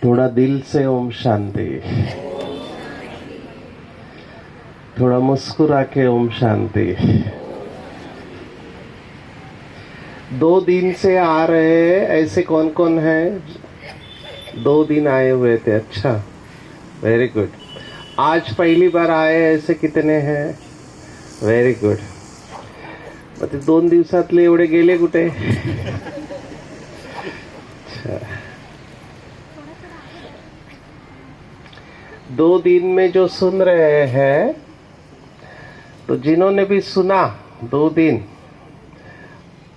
थोड़ा दिल से ओम शांति, थोड़ा मुस्कुरा के ओम शांति। 2 दिन से आ रहे हैं, ऐसे कौन कौन है? 2 दिन आए हुए थे। अच्छा, वेरी गुड। आज पहली बार आए ऐसे कितने हैं? Very good. मतलब 2 दिवसातले एवढे गेले कुठे? अच्छा, 2 दिन में जो सुन रहे हैं, तो जिन्होंने भी सुना 2 दिन,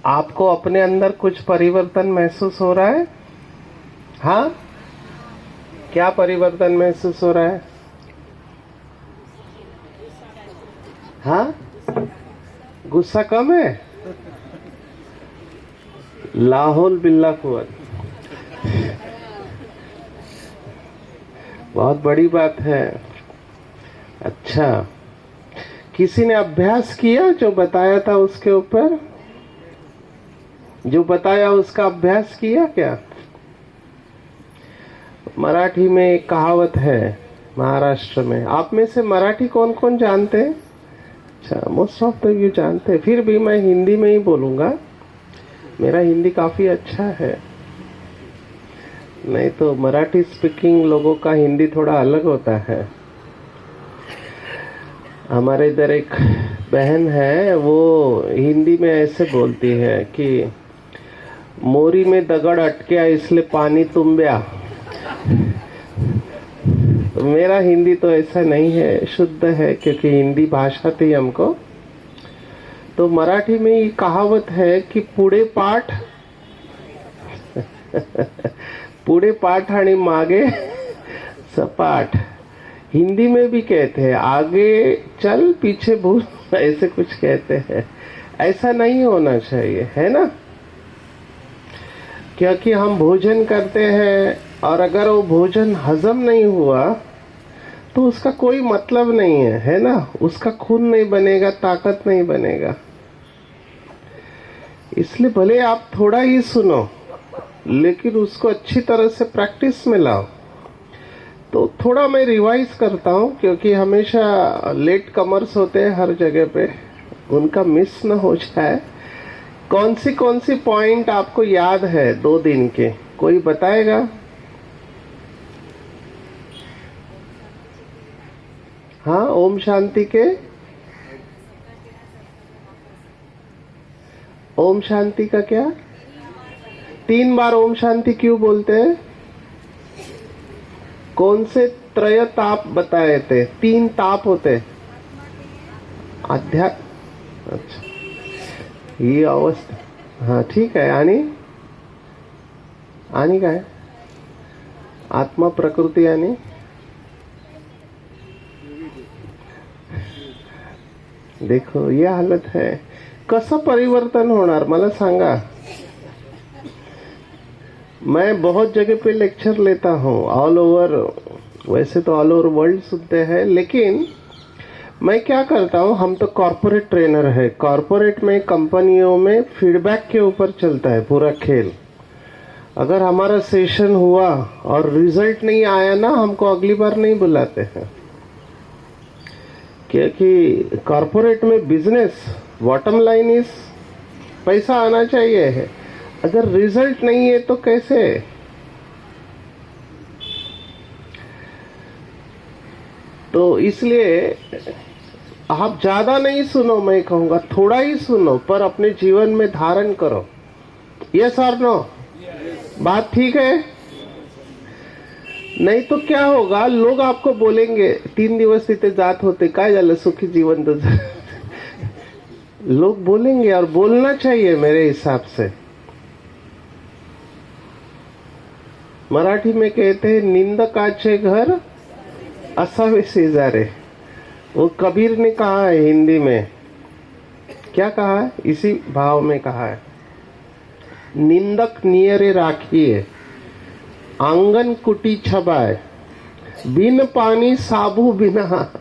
आपको अपने अंदर कुछ परिवर्तन महसूस हो रहा है? हाँ, क्या परिवर्तन महसूस हो रहा है? हाँ, गुस्सा कम है? लाहौल बिल्ला कुवत, बहुत बड़ी बात है। अच्छा, किसी ने अभ्यास किया जो बताया था उसके ऊपर? जो बताया उसका अभ्यास किया क्या? मराठी में एक कहावत है, महाराष्ट्र में। आप में से मराठी कौन कौन जानते हैं? अच्छा, मोस्ट ऑफ द यू जानते हैं। फिर भी मैं हिंदी में ही बोलूंगा, मेरा हिंदी काफी अच्छा है। नहीं तो मराठी स्पीकिंग लोगों का हिंदी थोड़ा अलग होता है। हमारे इधर एक बहन है, वो हिंदी में ऐसे बोलती है कि मोरी में दगड़ अटके इसलिए पानी तुम्ब्या। तो मेरा हिंदी तो ऐसा नहीं है, शुद्ध है, क्योंकि हिंदी भाषा थी हमको। तो मराठी में ये कहावत है कि पुढे पाठ पुढे पाठ आणि मागे सपाट। हिंदी में भी कहते हैं आगे चल पीछे भूल, ऐसे कुछ कहते हैं। ऐसा नहीं होना चाहिए, है ना? क्योंकि हम भोजन करते हैं और अगर वो भोजन हजम नहीं हुआ तो उसका कोई मतलब नहीं है ना? उसका खून नहीं बनेगा, ताकत नहीं बनेगा। इसलिए भले आप थोड़ा ही सुनो, लेकिन उसको अच्छी तरह से प्रैक्टिस में लाओ। तो थोड़ा मैं रिवाइज करता हूँ, क्योंकि हमेशा लेट कमर्स होते हैं हर जगह पे, उनका मिस न हो जाए। कौन सी पॉइंट आपको याद है 2 दिन के? कोई बताएगा? हाँ, ओम शांति के। ओम शांति का क्या? 3 बार ओम शांति क्यों बोलते हैं? कौन से त्रय ताप बताए थे? 3 ताप होते। अध्यात्म, अच्छा, ही अवस्था। हाँ, ठीक है। आणि काय? आत्मा, प्रकृती आणि देखो, ये हालत है। कसं परिवर्तन होणार मला सांगा? मैं बहुत जगह पे लेक्चर लेता हूँ, ऑल ओवर। वैसे तो ऑल ओवर वर्ल्ड सुनते हैं, लेकिन मैं क्या करता हूँ, हम तो कॉर्पोरेट ट्रेनर है। कॉर्पोरेट में, कंपनियों में फीडबैक के ऊपर चलता है पूरा खेल। अगर हमारा सेशन हुआ और रिजल्ट नहीं आया ना, हमको अगली बार नहीं बुलाते हैं। क्योंकि कॉर्पोरेट में बिजनेस बॉटम लाइन इज पैसा आना चाहिए है। अगर रिजल्ट नहीं है तो कैसे? तो इसलिए आप ज्यादा नहीं सुनो, मैं कहूंगा थोड़ा ही सुनो, पर अपने जीवन में धारण करो। यस और नो? बात ठीक है? नहीं तो क्या होगा, लोग आपको बोलेंगे 3 दिवस तिथे जात होते, काय झालं, सुखी जीवन तुझं? लोग बोलेंगे, और बोलना चाहिए मेरे हिसाब से। मराठी में कहते हैं, निंदकाचे घर असावे शेजारे। वो कबीर ने कहा है हिंदी में। क्या कहा है? इसी भाव में कहा है, निंदक नियरे राखिए, आंगन कुटी छबाए, बिन पानी साबु बिना।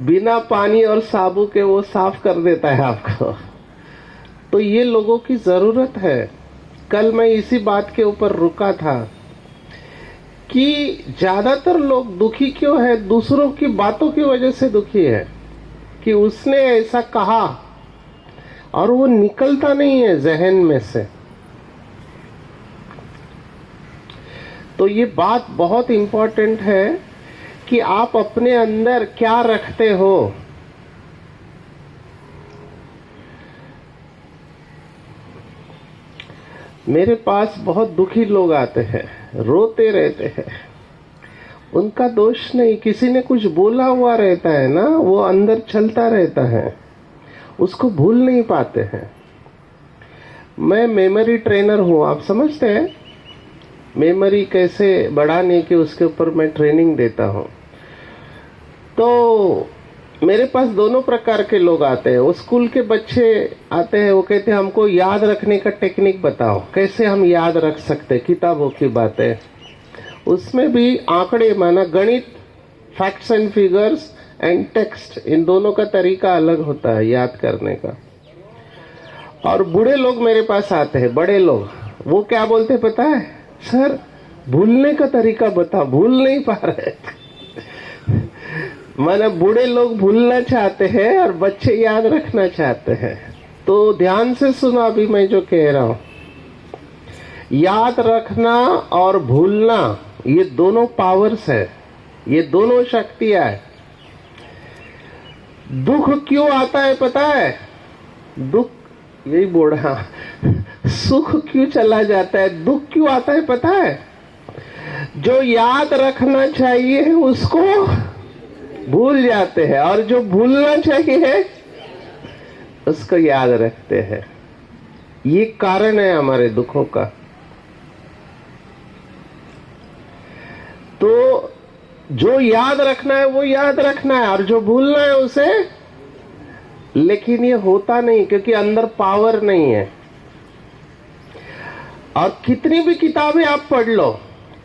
बिना पानी और साबु के वो साफ कर देता है आपको। तो ये लोगों की जरूरत है। कल मैं इसी बात के ऊपर रुका था कि ज्यादातर लोग दुखी क्यों है? दूसरों की बातों की वजह से दुखी है कि उसने ऐसा कहा और वो निकलता नहीं है जहन में से। तो ये बात बहुत इंपॉर्टेंट है कि आप अपने अंदर क्या रखते हो। मेरे पास बहुत दुखी लोग आते हैं, रोते रहते हैं। उनका दोष नहीं, किसी ने कुछ बोला हुआ रहता है ना, वो अंदर चलता रहता है, उसको भूल नहीं पाते हैं। मैं मेमोरी ट्रेनर हूं, आप समझते हैं मेमोरी कैसे बढ़ाने की, उसके ऊपर मैं ट्रेनिंग देता हूं। तो मेरे पास दोनों प्रकार के लोग आते हैं। वो स्कूल के बच्चे आते हैं, वो कहते हैं हमको याद रखने का टेक्निक बताओ, कैसे हम याद रख सकते किताबों की बातें। उसमें भी आंकड़े माना गणित, facts and figures and text, इन दोनों का तरीका अलग होता है याद करने का। और बूढ़े लोग मेरे पास आते हैं, बड़े लोग, वो क्या बोलते पता है? सर भूलने का तरीका बता, भूल नहीं पा रहे। माना बूढ़े लोग भूलना चाहते हैं और बच्चे याद रखना चाहते हैं। तो ध्यान से सुनो अभी मैं जो कह रहा हूं। याद रखना और भूलना, ये दोनों पावर्स है, ये दोनों शक्तियां है। दुख क्यों आता है पता है? दुख, यही बोल रहा, सुख क्यों चला जाता है, दुख क्यों आता है पता है? जो याद रखना चाहिए उसको भूल जाते हैं, और जो भूलना चाहिए उसको याद रखते हैं। ये कारण है हमारे दुखों का। तो जो याद रखना है वो याद रखना है, और जो भूलना है उसे, लेकिन ये होता नहीं क्योंकि अंदर पावर नहीं है। और कितनी भी किताबें आप पढ़ लो,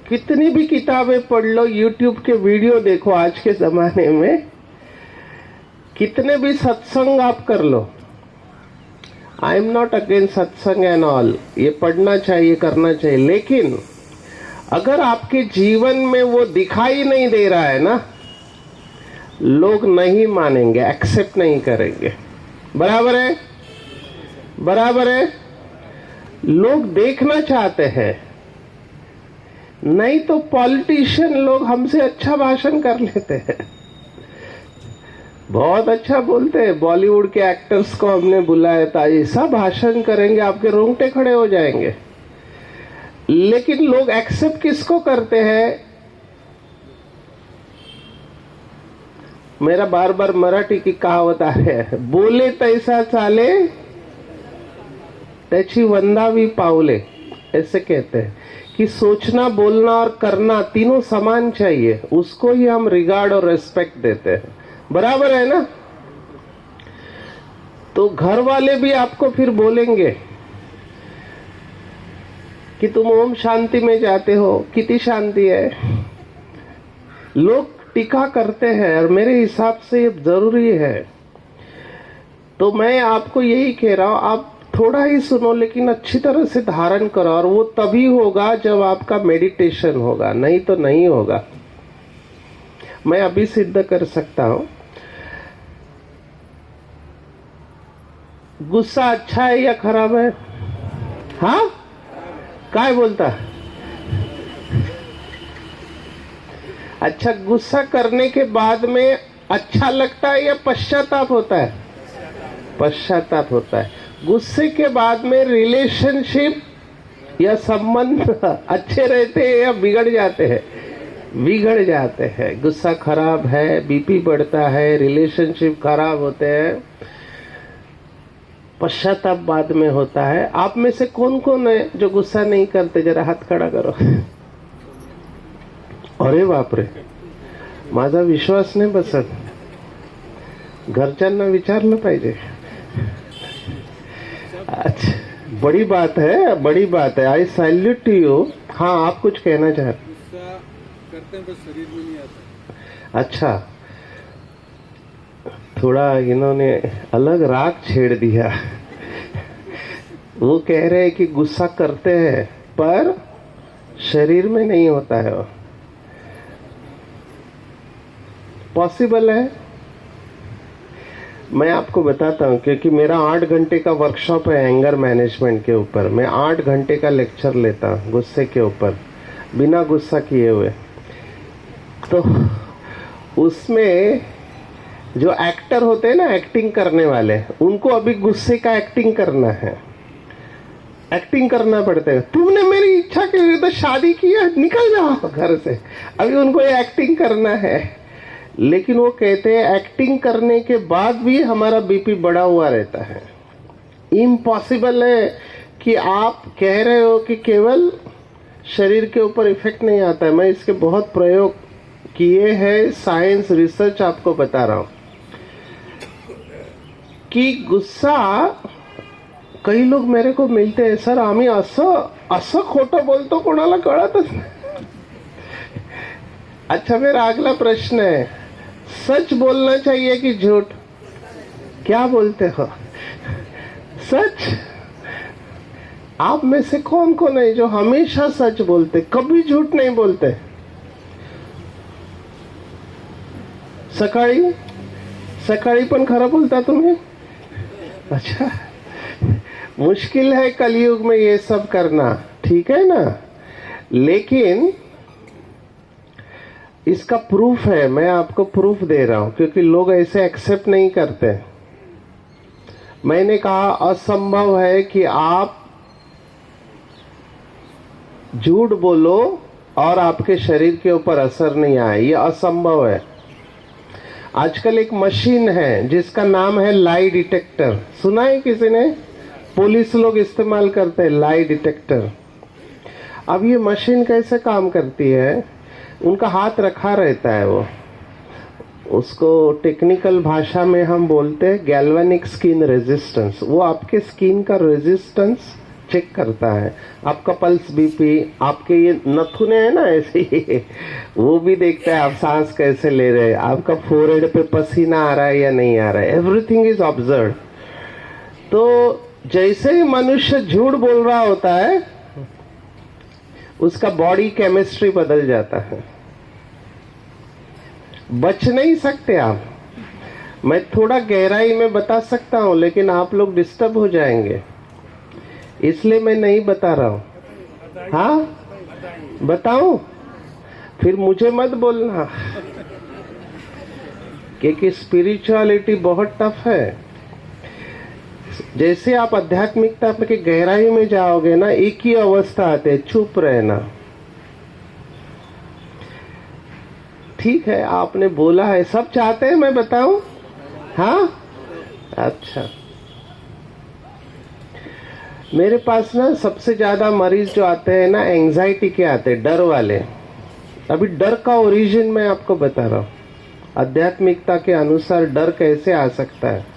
कितनी भी किताबें पढ़ लो, यूट्यूब के वीडियो देखो, आज के जमाने में कितने भी सत्संग आप कर लो। आई एम नॉट अगेंस्ट सत्संग एंड ऑल, ये पढ़ना चाहिए, करना चाहिए, लेकिन अगर आपके जीवन में वो दिखाई नहीं दे रहा है ना, लोग नहीं मानेंगे, एक्सेप्ट नहीं करेंगे। बराबर है? बराबर है? लोग देखना चाहते हैं, नहीं तो पॉलिटिशियन लोग हमसे अच्छा भाषण कर लेते हैं, बहुत अच्छा बोलते हैं। बॉलीवुड के एक्टर्स को हमने बुलाया था, ऐसा भाषण करेंगे आपके रोंगटे खड़े हो जाएंगे। लेकिन लोग एक्सेप्ट किसको करते हैं? मेरा बार बार मराठी की कहावत आ है, बोले तैसा चाले त्याची वंदावी पावले, ऐसे कहते हैं कि सोचना, बोलना और करना तीनों समान चाहिए, उसको ही हम रिगार्ड और रेस्पेक्ट देते हैं। बराबर है ना? तो घर वाले भी आपको फिर बोलेंगे कि तुम ओम शांति में जाते हो, कितनी शांति है। लोग टीका करते हैं, और मेरे हिसाब से ये जरूरी है। तो मैं आपको यही कह रहा हूं, आप थोड़ा ही सुनो लेकिन अच्छी तरह से धारण करो, और वो तभी होगा जब आपका मेडिटेशन होगा, नहीं तो नहीं होगा। मैं अभी सिद्ध कर सकता हूं। गुस्सा अच्छा है या खराब है? हाँ, काय बोलता? अच्छा, गुस्सा करने के बाद में अच्छा लगता है या पश्चाताप होता है? पश्चाताप होता है। गुस्से के बाद में रिलेशनशिप या संबंध अच्छे रहते हैं या बिगड़ जाते हैं? बिगड़ जाते हैं। गुस्सा खराब है, बीपी बढ़ता है, रिलेशनशिप खराब होते हैं, पश्चाताप बाद में होता है। आप में से कौन कौन है जो गुस्सा नहीं करते? जरा हाथ खड़ा करो। अरे बापरे, माझा विश्वास नाही बसत. घरच्यांना विचारलं पाहिजे. अच्छा, बड़ी बात है, बड़ी बात है. I salute to you. हाँ, आप कुछ कहना चाह रहे? गुस्सा करते हैं बस शरीर में नहीं आता. अच्छा, थोड़ा इन्होंने अलग राग छेड़ दिया. वो कह रहे हैं कि गुस्सा करते हैं पर शरीर में नहीं होता है. पॉसिबल है? मैं आपको बताता हूँ, क्योंकि मेरा 8 घंटे का वर्कशॉप है एंगर मैनेजमेंट के ऊपर। मैं 8 घंटे का लेक्चर लेता हूँ गुस्से के ऊपर, बिना गुस्सा किए हुए। तो उसमें जो एक्टर होते हैं ना, एक्टिंग करने वाले, उनको अभी गुस्से का एक्टिंग करना है, एक्टिंग करना पड़ता है। तुमने मेरी इच्छा के लिए तो शादी किया, निकल जाओ घर से। अभी उनको ये एक्टिंग करना है। लेकिन वो कहते हैं एक्टिंग करने के बाद भी हमारा बीपी बढ़ा हुआ रहता है। इम्पॉसिबल है कि आप कह रहे हो कि केवल शरीर के ऊपर इफेक्ट नहीं आता है। मैं इसके बहुत प्रयोग किए हैं, साइंस रिसर्च आपको बता रहा हूं कि गुस्सा, कई लोग मेरे को मिलते हैं, सर आम्ही असं खोटं बोलतो, कोणाला कळतच नाही। अच्छा, मेरा अगला प्रश्न है, सच बोलना चाहिए कि झूठ? क्या बोलते हो? सच? आप में से कौन कौन है जो हमेशा सच बोलते, कभी झूठ नहीं बोलते? सकाळी सकाळी पण खरं बोलता तुम्ही? अच्छा, मुश्किल है कलयुग में ये सब करना, ठीक है ना? लेकिन इसका प्रूफ है, मैं आपको प्रूफ दे रहा हूं, क्योंकि लोग ऐसे एक्सेप्ट नहीं करते। मैंने कहा असंभव है कि आप झूठ बोलो और आपके शरीर के ऊपर असर नहीं आए, ये असंभव है। आजकल एक मशीन है जिसका नाम है लाई डिटेक्टर, सुना है किसी ने? पुलिस लोग इस्तेमाल करते हैं लाई डिटेक्टर। अब ये मशीन कैसे काम करती है? उनका हाथ रखा रहता है, वो उसको टेक्निकल भाषा में हम बोलते हैं गैल्वेनिक स्किन रेजिस्टेंस। वो आपके स्किन का रेजिस्टेंस चेक करता है, आपका पल्स, बीपी, आपके ये नथुने हैं ना ऐसे ही, वो भी देखता है आप सांस कैसे ले रहे हैं, आपका फोरहेड पे पसीना आ रहा है या नहीं आ रहा है, एवरीथिंग इज ऑब्जर्व। तो जैसे ही मनुष्य झूठ बोल रहा होता है, उसका बॉडी केमिस्ट्री बदल जाता है, बच नहीं सकते आप। मैं थोड़ा गहराई में बता सकता हूं, लेकिन आप लोग डिस्टर्ब हो जाएंगे, इसलिए मैं नहीं बता रहा हूं। हाँ, बताऊं? फिर मुझे मत बोलना, क्योंकि स्पिरिचुअलिटी बहुत टफ है। जैसे आप आध्यात्मिकता के गहराई में जाओगे ना, एक ही अवस्था आते है, चुप रहना। ठीक है, आपने बोला है, सब चाहते हैं मैं बताऊं? हाँ, अच्छा। मेरे पास ना सबसे ज्यादा मरीज जो आते हैं ना, एंजाइटी के आते हैं, डर वाले। अभी डर का ओरिजिन मैं आपको बता रहा हूं, आध्यात्मिकता के अनुसार डर कैसे आ सकता है।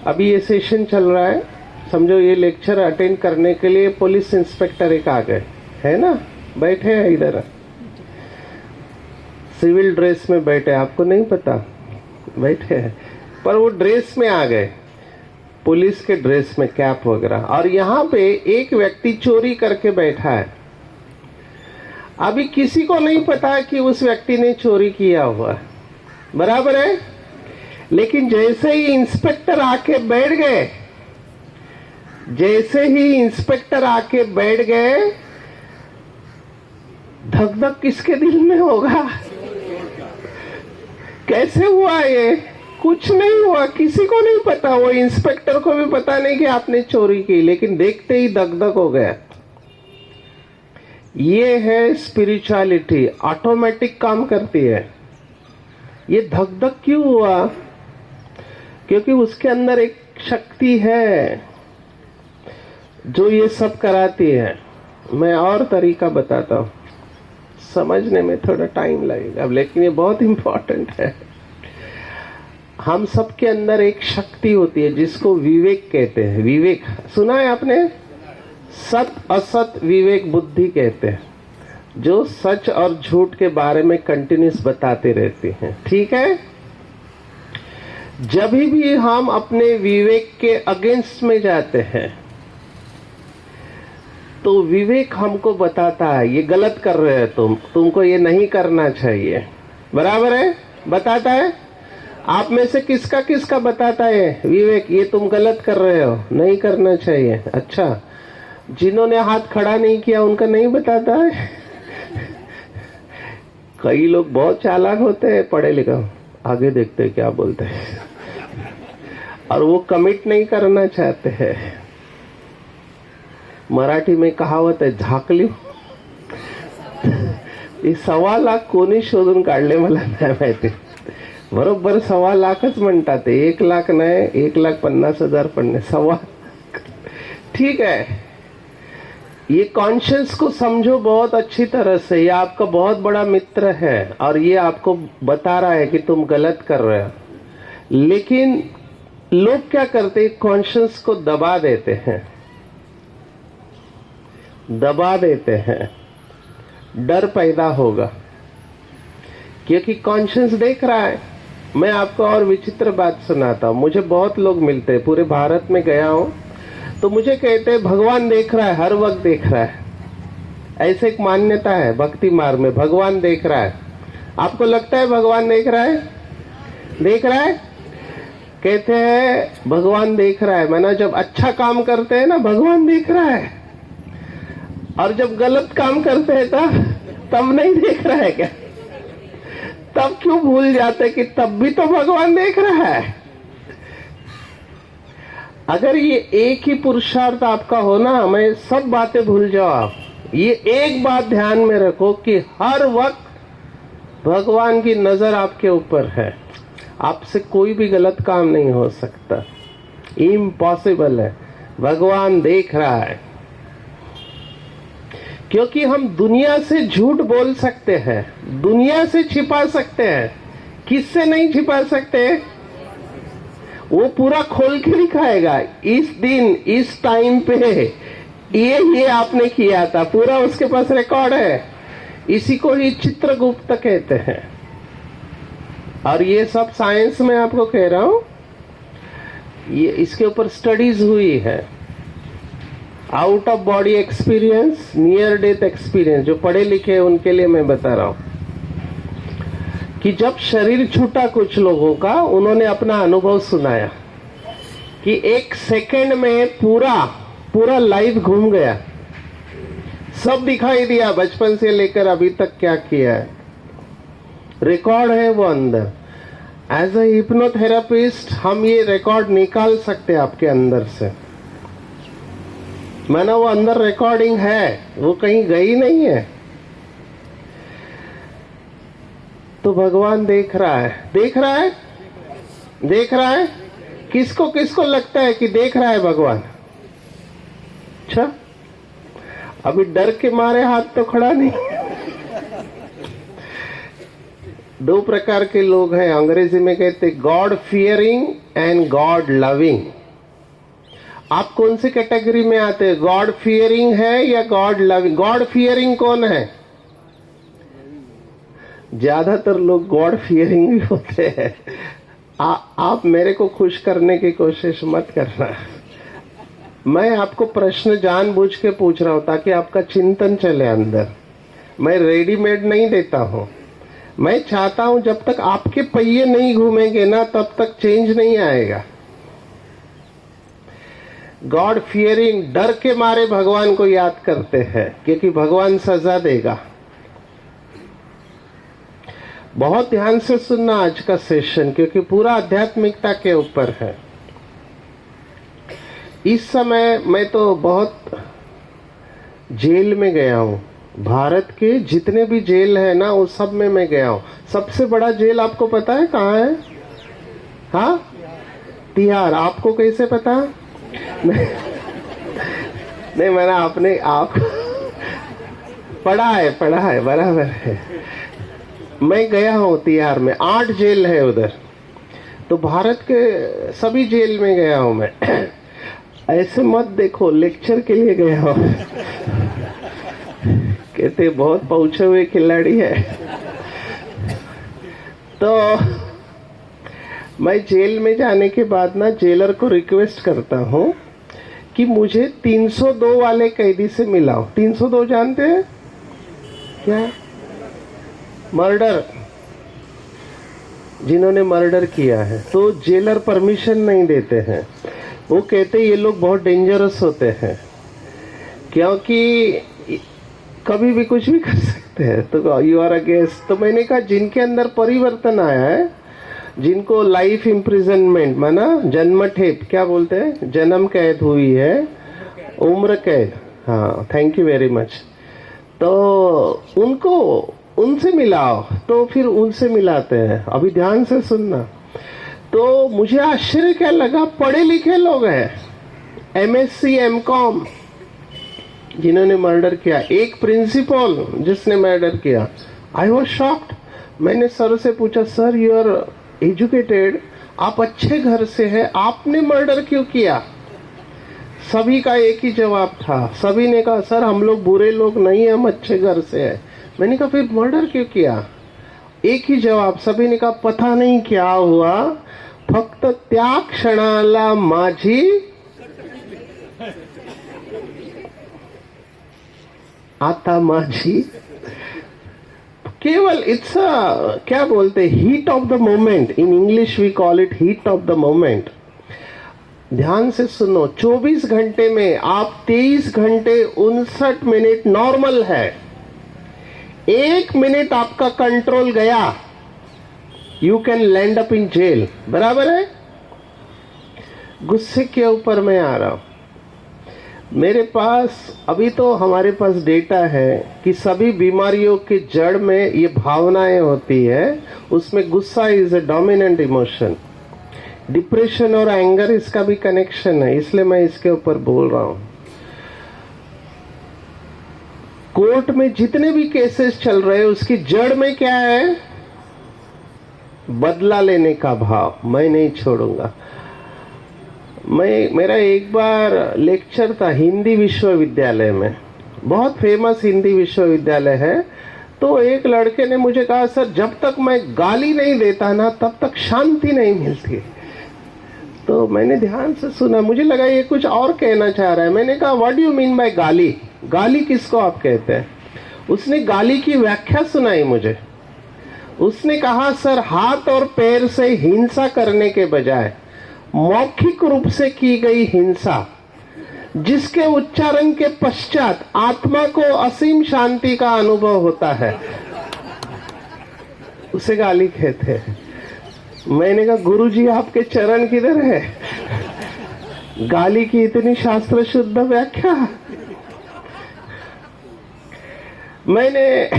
अभी ये सेशन चल रहा है, समझो ये लेक्चर अटेंड करने के लिए पुलिस इंस्पेक्टर एक आ गए, है ना, बैठे हैं इधर, सिविल ड्रेस में बैठे, आपको नहीं पता बैठे हैं, पर वो ड्रेस में आ गए, पुलिस के ड्रेस में, कैप वगैरह। और यहाँ पे एक व्यक्ति चोरी करके बैठा है। अभी किसी को नहीं पता कि उस व्यक्ति ने चोरी किया हुआ है, बराबर है? लेकिन जैसे ही इंस्पेक्टर आके बैठ गए, जैसे ही इंस्पेक्टर आके बैठ गए, धक धक किसके दिल में होगा? कैसे हुआ ये? कुछ नहीं हुआ, किसी को नहीं पता, वो इंस्पेक्टर को भी पता नहीं कि आपने चोरी की, लेकिन देखते ही धक धक हो गया। ये है स्पिरिचुअलिटी, ऑटोमेटिक काम करती है। ये धक धक क्यों हुआ? क्योंकि उसके अंदर एक शक्ति है जो ये सब कराती है। मैं और तरीका बताता हूं, समझने में थोड़ा टाइम लगेगा, लेकिन ये बहुत इंपॉर्टेंट है। हम सबके अंदर एक शक्ति होती है जिसको विवेक कहते हैं। विवेक सुना है आपने? सत असत विवेक बुद्धि कहते हैं, जो सच और झूठ के बारे में कंटिन्यूस बताते रहती हैं, ठीक है? जब भी हम अपने विवेक के अगेंस्ट में जाते हैं, तो विवेक हमको बताता है ये गलत कर रहे हो तुमको ये नहीं करना चाहिए, बराबर है, बताता है। आप में से किसका किसका बताता है विवेक, ये तुम गलत कर रहे हो, नहीं करना चाहिए। अच्छा, जिन्होंने हाथ खड़ा नहीं किया उनका नहीं बताता है। कई लोग बहुत चालाक होते हैं, पढ़े लिखे, आगे देखते हैं क्या बोलते हैं, और वो कमिट नहीं करना चाहते हैं। मराठी में कहावत आहे, झाकली ही 1.25 लाख कोणी शोधून काढले मला नाही माहिती, बरोबर 1.25 लाखच म्हणतात, 1 लाख नाही, 1,50,000 पण नाही, 1.25 ठीक है। ये कॉन्शियस को समझो बहुत अच्छी तरह से, ये आपका बहुत बड़ा मित्र है और ये आपको बता रहा है कि तुम गलत कर रहे हो। लेकिन लोग क्या करते हैं, कॉन्शियस को दबा देते हैं, दबा देते हैं, डर पैदा होगा क्योंकि कॉन्शियस देख रहा है। मैं आपको और विचित्र बात सुनाता हूं, मुझे बहुत लोग मिलते हैं, पूरे भारत में गया हूं, तो मुझे कहते हैं भगवान देख रहा है, हर वक्त देख रहा है। ऐसे एक मान्यता है भक्ति मार्ग में, भगवान देख रहा है। आपको लगता है भगवान देख रहा है? देख रहा है? कहते हैं भगवान देख रहा है, माना जब अच्छा काम करते हैं ना भगवान देख रहा है, और जब गलत काम करते हैं तब नहीं देख रहा है क्या? तब क्यों भूल जाते कि तब भी तो भगवान देख रहा है? अगर ये एक ही पुरुषार्थ आपका हो ना, मैं सब बातें भूल जाओ आप, ये एक बात ध्यान में रखो कि हर वक्त भगवान की नजर आपके ऊपर है, आपसे कोई भी गलत काम नहीं हो सकता, इम्पॉसिबल है, भगवान देख रहा है। क्योंकि हम दुनिया से झूठ बोल सकते हैं, दुनिया से छिपा सकते हैं, किससे नहीं छिपा सकते? वो पूरा खोल के दिखाएगा, इस दिन इस टाइम पे ये आपने किया था, पूरा उसके पास रिकॉर्ड है। इसी को ही चित्रगुप्त कहते हैं। और ये सब साइंस में आपको कह रहा हूं, ये इसके ऊपर स्टडीज हुई है। Out of body experience, near death experience, जो पढ़े लिखे हैं उनके लिए मैं बता रहा हूं कि जब शरीर छूटा कुछ लोगों का, उन्होंने अपना अनुभव सुनाया कि 1 सेकंड में पूरा लाइफ घूम गया, सब दिखाई दिया, बचपन से लेकर अभी तक क्या किया है, रिकॉर्ड है वो अंदर। एज ए हिप्नोथेरेपिस्ट हम ये रिकॉर्ड निकाल सकते हैं आपके अंदर से, माना वो अंदर रिकॉर्डिंग है, वो कहीं गई नहीं है। तो भगवान देख रहा है, देख रहा है, देख रहा है। किसको किसको लगता है कि देख रहा है भगवान? अच्छा, अभी डर के मारे हाथ तो खड़ा नहीं। 2 प्रकार के लोग हैं, अंग्रेजी में कहते God fearing and God loving. आप कौन सी कैटेगरी में आते हैं, गॉड फियरिंग है या गॉड लविंग? गॉड फियरिंग कौन है? ज्यादातर लोग गॉड फियरिंग भी होते हैं। आप मेरे को खुश करने की कोशिश मत करना, मैं आपको प्रश्न जानबूझ के पूछ रहा हूं ताकि आपका चिंतन चले अंदर। मैं रेडीमेड नहीं देता हूं, मैं चाहता हूं जब तक आपके पहिए नहीं घूमेंगे ना तब तक चेंज नहीं आएगा। गॉड फियरिंग, डर के मारे भगवान को याद करते हैं क्योंकि भगवान सजा देगा। बहुत ध्यान से सुनना आज का सेशन, क्योंकि पूरा आध्यात्मिकता के ऊपर है। इस समय मैं तो बहुत जेल में गया हूं, भारत के जितने भी जेल है ना वो सब में मैं गया हूं। सबसे बड़ा जेल आपको पता है कहाँ है? हाँ, तिहाड़। आपको कैसे पता? नहीं, मैंने आपने आप पढ़ा है, बराबर है। मैं गया हूं तिहाड़ में, 8 जेल है उधर, तो भारत के सभी जेल में गया हूं मैं। ऐसे मत देखो, लेक्चर के लिए गया हूं। कहते बहुत पहुंचे हुए खिलाड़ी है। तो मैं जेल में जाने के बाद ना जेलर को रिक्वेस्ट करता हूं कि मुझे 302 वाले कैदी से मिलाओ। 302 जानते हैं क्या? मर्डर, जिन्होंने मर्डर किया है। तो जेलर परमिशन नहीं देते हैं, वो कहते ये लोग बहुत डेंजरस होते हैं क्योंकि कभी भी कुछ भी कर सकते हैं, तो यू आर अ गेस्ट। तो मैंने कहा जिनके अंदर परिवर्तन आया है, जिनको लाइफ इम्प्रिजनमेंट माना जन्म ठेप, क्या बोलते हैं, जन्म कैद हुई है, उम्र कैद, हाँ थैंक यू वेरी मच, तो उनको उनसे मिलाओ। तो फिर उनसे मिलाते हैं। अभी ध्यान से सुनना। तो मुझे आश्चर्य क्या लगा, पढ़े लिखे लोग हैं, एमएससी एमकॉम, जिन्होंने मर्डर किया। एक प्रिंसिपल जिसने मर्डर किया। I was shocked. मैंने सर से पूछा, सर यू आर एजुकेटेड, आप अच्छे घर से हैं, आपने मर्डर क्यों किया? सभी का एक ही जवाब था। सभी ने कहा सर हम लोग बुरे लोग नहीं, हम अच्छे घर से हैं। मैंने कहा फिर मर्डर क्यों किया? एक ही जवाब, सभी ने कहा पता नहीं क्या हुआ, फक्त त्या क्षणाला माझी आता माझी, केवल इट्स क्या बोलते, heat of the moment. In English we call it heat of the moment. ध्यान से सुनो, 24 घंटे में आप 23 घंटे 59 मिनट नॉर्मल है। 1 मिनट आपका कंट्रोल गया, you can land up in jail. बराबर है? गुस्से के ऊपर मैं आ रहा हूं। मेरे पास अभी तो हमारे पास डेटा है कि सभी बीमारियों के जड़ में ये भावनाएं होती है। उसमें गुस्सा is a dominant emotion. Depression और एंगर इसका भी कनेक्शन है, इसलिए मैं इसके ऊपर बोल रहा हूं। कोर्ट में जितने भी केसेस चल रहे हैं उसकी जड़ में क्या है? बदला लेने का भाव। मैं नहीं छोड़ूंगा। मेरा एक बार लेक्चर था हिंदी विश्वविद्यालय में, बहुत फेमस हिंदी विश्वविद्यालय है। तो एक लड़के ने मुझे कहा सर जब तक मैं गाली नहीं देता ना तब तक शांति नहीं मिलती। तो मैंने ध्यान से सुना, मुझे लगा ये कुछ और कहना चाह रहा है। मैंने कहा what do you mean by गाली? गाली किसको आप कहते हैं? उसने गाली की व्याख्या सुनाई मुझे। उसने कहा सर हाथ और पैर से हिंसा करने के बजाय मौखिक रूप से की गई हिंसा, जिसके उच्चारण के पश्चात आत्मा को असीम शांति का अनुभव होता है, उसे गाली कहते हैं। मैंने कहा गुरुजी आपके चरण किधर है? गाली की इतनी शास्त्र शुद्ध व्याख्या। मैंने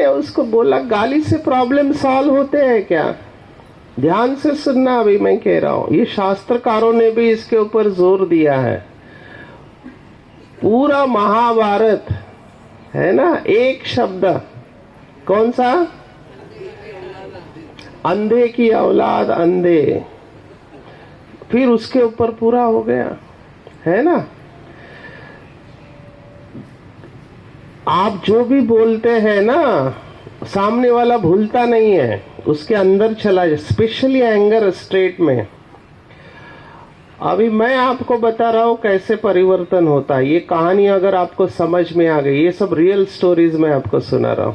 उसको बोला गाली से प्रॉब्लम सॉल्व होते हैं क्या? ध्यान से सुनना, अभी मैं कह रहा हूं, ये शास्त्रकारों ने भी इसके ऊपर जोर दिया है। पूरा महाभारत है ना, एक शब्द कौन सा? अंधे की औलाद अंधे, फिर उसके ऊपर पूरा हो गया है ना। आप जो भी बोलते हैं ना, सामने वाला भूलता नहीं है, उसके अंदर चला जाए, स्पेशली एंगर स्टेट में। अभी मैं आपको बता रहा हूं कैसे परिवर्तन होता है। ये कहानी अगर आपको समझ में आ गई, ये सब रियल स्टोरीज मैं आपको सुना रहा हूं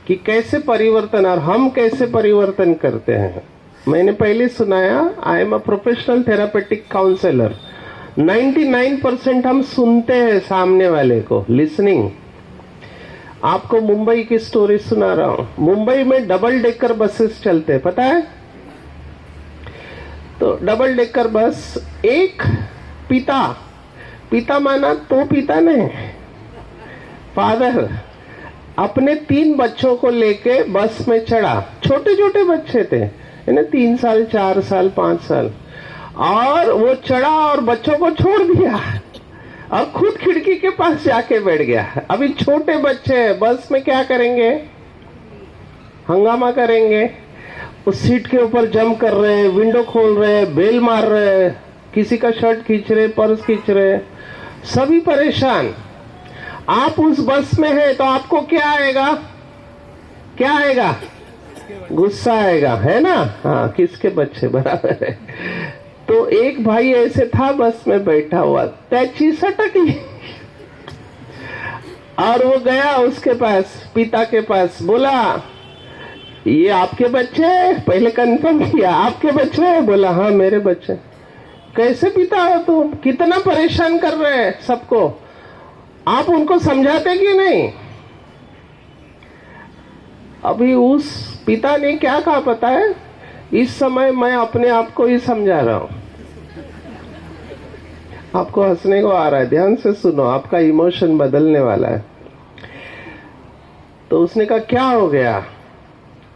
कि कैसे परिवर्तन और हम कैसे परिवर्तन करते हैं। मैंने पहले सुनाया, I am a professional therapeutic counsellor. 99% हम सुनते हैं सामने वाले को, लिसनिंग। आपको मुंबई की स्टोरी सुना रहा हूं। मुंबई में डबल डेकर बसेस चलते हैं, पता है? तो डबल डेकर बस, एक पिता माना तो पिता ने, फादर अपने 3 बच्चों को लेके बस में चढ़ा। छोटे छोटे बच्चे थे, है ना, 3 साल 4 साल 5 साल। और वो चढ़ा और बच्चों को छोड़ दिया और खुद खिड़की के पास जाके बैठ गया। अभी छोटे बच्चे हैं, बस में क्या करेंगे? हंगामा करेंगे। उस सीट के ऊपर जंप कर रहे हैं, विंडो खोल रहे हैं, बेल मार रहे हैं, किसी का शर्ट खींच रहे, पर्स खींच रहे, सभी परेशान। आप उस बस में है तो आपको क्या आएगा? क्या आएगा? गुस्सा आएगा, है ना? हाँ, किसके बच्चे, बराबर है। तो एक भाई ऐसे था बस में बैठा हुआ, त्याची सटकली और वो गया उसके पास, पिता के पास, बोला ये आपके बच्चे हैं? पहले कंफर्म किया, आपके बच्चे हैं? बोला हाँ मेरे बच्चे। कैसे पिता हो तुम, कितना परेशान कर रहे हैं सबको, आप उनको समझाते कि नहीं? अभी उस पिता ने क्या कहा पता है? इस समय मैं अपने आप को ही समझा रहा हूं। आपको हंसने को आ रहा है, ध्यान से सुनो, आपका इमोशन बदलने वाला है। तो उसने कहा क्या हो गया?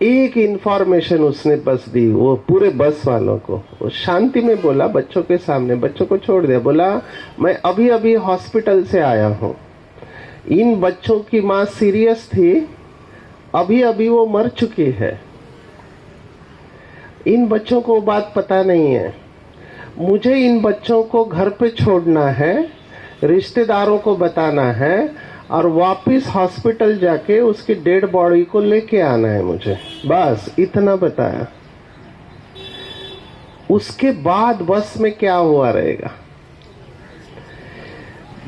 एक इंफॉर्मेशन उसने बस दी, वो पूरे बस वालों को। वो शांति में बोला, बच्चों के सामने, बच्चों को छोड़ दिया, बोला मैं अभी अभी हॉस्पिटल से आया हूं, इन बच्चों की मां सीरियस थी, अभी अभी वो मर चुकी है, इन बच्चों को बात पता नहीं है, मुझे इन बच्चों को घर पे छोड़ना है, रिश्तेदारों को बताना है और वापस हॉस्पिटल जाके उसकी डेड बॉडी को लेके आना है मुझे, बस इतना बताया। उसके बाद बस में क्या हुआ रहेगा?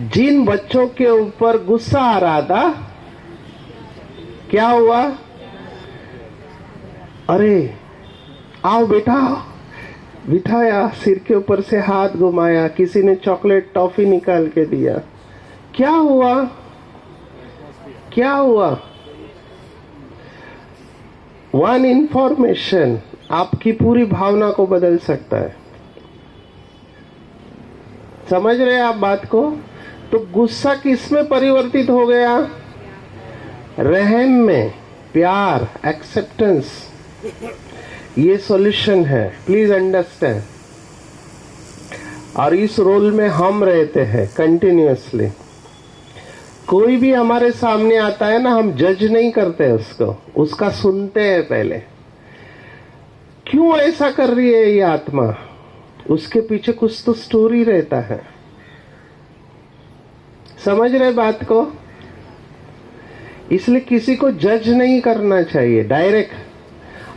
जिन बच्चों के ऊपर गुस्सा आ रहा था, क्या हुआ? अरे आओ बेटा, बिठाया, सिर के ऊपर से हाथ घुमाया, किसी ने चॉकलेट टॉफी निकाल के दिया। क्या हुआ? क्या हुआ? वन इंफॉर्मेशन आपकी पूरी भावना को बदल सकता है। समझ रहे हैं आप बात को? तो गुस्सा किस में परिवर्तित हो गया? रहम में, प्यार, एक्सेप्टेंस। ये सॉल्यूशन है, प्लीज अंडरस्टैंड। और इस रोल में हम रहते हैं कंटिन्यूअसली। कोई भी हमारे सामने आता है ना, हम जज नहीं करते उसको, उसका सुनते हैं पहले। क्यों ऐसा कर रही है ये आत्मा? उसके पीछे कुछ तो स्टोरी रहता है। समझ रहे बात को? इसलिए किसी को जज नहीं करना चाहिए डायरेक्ट।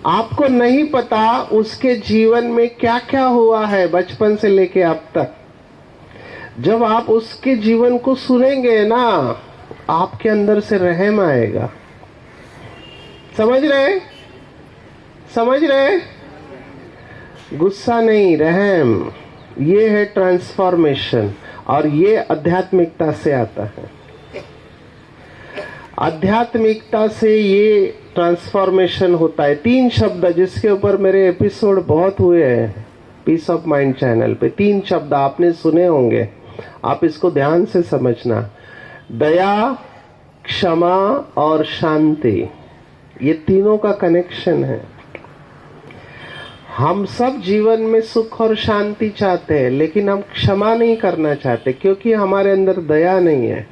आपको नहीं पता उसके जीवन में क्या क्या हुआ है बचपन से लेके अब तक। जब आप उसके जीवन को सुनेंगे ना, आपके अंदर से रहम आएगा। समझ रहे? समझ रहे? गुस्सा नहीं, रहम, ये है ट्रांसफॉर्मेशन। और ये आध्यात्मिकता से आता है। आध्यात्मिकता से ये ट्रांसफॉर्मेशन होता है। 3 शब्द जिसके ऊपर मेरे एपिसोड बहुत हुए हैं पीस ऑफ माइंड चैनल पे, 3 शब्द आपने सुने होंगे, आप इसको ध्यान से समझना। दया, क्षमा और शांति, ये तीनों का कनेक्शन है। हम सब जीवन में सुख और शांति चाहते हैं, लेकिन हम क्षमा नहीं करना चाहते क्योंकि हमारे अंदर दया नहीं है।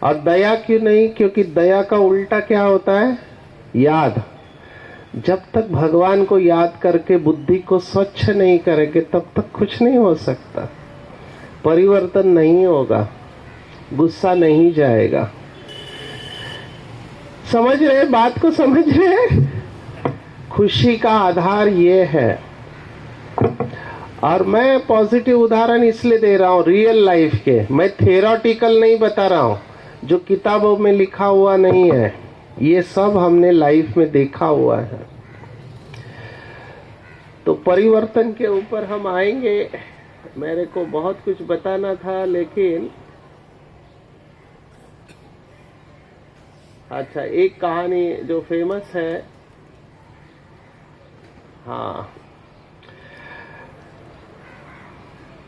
और दया क्यों नहीं? क्योंकि दया का उल्टा क्या होता है? याद। जब तक भगवान को याद करके बुद्धि को स्वच्छ नहीं करेंगे तब तक कुछ नहीं हो सकता, परिवर्तन नहीं होगा, गुस्सा नहीं जाएगा। समझ रहे बात को? समझ रहे? खुशी का आधार ये है। और मैं पॉजिटिव उदाहरण इसलिए दे रहा हूं रियल लाइफ के, मैं थेरोटिकल नहीं बता रहा हूं, जो किताबों में लिखा हुआ नहीं है। ये सब हमने लाइफ में देखा हुआ है। तो परिवर्तन के ऊपर हम आएंगे। मेरे को बहुत कुछ बताना था, लेकिन अच्छा, एक कहानी जो फेमस है, हाँ,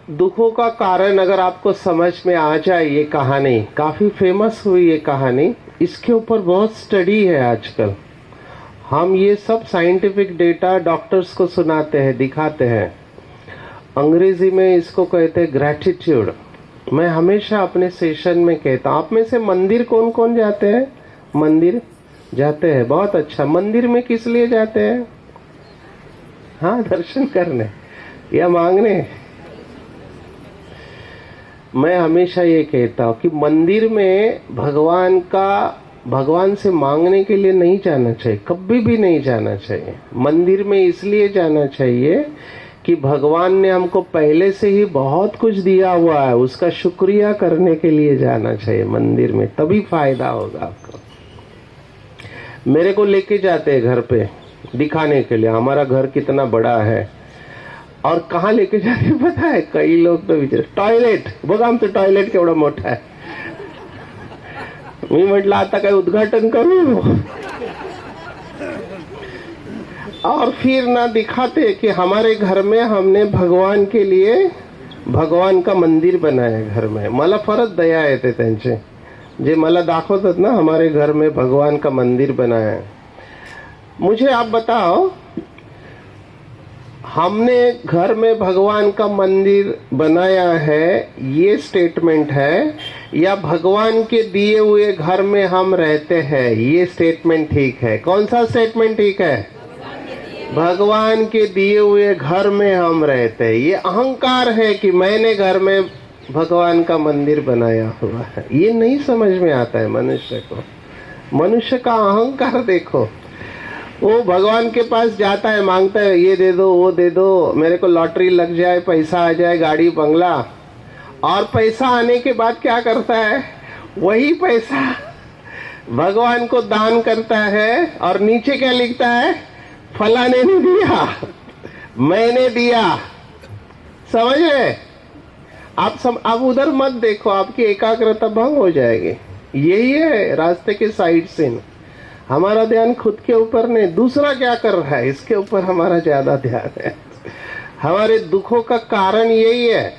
दुखों का कारण अगर आपको समझ में आ जाए, ये कहानी काफी फेमस हुई। ये कहानी, इसके ऊपर बहुत स्टडी है आजकल। हम ये सब साइंटिफिक डेटा डॉक्टर्स को सुनाते हैं, दिखाते हैं। अंग्रेजी में इसको कहते हैं ग्रैटिट्यूड। मैं हमेशा अपने सेशन में कहता हूं, आप में से मंदिर कौन कौन जाते हैं? मंदिर जाते हैं, बहुत अच्छा। मंदिर में किस लिए जाते हैं? हाँ, दर्शन करने या मांगने। मैं हमेशा ये कहता हूं कि मंदिर में भगवान से मांगने के लिए नहीं जाना चाहिए, कभी भी नहीं जाना चाहिए। मंदिर में इसलिए जाना चाहिए कि भगवान ने हमको पहले से ही बहुत कुछ दिया हुआ है, उसका शुक्रिया करने के लिए जाना चाहिए मंदिर में, तभी फायदा होगा आपको। मेरे को लेके जाते हैं घर पे दिखाने के लिए हमारा घर कितना बड़ा है, और कहाँ लेके जाते हैं पता है? कई लोग तो विचार टॉयलेट बघा आमचं टॉयलेट केवढं मोठं आहे. मी म्हटलं आता काय उद्घाटन करू, और फिर ना दिखाते कि हमारे घर में हमने भगवान के लिए भगवान का मंदिर बनाया घर में. मला फारच दया येते त्यांचे, जे मला दाखवतात ना हमारे घर में भगवान का मंदिर बनाया है. मुझे आप बताओ, हमने घर में भगवान का मंदिर बनाया है ये स्टेटमेंट है, या भगवान के दिए हुए घर में हम रहते हैं ये स्टेटमेंट ठीक है? कौन सा स्टेटमेंट ठीक है? भगवान के दिए हुए घर में हम रहते हैं. ये अहंकार है कि मैंने घर में भगवान का मंदिर बनाया हुआ है. ये नहीं समझ में आता है मनुष्य को. मनुष्य का अहंकार देखो, वो भगवान के पास जाता है, मांगता है ये दे दो वो दे दो, मेरे को लॉटरी लग जाए, पैसा आ जाए, गाड़ी बंगला, और पैसा आने के बाद क्या करता है? वही पैसा भगवान को दान करता है, और नीचे क्या लिखता है? फलाने ने दिया, मैंने दिया. समझ रहे? आप उधर मत देखो, आपकी एकाग्रता भंग हो जाएगी. यही है रास्ते के साइड से. हमारा ध्यान खुद के ऊपर नहीं, दूसरा क्या कर रहा है इसके ऊपर हमारा ज्यादा ध्यान है. हमारे दुखों का कारण यही है.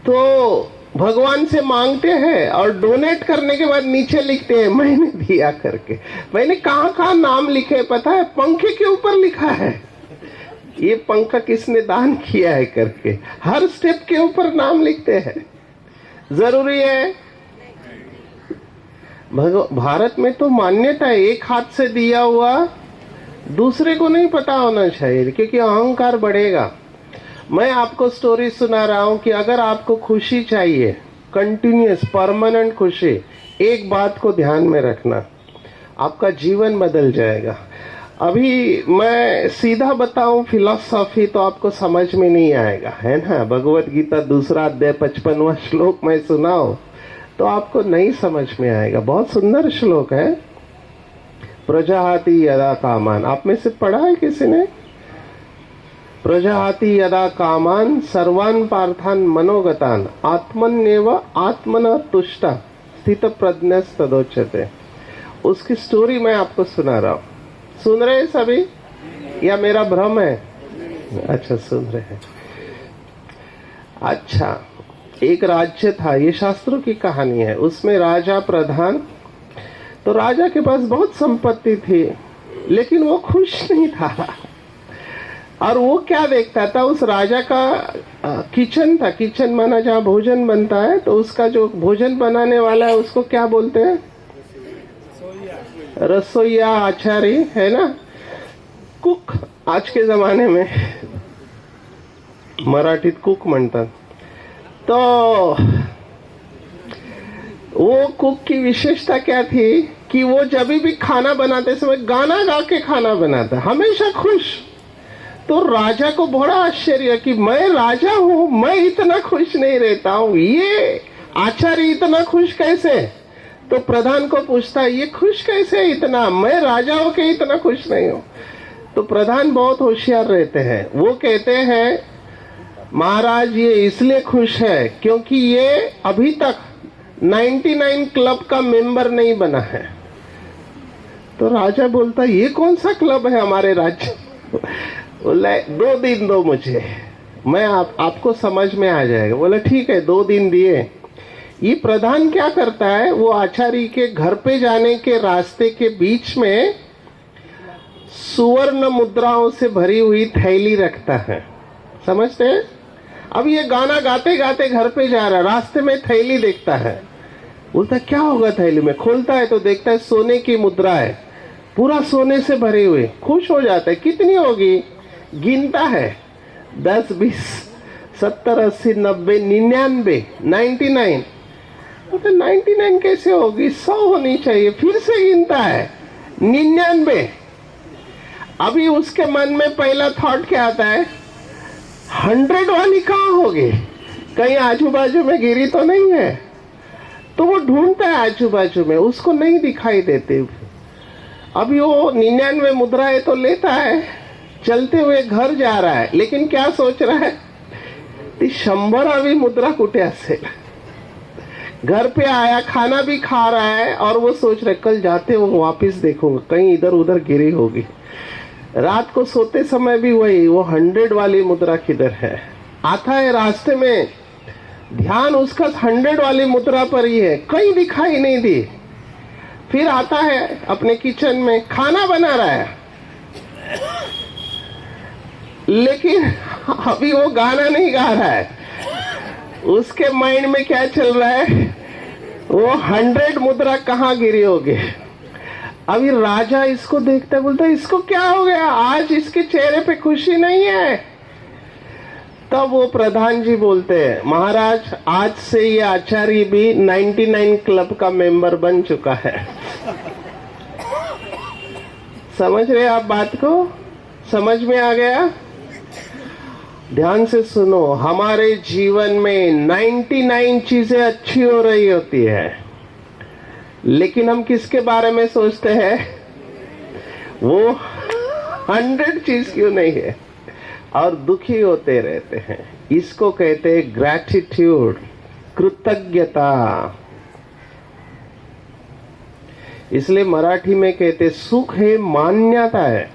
तो भगवान से मांगते हैं और डोनेट करने के बाद नीचे लिखते हैं मैंने दिया करके. मैंने कहाँ कहाँ नाम लिखे पता है? पंखे के ऊपर लिखा है ये पंखा किसने दान किया है करके. हर स्टेप के ऊपर नाम लिखते हैं. जरूरी है? भारत में तो मान्यता है एक हाथ से दिया हुआ दूसरे को नहीं पता होना चाहिए, क्योंकि अहंकार बढ़ेगा. मैं आपको स्टोरी सुना रहा हूं कि अगर आपको खुशी चाहिए, कंटिन्यूअस परमानेंट खुशी, एक बात को ध्यान में रखना, आपका जीवन बदल जाएगा. अभी मैं सीधा बताऊं फिलॉसफी तो आपको समझ में नहीं आएगा, है ना. भगवत गीता 2 अध्याय 55वां श्लोक मैं सुनाऊं तो आपको नहीं समझ में आएगा. बहुत सुंदर श्लोक है. प्रजाहाति यदा कामान, आप में से पढ़ा है किसी ने? प्रजाहाति यदा कामान सर्वान पार्थान मनोगतान आत्मन्येव आत्मना तुष्टा स्थित प्रज्ञस्तदोच्यते. उसकी स्टोरी मैं आपको सुना रहा हूं. सुन रहे हैं सभी या मेरा भ्रम है? अच्छा सुन रहे हैं. अच्छा, एक राज्य था, ये शास्त्रों की कहानी है. उसमें राजा प्रधान, तो राजा के पास बहुत संपत्ति थी लेकिन वो खुश नहीं था. और वो क्या देखता था, उस राजा का किचन था. किचन माना जहाँ भोजन बनता है, तो उसका जो भोजन बनाने वाला है उसको क्या बोलते हैं? रसोईया, आचारी, है ना, कुक. आज के जमाने में मराठीत कुक म्हणतात. तो वो कुक की विशेषता क्या थी कि वो जब भी खाना बनाते समय गाना गा के खाना बनाता, हमेशा खुश. तो राजा को बड़ा आश्चर्य कि मैं राजा हूं, मैं इतना खुश नहीं रहता हूं, ये आचार्य इतना खुश कैसे? तो प्रधान को पूछता है ये खुश कैसे इतना, मैं राजा होके इतना खुश नहीं हूं. तो प्रधान बहुत होशियार रहते हैं. वो कहते हैं महाराज ये इसलिए खुश है क्योंकि ये अभी तक 99 क्लब का मेंबर नहीं बना है. तो राजा बोलता ये कौन सा क्लब है हमारे राज्य? बोला 2 दिन दो मुझे, मैं आपको समझ में आ जाएगा. बोला ठीक है, 2 दिन दिए. ये प्रधान क्या करता है, वो आचार्य के घर पे जाने के रास्ते के बीच में सुवर्ण मुद्राओं से भरी हुई थैली रखता है. समझते हैं? अब ये गाना गाते गाते घर पे जा रहा है, रास्ते में थैली देखता है. बोलता क्या होगा थैली में? खोलता है तो देखता है सोने की मुद्रा है, पूरा सोने से भरे हुए. खुश हो जाता है. कितनी होगी? गिनता है 10, 20, 70, 80, 90, 99, 99. तो 99 कैसे होगी? 100 होनी चाहिए. फिर से गिनता है 99. अभी उसके मन में पहला थॉट क्या आता है, 100 वाली कहाँ होगी, कहीं आजू बाजू में गिरी तो नहीं है। तो वो ढूंढता है आजू बाजू में, उसको नहीं दिखाई देती। अभी वो 99 मुद्राएं तो लेता है, चलते हुए घर जा रहा है, लेकिन क्या सोच रहा है, 100वी मुद्रा कुठे असेल। घर पे आया, खाना भी खा रहा है और वो सोच रहा है कल जाते हुए वापस देखूंगा कहीं इधर उधर गिरी होगी। रात को सोते समय भी वही, वो 100 वाली मुद्रा किधर है। आता है रास्ते में, ध्यान उसका 100 वाली मुद्रा पर ही है, कहीं दिखाई नहीं दी। फिर आता है अपने किचन में, खाना बना रहा है, लेकिन अभी वो गाना नहीं गा रहा है। उसके माइंड में क्या चल रहा है, वो 100 मुद्रा कहाँ गिरी होगी। अभी राजा इसको देखता बोलता, इसको क्या हो गया, आज इसके चेहरे पे खुशी नहीं है। तब वो प्रधान जी बोलते हैं, महाराज आज से ये आचार्य भी 99 क्लब का मेंबर बन चुका है। समझ रहे आप बात को, समझ में आ गया। ध्यान से सुनो, हमारे जीवन में 99 चीजें अच्छी हो रही होती है, लेकिन हम किसके बारे में सोचते हैं, वो 100 चीज क्यों नहीं है, और दुखी होते रहते हैं। इसको कहते हैं ग्रैटिट्यूड, कृतज्ञता। इसलिए मराठी में कहते सुख है मान्यता है।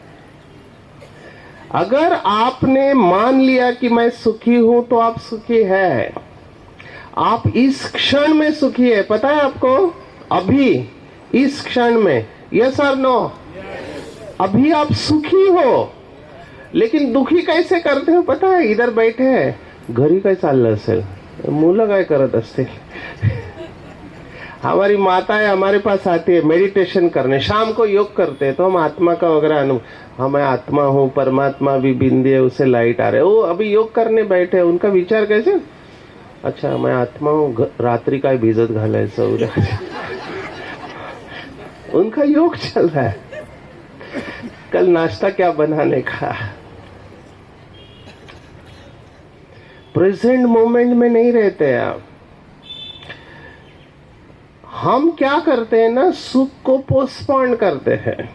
अगर आपने मान लिया कि मैं सुखी हूं तो आप सुखी है। आप इस क्षण में सुखी है, पता है आपको, अभी इस क्षण में, यस और नो, अभी आप सुखी हो। लेकिन दुखी कैसे करते हो पता है, इधर बैठे हैं, घरी काय चाललं असेल, मुलं काय करत असतील। हमारी माताएं हमारे पास आती है मेडिटेशन करने, शाम को योग करते हैं, तो हम आत्मा का वगैरह अनुभव, हाँ मैं आत्मा हूँ, परमात्मा भी बिंदी है, उसे लाइट आ रहे, वो अभी योग करने बैठे हैं, उनका विचार कैसे, अच्छा मैं आत्मा हूँ, रात्रि काय भिजत घालायचं उद्या। उनका योग चल रहा है, कल नाश्ता क्या बनाने का। प्रेजेंट मोमेंट में नहीं रहते आप। हम क्या करते हैं ना, सुख को पोस्टपोन करते हैं,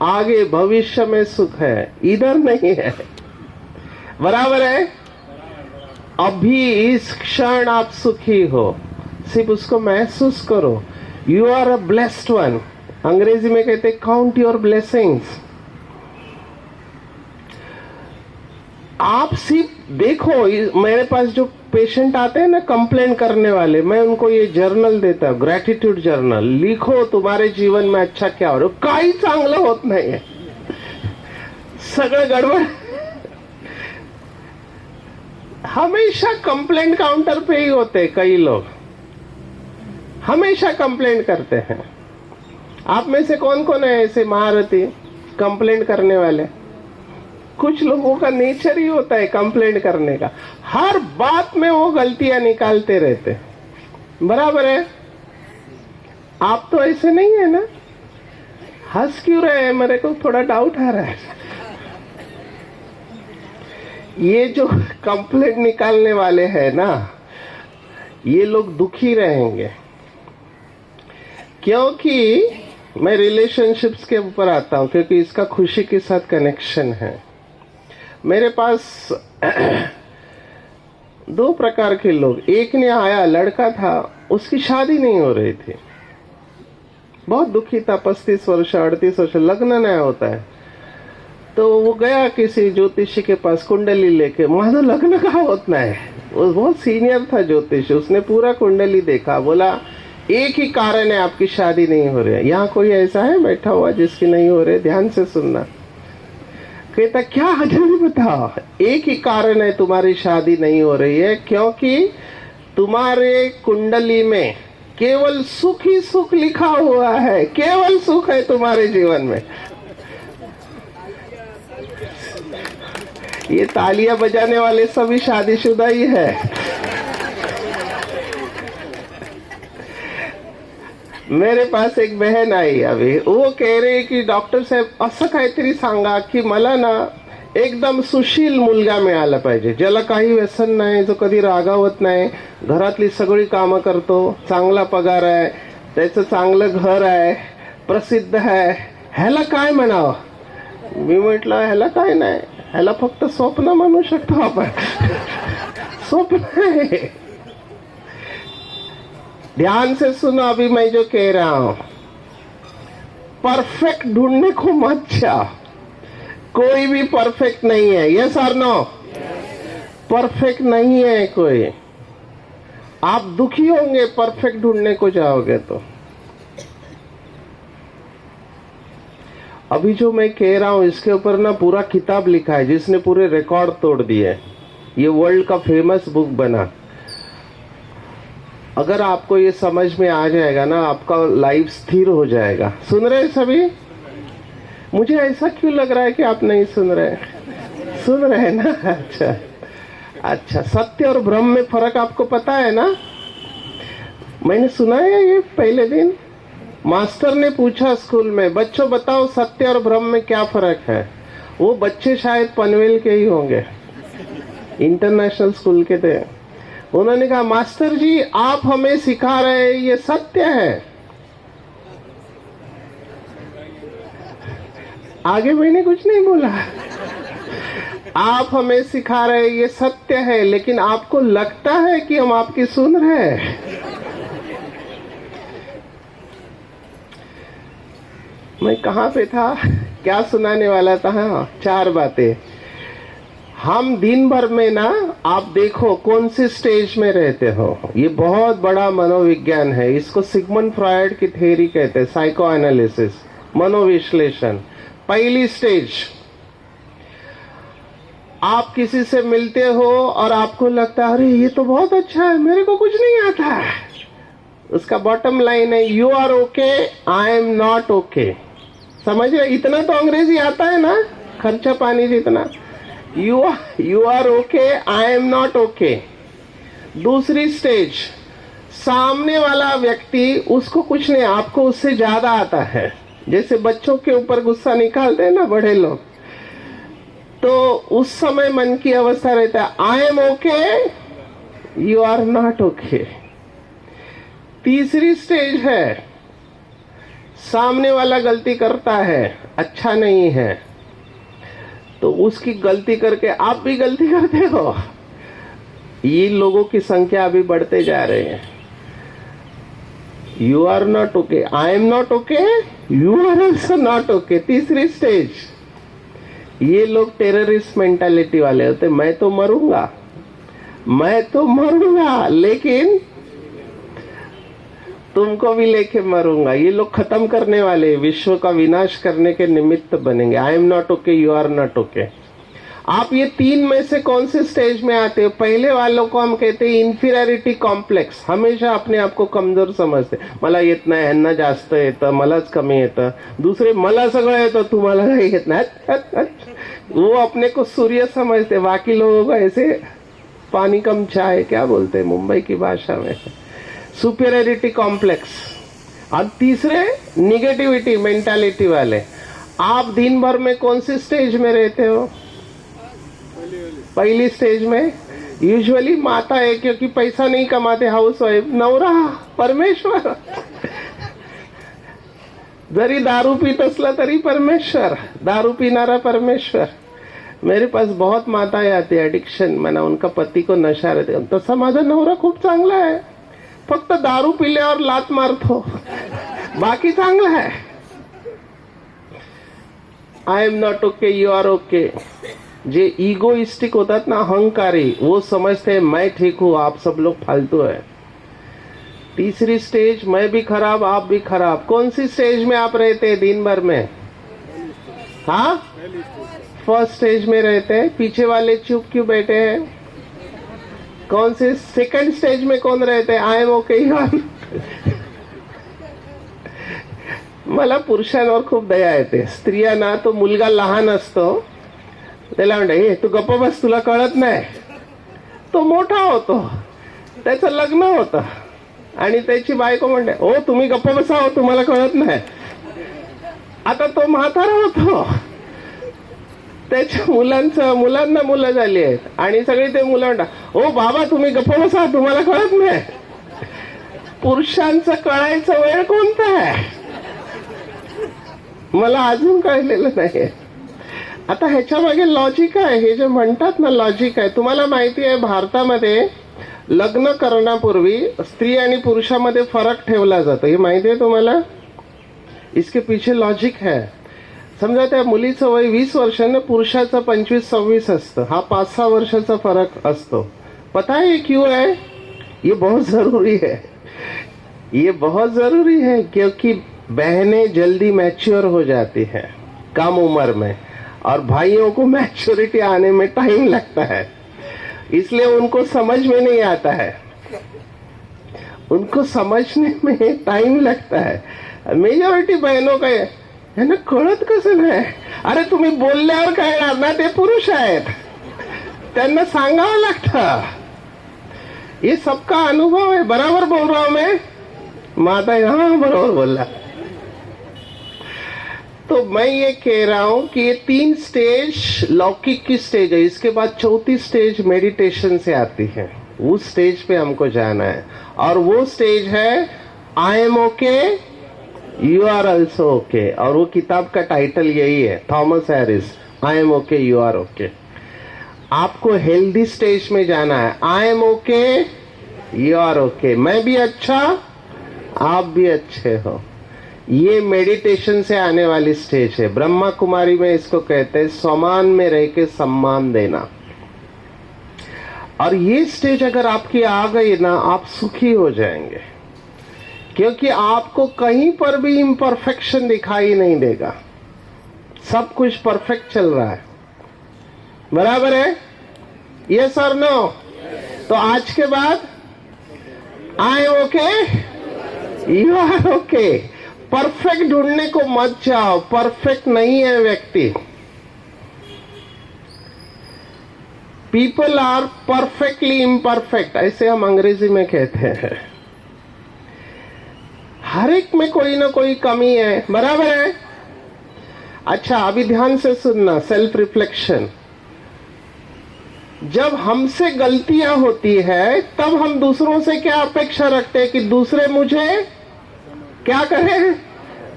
आगे भविष्य में सुख है, इधर नहीं है। बराबर है। अभी इस क्षण आप सुखी हो, सिर्फ उसको महसूस करो। You are a blessed one. अंग्रेजी में कहते काउंट योर ब्लेसिंग्स। आप सिर्फ देखो, मेरे पास जो पेशेंट आते हैं ना कंप्लेन करने वाले, मैं उनको ये जर्नल देता हूँ, ग्रैटिट्यूड जर्नल। लिखो तुम्हारे जीवन में अच्छा क्या हो रहा है, काही चांगलं होत नाही है, सगळं गड़बड़। हमेशा कंप्लेंट काउंटर पे ही होते हैं कई लोग, हमेशा कंप्लेंट करते हैं। आप में से कौन कौन है ऐसे महारथी कंप्लेंट करने वाले? कुछ लोगों का नेचर ही होता है कंप्लेंट करने का, हर बात में वो गलतियां निकालते रहते। बराबर है। आप तो ऐसे नहीं है ना, हंस क्यों रहे हैं, मेरे को थोड़ा डाउट आ रहा है। ये जो कंप्लेंट निकालने वाले हैं ना, ये लोग दुखी रहेंगे, क्योंकि मैं रिलेशनशिप्स के ऊपर आता हूं, क्योंकि इसका खुशी के साथ कनेक्शन है। मेरे पास 2 प्रकार के लोग, एक ने आया, लड़का था, उसकी शादी नहीं हो रही थी, बहुत दुखी था, 35 वर्ष 38 वर्ष, लग्न नहीं होता है। तो वो गया किसी ज्योतिषी के पास कुंडली लेके, माझं लग्न का होत नाही। वो बहुत सीनियर था ज्योतिषी, उसने पूरा कुंडली देखा, बोला एक ही कारण है आपकी शादी नहीं हो रही है। यहाँ कोई ऐसा है बैठा हुआ जिसकी नहीं हो रही? ध्यान से सुनना। कहता क्या जल्दी बताओ। एक ही कारण है तुम्हारी शादी नहीं हो रही है, क्योंकि तुम्हारे कुंडली में केवल सुख ही सुख लिखा हुआ है, केवल सुख है तुम्हारे जीवन में। ये तालियां बजाने वाले सभी शादीशुदा ही है। मेरे पास एक बहन आई अभी, वो कह रही की डॉक्टर साहेब असं काहीतरी सांगा की मला ना एकदम सुशील मुलगा मिळाला पाहिजे, ज्याला काही व्यसन नाही, जो कधी रागावत नाही, घरातली सगळी कामं करतो, चांगला पगार आहे, त्याचं चांगलं घर आहे, प्रसिद्ध आहे, ह्याला काय म्हणावं. मी म्हटलं ह्याला काय नाही, ह्याला फक्त स्वप्न म्हणू शकतो आपण. स्वप्न है. ध्यान से सुनो अभी मैं जो कह रहा हूं. परफेक्ट ढूंढने को मत जाओ, कोई भी परफेक्ट नहीं है. यस और नो? परफेक्ट नहीं है कोई. आप दुखी होंगे परफेक्ट ढूंढने को जाओगे तो. अभी जो मैं कह रहा हूं इसके ऊपर ना पूरा किताब लिखा है, जिसने पूरे रिकॉर्ड तोड़ दिए. ये वर्ल्ड का फेमस बुक बना. अगर आपको ये समझ में आ जाएगा ना, आपका लाइफ स्थिर हो जाएगा. सुन रहे हैं सभी? मुझे ऐसा क्यों लग रहा है कि आप नहीं सुन रहे? सुन रहे हैं ना? अच्छा अच्छा. सत्य और भ्रम में फर्क आपको पता है ना? मैंने सुना है ये पहले दिन मास्टर ने पूछा स्कूल में, बच्चों बताओ सत्य और भ्रम में क्या फर्क है. वो बच्चे शायद पनवेल के ही होंगे, इंटरनेशनल स्कूल के थे. उन्होंने कहा मास्टर जी आप हमें सिखा रहे हैं ये सत्य है. आगे मैंने कुछ नहीं बोला. आप हमें सिखा रहे हैं ये सत्य है, लेकिन आपको लगता है कि हम आपकी सुन रहे हैं. मैं कहां पे था, क्या सुनाने वाला था? हाँ, 4 बातें. हम दिन भर में ना, आप देखो कौन से स्टेज में रहते हो. ये बहुत बड़ा मनोविज्ञान है. इसको सिगमंड फ्रॉयड की थ्योरी कहते हैं, साइको एनालिसिस, मनोविश्लेषण. पहली स्टेज, आप किसी से मिलते हो और आपको लगता है अरे ये तो बहुत अच्छा है, मेरे को कुछ नहीं आता है. उसका बॉटम लाइन है you are okay, I am not okay. समझ रहे? इतना तो अंग्रेजी आता है ना, खर्चा पानी जितना. You are okay, I am not okay. दूसरी स्टेज, सामने वाला व्यक्ति, उसको कुछ नहीं, आपको उससे ज्यादा आता है. जैसे बच्चों के ऊपर गुस्सा निकालते हैं ना बड़े लोग, तो उस समय मन की अवस्था रहता है I am okay, you are not okay. तीसरी स्टेज है, सामने वाला गलती करता है, अच्छा नहीं है, तो उसकी गलती करके आप भी गलती करते हो. ये लोगों की संख्या अभी बढ़ते जा रहे हैं. You are not okay, I am not okay, you are also not okay. तीसरी स्टेज, ये लोग टेररिस्ट मेंटालिटी वाले होते. मैं तो मरूंगा, मैं तो मरूंगा, लेकिन तुमको भी लेके मरूंगा. ये लोग खत्म करने वाले, विश्व का विनाश करने के निमित्त बनेंगे. I am not okay, you are not okay. आप ये 3 में से कौन से स्टेज में आते हो? पहले वालों को हम कहते हैं इन्फीरियरिटी कॉम्प्लेक्स. हमेशा अपने आप को कमजोर समझते. मला येत नाही, ह्यांना जास्त येतं, मलाच कमी येतं. दूसरे मला सगळं येतं, तुम्हाला काही येत नाही. वो अपने को सूर्य समझते, बाकी लोगों को ऐसे पानी कम चाय, क्या बोलते हैं मुंबई की भाषा में, सुपीरियरिटी कॉम्प्लेक्स. और तीसरे निगेटिविटी मेंटालिटी वाले. आप दिन भर में कौन सी स्टेज में रहते हो? पहली स्टेज में. यूजुअली माता है, क्योंकि पैसा नहीं कमाते, हाउस वाइफ. नवरा परमेश्वर. जरी दारू पीत असला तरी परमेश्वर, दारू पिणारा परमेश्वर. मेरे पास बहुत माताएं आती है एडिक्शन मना, उनका पति को नशा रहते. तसा माझा नवरा खूप चांगला आहे, फक्त दारू पिल्यावर लात मारतो, बाकी चांगला है. I am not okay, you are okay. जे इगोइस्टिक होतात ना, अहंकारी, वो समझते हैं मैं ठीक हूं, आप सब लोग फालतू है. तीसरी स्टेज, मैं भी खराब, आप भी खराब. कौन सी स्टेज में आप रहते हैं दिन भर में? हाँ, फर्स्ट स्टेज में रहते हैं. पीछे वाले चुप क्यों बैठे हैं? कौन से सेकंड स्टेज में कौन रहते हैं? आई एम ओके. मला पुरुषांवर खूप दया येते. स्त्रियांना तो मुलगा लहान असतो, त्याला म्हणते हे तू गप्प बस, तुला कळत नाही. तो मोठा होतो, त्याचं लग्न होतं, आणि त्याची बायको म्हणते, ओ तुम्ही गप्प बसा, हो तुम्हाला कळत नाही. आता तो म्हातारा होतो, त्याच्या मुलांना मुलं झाली आहेत आणि सगळी ते मुलं म्हणतात, ओ बाबा तुम्ही गप्प बसा, तुम्हाला कळत नाही. पुरुषांचं कळायचं वेळ कोणता आहे मला अजून कळलेलं नाही. आता ह्याच्या मागे लॉजिक आहे, हे जे म्हणतात ना लॉजिक आहे. तुम्हाला माहिती आहे भारतामध्ये लग्न करण्यापूर्वी स्त्री आणि पुरुषामध्ये फरक ठेवला जातो, हे माहिती आहे तुम्हाला? इसके पीछे लॉजिक है. समजा त्या मुलीचं वय 20 वर्षानं पुरुषाचं 25-26 असतं, हा 5-6 वर्षाचा फरक असतो. पता है ये क्यों है? ये बहुत जरूरी है, ये बहुत जरूरी है, क्योंकि बहनें जल्दी मैच्योर हो जाती हैं कम उम्र में और भाइयों को मैच्योरिटी आने में टाइम लगता है, इसलिए उनको समझ में नहीं आता है, उनको समझने में टाइम लगता है. मेजॉरिटी बहनों का यांना कळत कसं नाही? अरे तुम्ही बोलल्यावर कळणार ना, ते पुरुष आहेत, त्यांना सांगावं लागतं. ये सबका अनुभव है. बराबर बोल रहा हूं मैं? माता हाँ बराबर बोल रहा. तो मैं ये कह रहा हूं कि ये 3 स्टेज लौकिक की स्टेज है, इसके बाद 4थी स्टेज मेडिटेशन से आती है. उस स्टेज पे हमको जाना है और वो स्टेज है I am okay you are also okay. और वो किताब का टाइटल यही है, Thomas Harris, I am okay you are okay. आपको हेल्दी स्टेज में जाना है. I am okay you are okay, मैं भी अच्छा आप भी अच्छे हो. ये मेडिटेशन से आने वाली स्टेज है. ब्रह्मा कुमारी में इसको कहते हैं समान में रह के सम्मान देना. और ये स्टेज अगर आपकी आ गई ना, आप सुखी हो जाएंगे, क्योंकि आपको कहीं पर भी इम्परफेक्शन दिखाई नहीं देगा, सब कुछ परफेक्ट चल रहा है. बराबर है? यस और नो? तो आज के बाद I am okay you are okay. Perfect ढूंढने को मत जाओ, परफेक्ट नहीं है व्यक्ति. पीपल आर परफेक्टली इम्परफेक्ट, ऐसे हम अंग्रेजी में कहते हैं. हर एक में कोई ना कोई कमी है. बराबर है? अच्छा अभी ध्यान से सुनना, सेल्फ रिफ्लेक्शन. जब हमसे गलतियां होती है तब हम दूसरों से क्या अपेक्षा रखते हैं कि दूसरे मुझे क्या करें?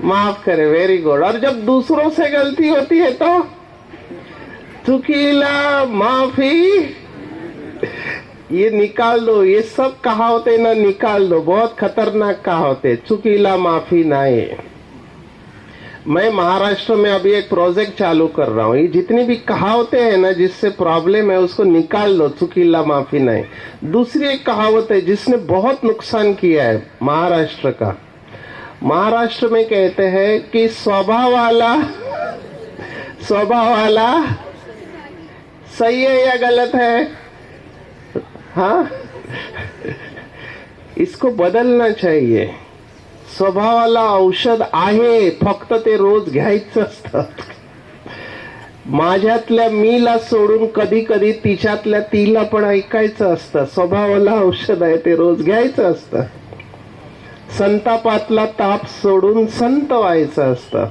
माफ करें. Very good. और जब दूसरों से गलती होती है तो चुकीला माफी, ये निकाल दो. ये सब कहावतें ना निकाल दो, बहुत खतरनाक कहावतें. चुकीला माफी नहीं. मैं महाराष्ट्र में अभी एक प्रोजेक्ट चालू कर रहा हूँ. ये जितनी भी कहावतें हैं ना जिससे प्रॉब्लम है उसको निकाल दो, चुकीला माफी नहीं. दूसरी एक कहावत है जिसने बहुत नुकसान किया है महाराष्ट्र का. महाराष्ट्र में कहते हैं कि स्वभाव वाला सही है या गलत है? हाँ, इसको बदलना चाहिए. स्वभावाला औषध आहे, फक्त ते रोज घ्यायचं असतं. माझ्यातल्या मीला सोडून कधी कधी तिच्यातल्या तिला पण ऐकायचं असतं. स्वभावाला औषध आहे, ते रोज घ्यायचं असतं. संतापातला ताप सोडून संत व्हायचं असतं.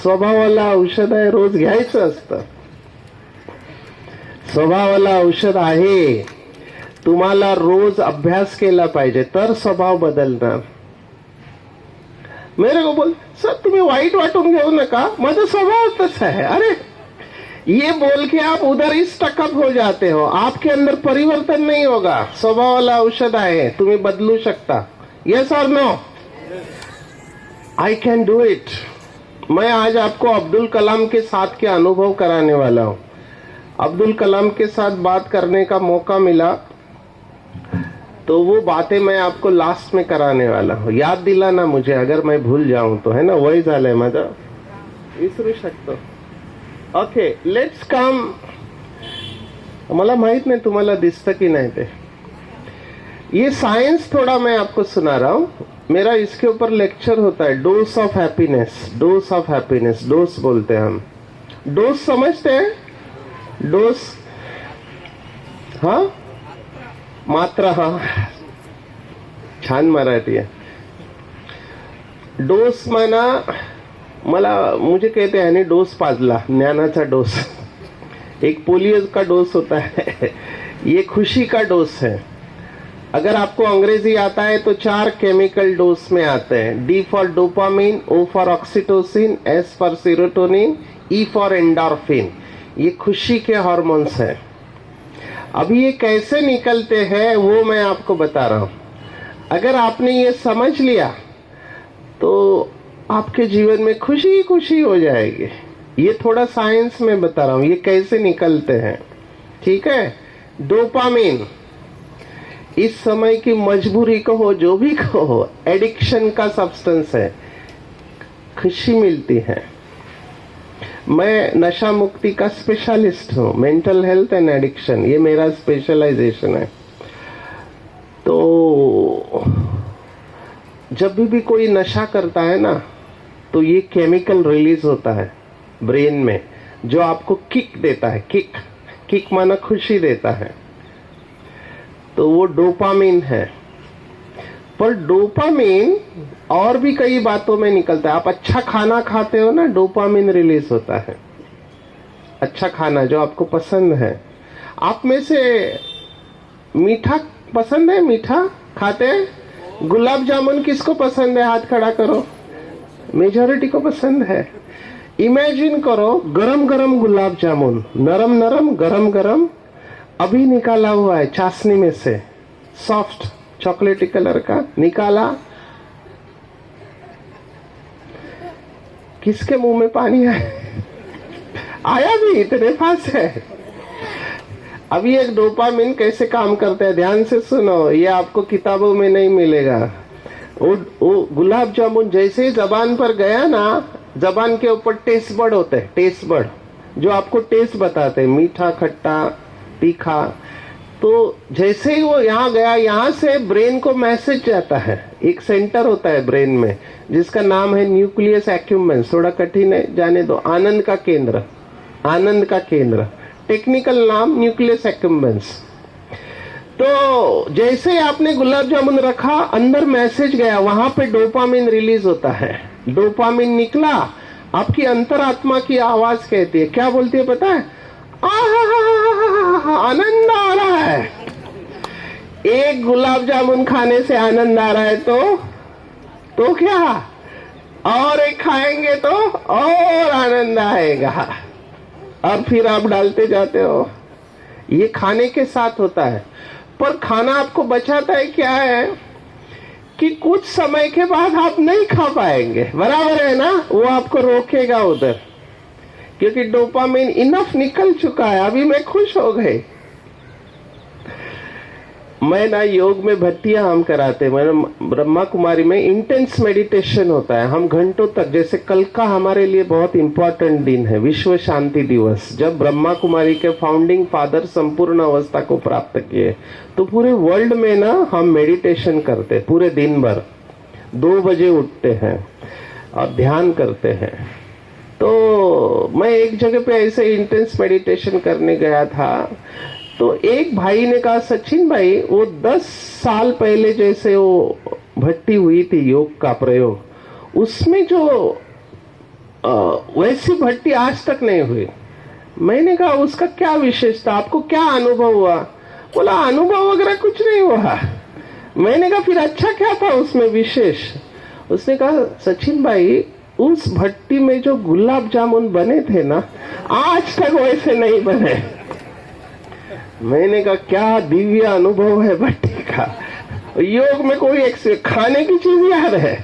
स्वभावाला औषध आहे, रोज घ्यायचं असतं. स्वभावाला औषध आहे. तुम्हाला रोज अभ्यास केला पाहिजे तर स्वभाव बदलणार. मेरे को बोल सर तुम्ही वाईट वाटून घेऊ नका, माझा स्वभाव तसा है. अरे ये बोल के आप उधर ही स्टकअप हो जाते हो, आपके अंदर परिवर्तन नहीं होगा. स्वभावाला औषध आहे, तुम्ही बदलू शकता. यस और no? I can do it. मैं आज आपको अब्दुल कलाम के साथ के अनुभव कराने वाला हूं. अब्दुल कलाम के साथ बात करने का मौका मिला तो वो बातें मैं आपको लास्ट में कराने वाला हूँ. याद दिलाना मुझे अगर मैं भूल जाऊं तो, है ना? वही झालंय माझं, विसरू शकतो. Okay let's come. मला माहित नाही तुम्हाला दिसतं की नाही ते. ये साइंस थोड़ा मैं आपको सुना रहा हूँ. मेरा इसके ऊपर लेक्चर होता है, dose of happiness. Dose of happiness, dose बोलते हैं हम. डोज समझते हैं? डोज, हाँ मात्रा. हाँ छान मराठी आहे. डोस म्हणा, मुझे कहते हैं यानी डोस पाजला, ज्ञानाचा डोस. एक पोलियो का डोस होता है, ये खुशी का डोस है. अगर आपको अंग्रेजी आता है तो 4 केमिकल डोज में आते हैं. D for dopamine, O for oxytocin, S for serotonin, E for endorphin. ये खुशी के हार्मोन्स हैं. अभी ये कैसे निकलते हैं वो मैं आपको बता रहा हूं. अगर आपने ये समझ लिया तो आपके जीवन में खुशी खुशी हो जाएगी. ये थोड़ा साइंस में बता रहा हूं ये कैसे निकलते हैं. ठीक है. डोपामिन इस समय की मजबूरी कहो, जो भी कहो, एडिक्शन का सब्सटेंस है. खुशी मिलती है. मैं नशा मुक्ति का स्पेशलिस्ट हूं. मेंटल हेल्थ एंड एडिक्शन ये मेरा स्पेशलाइजेशन है. तो जब भी कोई नशा करता है ना तो ये केमिकल रिलीज होता है ब्रेन में जो आपको किक देता है. किक माना खुशी देता है. तो वो डोपामिन है. पर डोपामिन और भी कई बातों में निकलता है. आप अच्छा खाना खाते हो ना, डोपामिन रिलीज होता है. अच्छा खाना जो आपको पसंद है. आप में से मीठा पसंद है? मीठा खाते हैं? गुलाब जामुन किसको पसंद है? हाथ खड़ा करो. मेजॉरिटी को पसंद है. इमेजिन करो गरम गरम गुलाब जामुन, नरम नरम, गरम गरम, अभी निकाला हुआ है चाशनी में से, सॉफ्ट चॉकलेटी कलर का निकाला. किसके मुंह में पानी आया भी इतने पास है. अभी एक डोपामिन कैसे काम करता है ध्यान से सुनो. ये आपको किताबों में नहीं मिलेगा. वो गुलाब जामुन जैसे जबान पर गया ना, जबान के ऊपर टेस्ट बर्ड होते हैं. टेस्ट बर्ड जो आपको टेस्ट बताते हैं, मीठा, खट्टा, तीखा. तो जैसे ही वो यहाँ गया, यहाँ से ब्रेन को मैसेज जाता है. एक सेंटर होता है ब्रेन में जिसका नाम है न्यूक्लियस एक्यूमेंस. थोड़ा कठिन है, जाने दो. आनंद का केंद्र. आनंद का केंद्र टेक्निकल नाम न्यूक्लियस एक्यूमेंस. तो जैसे ही आपने गुलाब जामुन रखा, अंदर मैसेज गया, वहां पे डोपामिन रिलीज होता है. डोपामिन निकला, आपकी अंतरात्मा की आवाज कहती है. क्या बोलती है पता है? आनंद आ रहा है. एक गुलाब जामुन खाने से आनंद आ रहा है तो क्या, और एक खाएंगे तो और आनंद आएगा. और फिर आप डालते जाते हो. ये खाने के साथ होता है. पर खाना आपको बचाता है क्या है कि कुछ समय के बाद आप नहीं खा पाएंगे. बराबर है ना. वो आपको रोकेगा उधर, क्योंकि डोपामिन इनफ निकल चुका है. अभी मैं खुश हो गए. मैं ना योग में भट्टियां हम कराते हैं. मैं ब्रह्मा कुमारी में इंटेंस मेडिटेशन होता है. हम घंटों तक, जैसे कल का हमारे लिए बहुत इंपॉर्टेंट दिन है, विश्व शांति दिवस, जब ब्रह्मा कुमारी के फाउंडिंग फादर संपूर्ण अवस्था को प्राप्त किए. तो पूरे वर्ल्ड में ना हम मेडिटेशन करते पूरे दिन भर. 2 बजे उठते हैं और ध्यान करते हैं. तो मैं एक जगह पे ऐसे इंटेंस मेडिटेशन करने गया था. तो एक भाई ने कहा, सचिन भाई, वो 10 साल पहले जैसे वो भट्टी हुई थी योग का प्रयोग, उसमें जो वैसी भट्टी आज तक नहीं हुई. मैंने कहा उसका क्या विशेषता, आपको क्या अनुभव हुआ? बोला अनुभव वगैरह कुछ नहीं हुआ. मैंने कहा फिर अच्छा क्या था उसमें विशेष? उसने कहा सचिन भाई, उस भट्टी में जो गुलाब जामुन बने थे ना, आज तक वैसे नहीं बने. मैंने कहा क्या दिव्य अनुभव है भट्टी का. योग में कोई एक खाने की चीज याद है.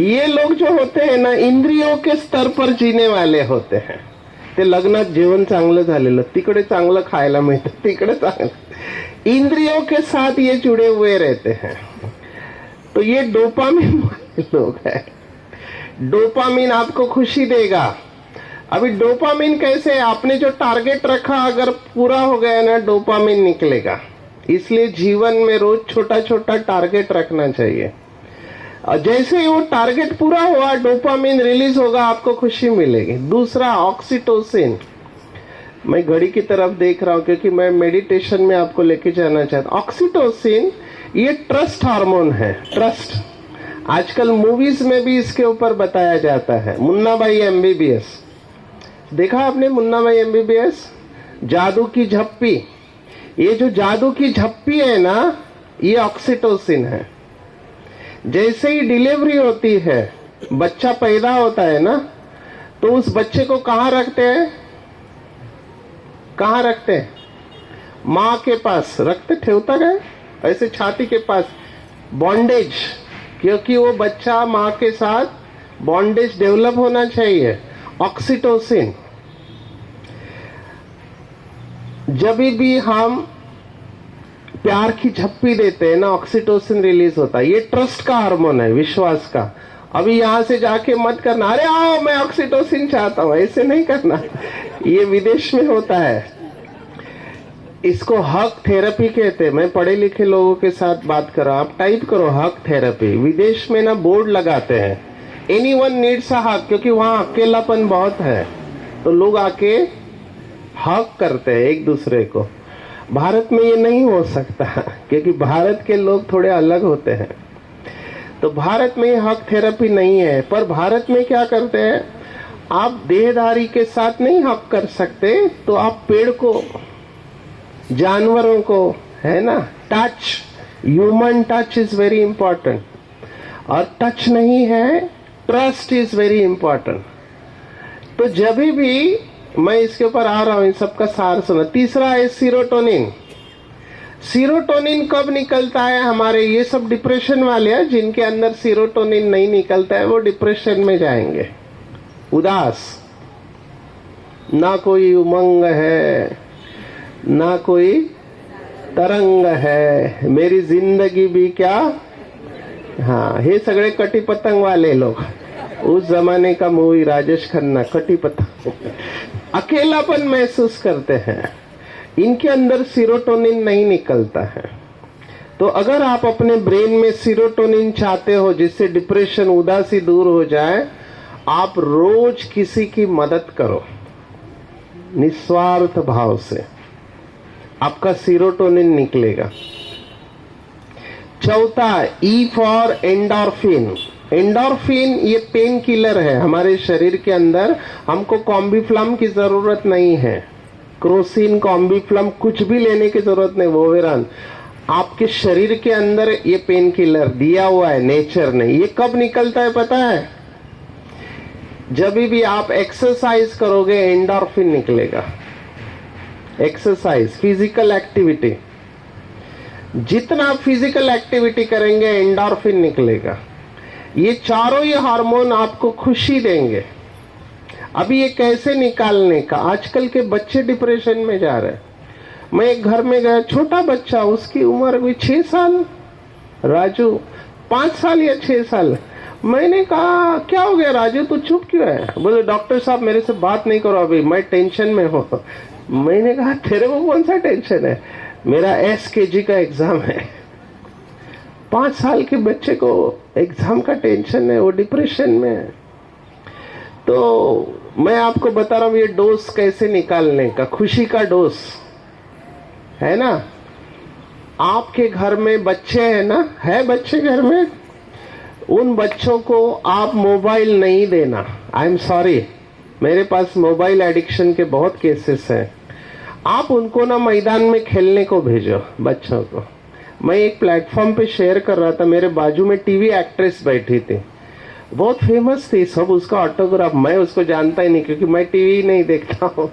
ये लोग जो होते हैं ना, इंद्रियों के स्तर पर जीने वाले होते हैं. ते लग्नात जेवण चांगलं झालेलं, तिकडे चांगलं खायला मिळतं, तिकडे चांगलं. इंद्रियों के साथ ये जुड़े हुए रहते हैं. तो ये डोपामिन वाले लोग हैं. डोपामिन आपको खुशी देगा. अभी डोपामिन कैसे है? आपने जो टारगेट रखा अगर पूरा हो गया ना, डोपामिन निकलेगा. इसलिए जीवन में रोज छोटा छोटा टारगेट रखना चाहिए. और जैसे ही वो टारगेट पूरा हुआ, डोपामिन रिलीज होगा, आपको खुशी मिलेगी. दूसरा ऑक्सीटोसिन. मैं घड़ी की तरफ देख रहा हूं क्योंकि मैं मेडिटेशन में आपको लेके जाना चाहता हूं. ऑक्सीटोसिन ये ट्रस्ट हार्मोन है, ट्रस्ट। आजकल मूवीज में भी इसके ऊपर बताया जाता है। मुन्ना भाई एमबीबीएस देखा आपने? मुन्ना भाई एमबीबीएस, जादू की झप्पी। ये जो जादू की झप्पी है ना, ये ऑक्सीटोसिन है। जैसे ही डिलीवरी होती है, बच्चा पैदा होता है ना, तो उस बच्चे को कहाँ रखते हैं? कहाँ रखते हैं? माँ के पास रखते, ठेवता गए ऐसे छाती के पास, बॉन्डेज, क्योंकि वो बच्चा माँ के साथ बॉन्डेज डेवलप होना चाहिए। ऑक्सीटोसिन, जब भी हम प्यार की झप्पी देते हैं ना, ऑक्सीटोसिन रिलीज होता है। ये ट्रस्ट का हार्मोन है, विश्वास का। अभी यहां से जाके मत करना, अरे आओ मैं ऑक्सीटोसिन चाहता हूं, ऐसे नहीं करना। ये विदेश में होता है, इसको हग थेरेपी कहते हैं। मैं पढ़े लिखे लोगों के साथ बात कर रहा हूं, आप टाइप करो हग थेरेपी। विदेश में ना बोर्ड लगाते हैं, एनीवन नीड्स अ हग, क्योंकि वहां अकेलापन बहुत है, तो लोग आके हग करते हैं एक दूसरे को। भारत में ये नहीं हो सकता, क्योंकि भारत के लोग थोड़े अलग होते हैं, तो भारत में हग थेरेपी नहीं है। पर भारत में क्या करते हैं, आप देहधारी के साथ नहीं हग कर सकते, तो आप पेड़ को, जानवरों को, है ना, touch, human touch is very important. और टच नहीं है, ट्रस्ट इज वेरी इंपॉर्टेंट। तो जब भी मैं इसके ऊपर आ रहा हूं, इन सबका सार सुना। तीसरा है सीरोटोनिन। सीरोटोनिन कब निकलता है? हमारे ये सब डिप्रेशन वाले हैं, जिनके अंदर सीरोटोनिन नहीं निकलता है, वो डिप्रेशन में जाएंगे, उदास, ना कोई उमंग है, ना कोई तरंग है, मेरी जिंदगी भी क्या। हाँ, हे सगळे कटी पतंग वाले लोग, उस जमाने का मूवी राजेश खन्ना, कटी पतंग। अकेलापन महसूस करते हैं, इनके अंदर सीरोटोनिन नहीं निकलता है। तो अगर आप अपने ब्रेन में सीरोटोनिन चाहते हो, जिससे डिप्रेशन, उदासी दूर हो जाए, आप रोज किसी की मदद करो निस्वार्थ भाव से, आपका सीरोटोनिन निकलेगा। चौथा, ई फॉर एंडोर्फिन। एंडोर्फिन ये पेन किलर है हमारे शरीर के अंदर। हमको कॉम्बीफ्लम की जरूरत नहीं है, क्रोसिन, कॉम्बीफ्लम कुछ भी लेने की जरूरत नहीं, वोवेरान। आपके शरीर के अंदर ये पेन किलर दिया हुआ है नेचर ने। ये कब निकलता है पता है? जब भी आप एक्सरसाइज करोगे, एंडोर्फिन निकलेगा। एक्सरसाइज, फिजिकल एक्टिविटी, जितना फिजिकल एक्टिविटी करेंगे, एंडोर्फिन निकलेगा। ये चारों ही हार्मोन आपको खुशी देंगे। अभी ये कैसे निकालने का? आजकल के बच्चे डिप्रेशन में जा रहे हैं। मैं एक घर में गया, छोटा बच्चा, उसकी उम्र कोई 6 साल, राजू 5 साल या 6 साल। मैंने कहा क्या हो गया राजू, तू चुप क्यों है? बोले डॉक्टर साहब मेरे से बात नहीं करो, अभी मैं टेंशन में हूँ। मैंने कहा तेरे को कौन सा टेंशन है? मेरा SKG का एग्जाम है। 5 साल के बच्चे को एग्जाम का टेंशन है, वो डिप्रेशन में है। तो मैं आपको बता रहा हूं ये डोज कैसे निकालने का, खुशी का डोज है ना। आपके घर में बच्चे हैं ना, है बच्चे घर में, उन बच्चों को आप मोबाइल नहीं देना। आई एम सॉरी, मेरे पास मोबाइल एडिक्शन के बहुत केसेस हैं। आप उनको ना मैदान में खेलने को भेजो बच्चों को। मैं एक प्लेटफॉर्म पे शेयर कर रहा था, मेरे बाजू में टीवी एक्ट्रेस बैठी थी, बहुत फेमस थी, सब उसका ऑटोग्राफ, मैं उसको जानता ही नहीं क्योंकि मैं टीवी नहीं देखता हूँ।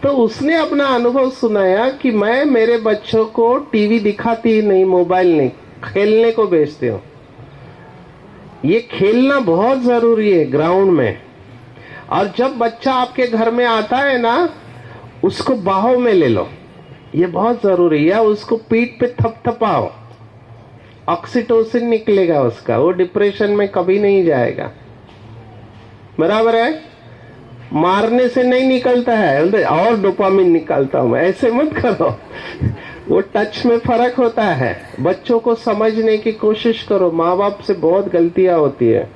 तो उसने अपना अनुभव सुनाया कि मैं मेरे बच्चों को टीवी दिखाती ही नहीं, मोबाइल नहीं, खेलने को भेजती हूँ। ये खेलना बहुत जरूरी है ग्राउंड में। और जब बच्चा आपके घर में आता है ना, उसको बाहों में ले लो, ये बहुत जरूरी है। उसको पीठ पे थपथपाओ, ऑक्सीटोसिन निकलेगा उसका, वो डिप्रेशन में कभी नहीं जाएगा। बराबर है? मारने से नहीं निकलता है, और डोपामिन निकालता हूं मैं, ऐसे मत करो। वो टच में फर्क होता है। बच्चों को समझने की कोशिश करो। माँ बाप से बहुत गलतियां होती है।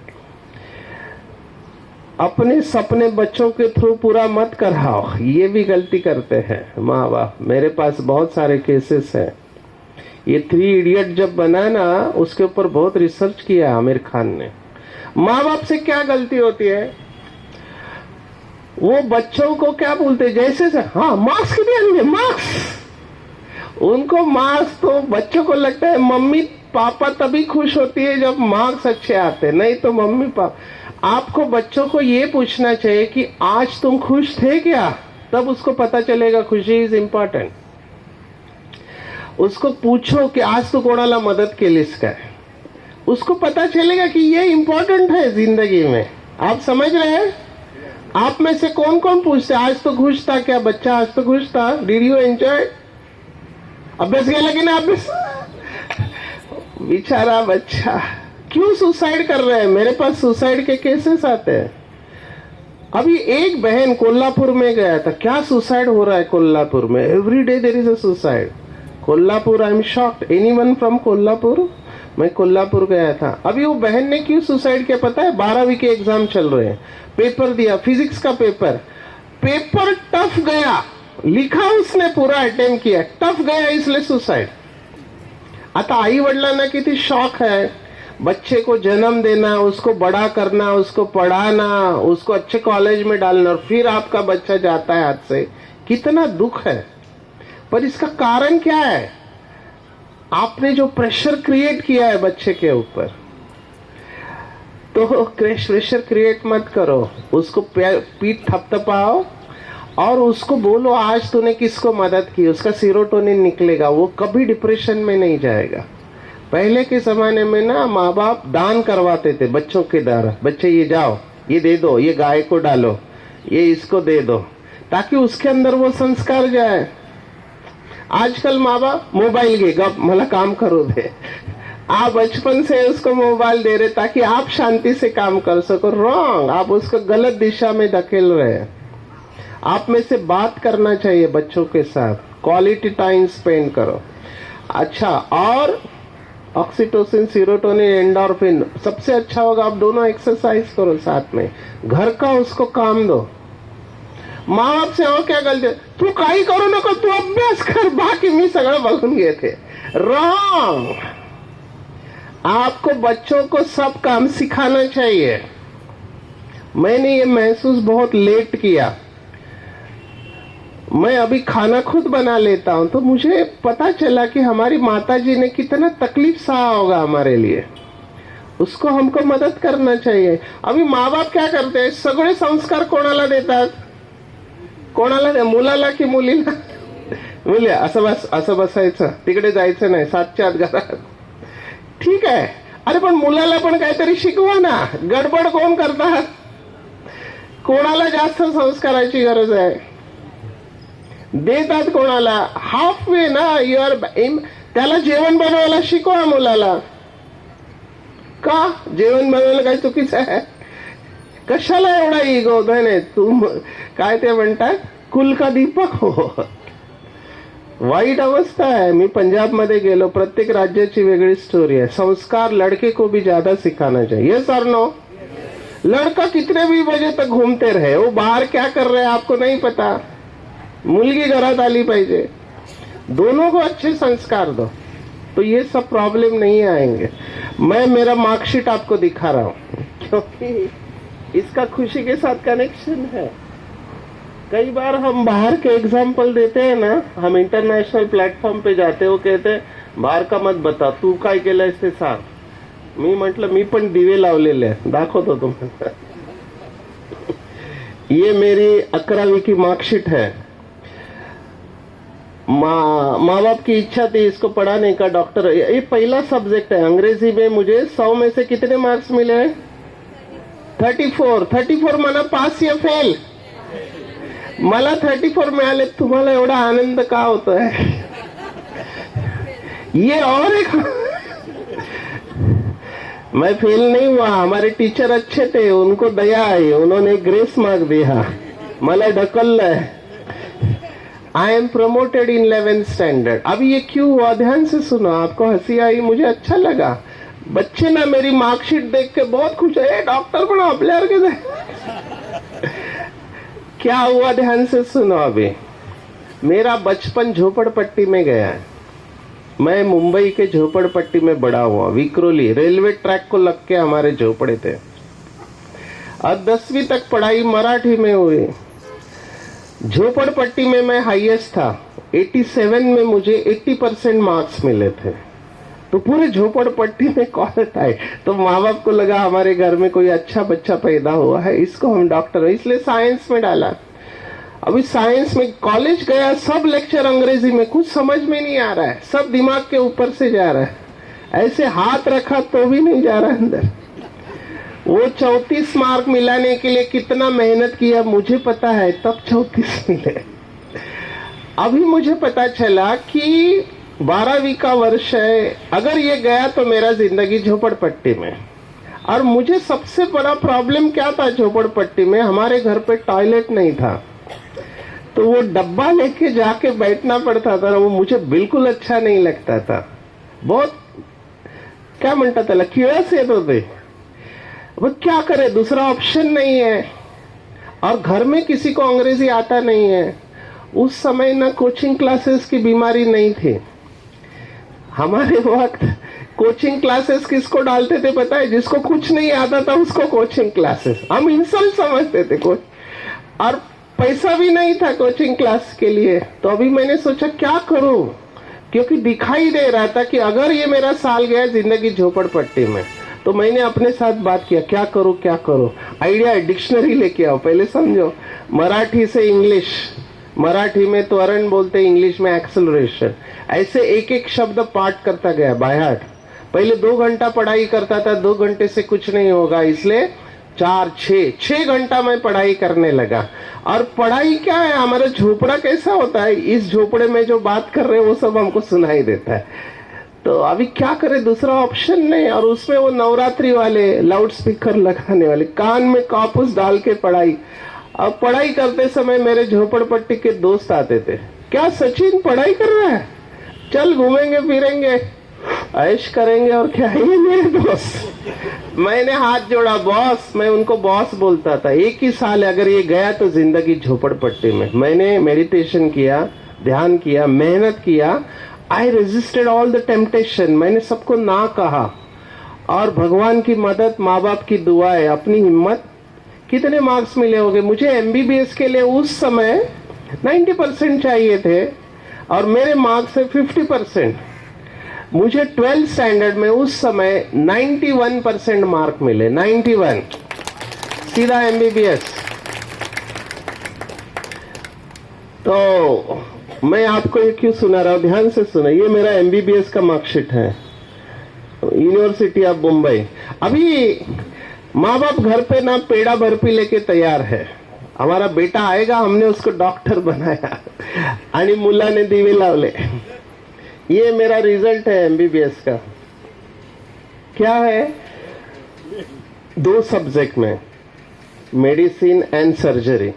अपने सपने बच्चों के थ्रू पूरा मत कराओ, ये भी गलती करते हैं माँ बाप। मेरे पास बहुत सारे केसेस हैं। ये 3 इडियट जब बना ना, उसके ऊपर बहुत रिसर्च किया आमिर खान ने। माँ बाप से क्या गलती होती है, वो बच्चों को क्या बोलते हैं, जैसे से हाँ मार्क्स कितने आएंगे, मार्क्स। उनको मार्क्स, तो बच्चों को लगता है मम्मी पापा तभी खुश होती है जब मार्क्स अच्छे आते, नहीं तो मम्मी पापा। आपको बच्चों को ये पूछना चाहिए कि आज तुम खुश थे क्या, तब उसको पता चलेगा खुशी इज इंपॉर्टेंट। उसको पूछो कि आज तो कोणाला मदद केलीस का, उसको पता चलेगा कि ये इंपॉर्टेंट है जिंदगी में। आप समझ रहे हैं? आप में से कौन कौन पूछते आज तो खुश था क्या बच्चा, आज तो खुश था, डिड यू एंजॉय, अभ्यास केला कि ना अभ्यास। बेचारा बच्चा क्यों सुसाइड कर रहे हैं, मेरे पास सुसाइड के केसेस आते हैं। अभी एक बहन कोल्हापुर में गया था, क्या सुसाइड हो रहा है कोल्हापुर में, every day there is a suicide. Kolhapur, I am shocked, anyone from Kolhapur? मैं कोल्हापुर गया था। अभी वो बहन ने क्यों सुसाइड किया पता है? 12वीं के एग्जाम चल रहे हैं, पेपर दिया, फिजिक्स का पेपर टफ गया, लिखा उसने पूरा अटेम्प्ट किया, टफ गया इसलिए सुसाइड। आता आई वडिलांना किती शौक है बच्चे को जन्म देना, उसको बड़ा करना, उसको पढ़ाना, उसको अच्छे कॉलेज में डालना, और फिर आपका बच्चा जाता है हाथ से, कितना दुख है। पर इसका कारण क्या है? आपने जो प्रेशर क्रिएट किया है बच्चे के ऊपर। तो प्रेशर क्रिएट मत करो, उसको पीठ थपथपाओ और उसको बोलो आज तूने किसको मदद की, उसका सीरोटोनिन निकलेगा, वो कभी डिप्रेशन में नहीं जाएगा। पहले के जमाने में ना माँ बाप दान करवाते थे बच्चों के द्वारा, बच्चे ये जाओ, ये दे दो, ये गाय को डालो, ये इसको दे दो, ताकि उसके अंदर वो संस्कार जाए। आजकल माँ बाप मोबाइल घे गप मला काम करो दे, आप बचपन से उसको मोबाइल दे रहे ताकि आप शांति से काम कर सको। रॉन्ग, आप उसको गलत दिशा में धकेल रहे हैं। आप में से बात करना चाहिए बच्चों के साथ, क्वालिटी टाइम स्पेंड करो। अच्छा, और ऑक्सीटोसिन, सीरोटोनिन, एंडोर्फिन, सबसे अच्छा होगा आप दोनों एक्सरसाइज करो साथ में, घर का उसको काम दो। माँ बाप से और क्या गलती, तू काही करू नको, तू अभ्यास कर, बाकी मी सगळं बघून घेते। रॉन्ग, आपको बच्चों को सब काम सिखाना चाहिए। मैंने ये महसूस बहुत लेट किया। मैं अभी खाना खुद बना लेता हूं, तो मुझे पता चला कि हमारी माताजी ने कितना तकलीफ सहा होगा हमारे लिए, उसको हमको मदद करना चाहिए। अभी माँ बाप क्या करते हैं, सगळे संस्कार कोणाला देतात, कोणाला, मुलाला की मुलीला? मुली असं बसायचं, तिकडे जायचं नाही, 7च्या आत घरात, ठीक आहे। अरे पण मुलाला पण काहीतरी शिकवा ना, गडबड कोण करतात? कोणाला जास्त संस्काराची गरज आहे, देतात कोणाला, हाफ वे ना, युअर त्याला जेवण बनवायला शिकवा मुलाला। का जेवण बनवायला काही चुकीचं आहे? कशाला एवढा इगो? नाही, तू काय ते म्हणतात, कुल का दीपक हो। वाईट अवस्था है। मी पंजाब मध्ये गेलो, प्रत्येक राज्याची वेगळी स्टोरी है। संस्कार लड़के को भी ज्यादा सिखाना चाहिए, यस और नो? लड़का कितने भी बजे तक घूमते रहे, वो बाहर क्या कर रहे हैं आपको नहीं पता। मुलगी घरात आली पाहिजे, दोनों को अच्छे संस्कार दो, तो ये सब प्रॉब्लम नहीं आएंगे। मैं मेरा मार्कशीट आपको दिखा रहा हूँ क्योंकि इसका खुशी के साथ कनेक्शन है। कई बार हम बाहर के एग्जाम्पल देते हैं ना, हम इंटरनेशनल प्लेटफॉर्म पे जाते, वो कहते हैं बाहर का मत बता, तू काय केलंयस ते सांग। मी म्हटलं मी पण दिवे लावलेले आहे, दाखवतो तुम्हाला। ये मेरी 11वीं की मार्कशीट है। माँ बाप की इच्छा थी इसको पढ़ाने का, डॉक्टर, ये पहला सब्जेक्ट है। अंग्रेजी में मुझे 100 में से कितने मार्क्स मिले? 34 माना पास या फेल? मला 34 मिळाले, तुम्हाला एवढा आनंद का होता है? ये और एक मैं फेल नहीं हुआ, हमारे टीचर अच्छे थे, उनको दया आई, उन्होंने ग्रेस मार्क दिया, मला ढकललंय। I am promoted in 11th standard. अब ये क्यों हुआ, ध्यान से सुनो, आपको हंसी आई, मुझे अच्छा लगा। बच्चे ना मेरी मार्कशीट देख के बहुत खुश है, डॉक्टर बना आपल्यावर के। क्या हुआ, ध्यान से सुनो। अभी मेरा बचपन झोपड़पट्टी में गया है, मैं मुंबई के झोपड़पट्टी में बड़ा हुआ, विक्रोली रेलवे ट्रैक को लग के हमारे झोपड़े थे। और 10वीं तक पढ़ाई मराठी में हुई। झोपड़पट्टी में मैं हाईएस्ट था। 87 में मुझे 80% मार्क्स मिले थे। तो पूरे झोपड़पट्टी में कौन आए, तो माँ बाप को लगा हमारे घर में कोई अच्छा बच्चा पैदा हुआ है, इसको हम डॉक्टर, इसलिए साइंस में डाला। अभी साइंस में कॉलेज गया, सब लेक्चर अंग्रेजी में, कुछ समझ में नहीं आ रहा है, सब दिमाग के ऊपर से जा रहा है। ऐसे हाथ रखा तो भी नहीं जा रहा अंदर। वो 34 मार्क मिलाने के लिए कितना मेहनत किया मुझे पता है, तब 34 मिले। अभी मुझे पता चला कि 12वीं का वर्ष है, अगर ये गया तो मेरा जिंदगी झोपड़पट्टी में। और मुझे सबसे बड़ा प्रॉब्लम क्या था झोपड़पट्टी में, हमारे घर पे टॉयलेट नहीं था, तो वो डब्बा लेके जाके बैठना पड़ता था। वो मुझे बिल्कुल अच्छा नहीं लगता था, बहुत क्या म्हणता त्याला किळस येत होते। वो क्या करे, दूसरा ऑप्शन नहीं है, और घर में किसी को अंग्रेजी आता नहीं है। उस समय ना कोचिंग क्लासेस की बीमारी नहीं थी। हमारे वक्त कोचिंग क्लासेस किसको डालते थे पता है, जिसको कुछ नहीं आता था उसको कोचिंग क्लासेस, हम इंसल्ट समझते थे कोच, और पैसा भी नहीं था कोचिंग क्लास के लिए। तो अभी मैंने सोचा क्या करूं, क्योंकि दिखाई दे रहा था कि अगर ये मेरा साल गया जिंदगी झोपड़पट्टी में, तो मैंने अपने साथ बात किया क्या करूं क्या करूं। आइडिया है, डिक्शनरी लेके आओ, पहले समझो, मराठी से इंग्लिश, मराठी में त्वरण बोलते, इंग्लिश में एक्सेलरेशन, ऐसे एक एक शब्द पाठ करता गया बाय पहले 2 घंटा पढ़ाई करता था, 2 घंटे से कुछ नहीं होगा, इसलिए 4-6 घंटा मैं पढ़ाई करने लगा। और पढ़ाई क्या है, हमारा झोपड़ा कैसा होता है, इस झोपड़े में जो बात कर रहे हैं वो सब हमको सुनाई देता है। तो अभी क्या करें, दूसरा ऑप्शन नहीं। और उसमें वो नवरात्रि वाले लाउड स्पीकर लगाने वाले, कान में कापूस डाल के पढ़ाई। अब पढ़ाई करते समय मेरे झोपड़पट्टी के दोस्त आते थे, क्या सचिन पढ़ाई कर रहा है, चल घूमेंगे फिरेंगे ऐश करेंगे, और क्या है मेरे दोस्त। मैंने हाथ जोड़ा, बॉस, मैं उनको बॉस बोलता था। एक ही साल अगर ये गया तो जिंदगी झोपड़पट्टी में। मैंने मेडिटेशन किया, ध्यान किया, मेहनत किया। आई रेजिस्टेड ऑल द टेम्पटेशन, मैंने सबको ना कहा, और भगवान की मदद, माँ बाप की दुआएं, अपनी हिम्मत। कितने मार्क्स मिले होंगे मुझे एमबीबीएस के लिए, उस समय 90% चाहिए थे और मेरे मार्क्स है 50%। मुझे 12th स्टैंडर्ड में उस समय 91% मार्क मिले, 91, सीधा एमबीबीएस। तो मैं आपको ये क्यों सुना रहा हूं, ध्यान से सुना, ये मेरा एमबीबीएस का मार्कशीट है, यूनिवर्सिटी ऑफ मुंबई। अभी माँ बाप घर पे ना पेड़ा बर्फी लेके तैयार है, हमारा बेटा आएगा, हमने उसको डॉक्टर बनाया आणि मुलाने दिवे लावले। ये मेरा रिजल्ट है एमबीबीएस का। क्या है, 2 सब्जेक्ट में, मेडिसिन एंड सर्जरी।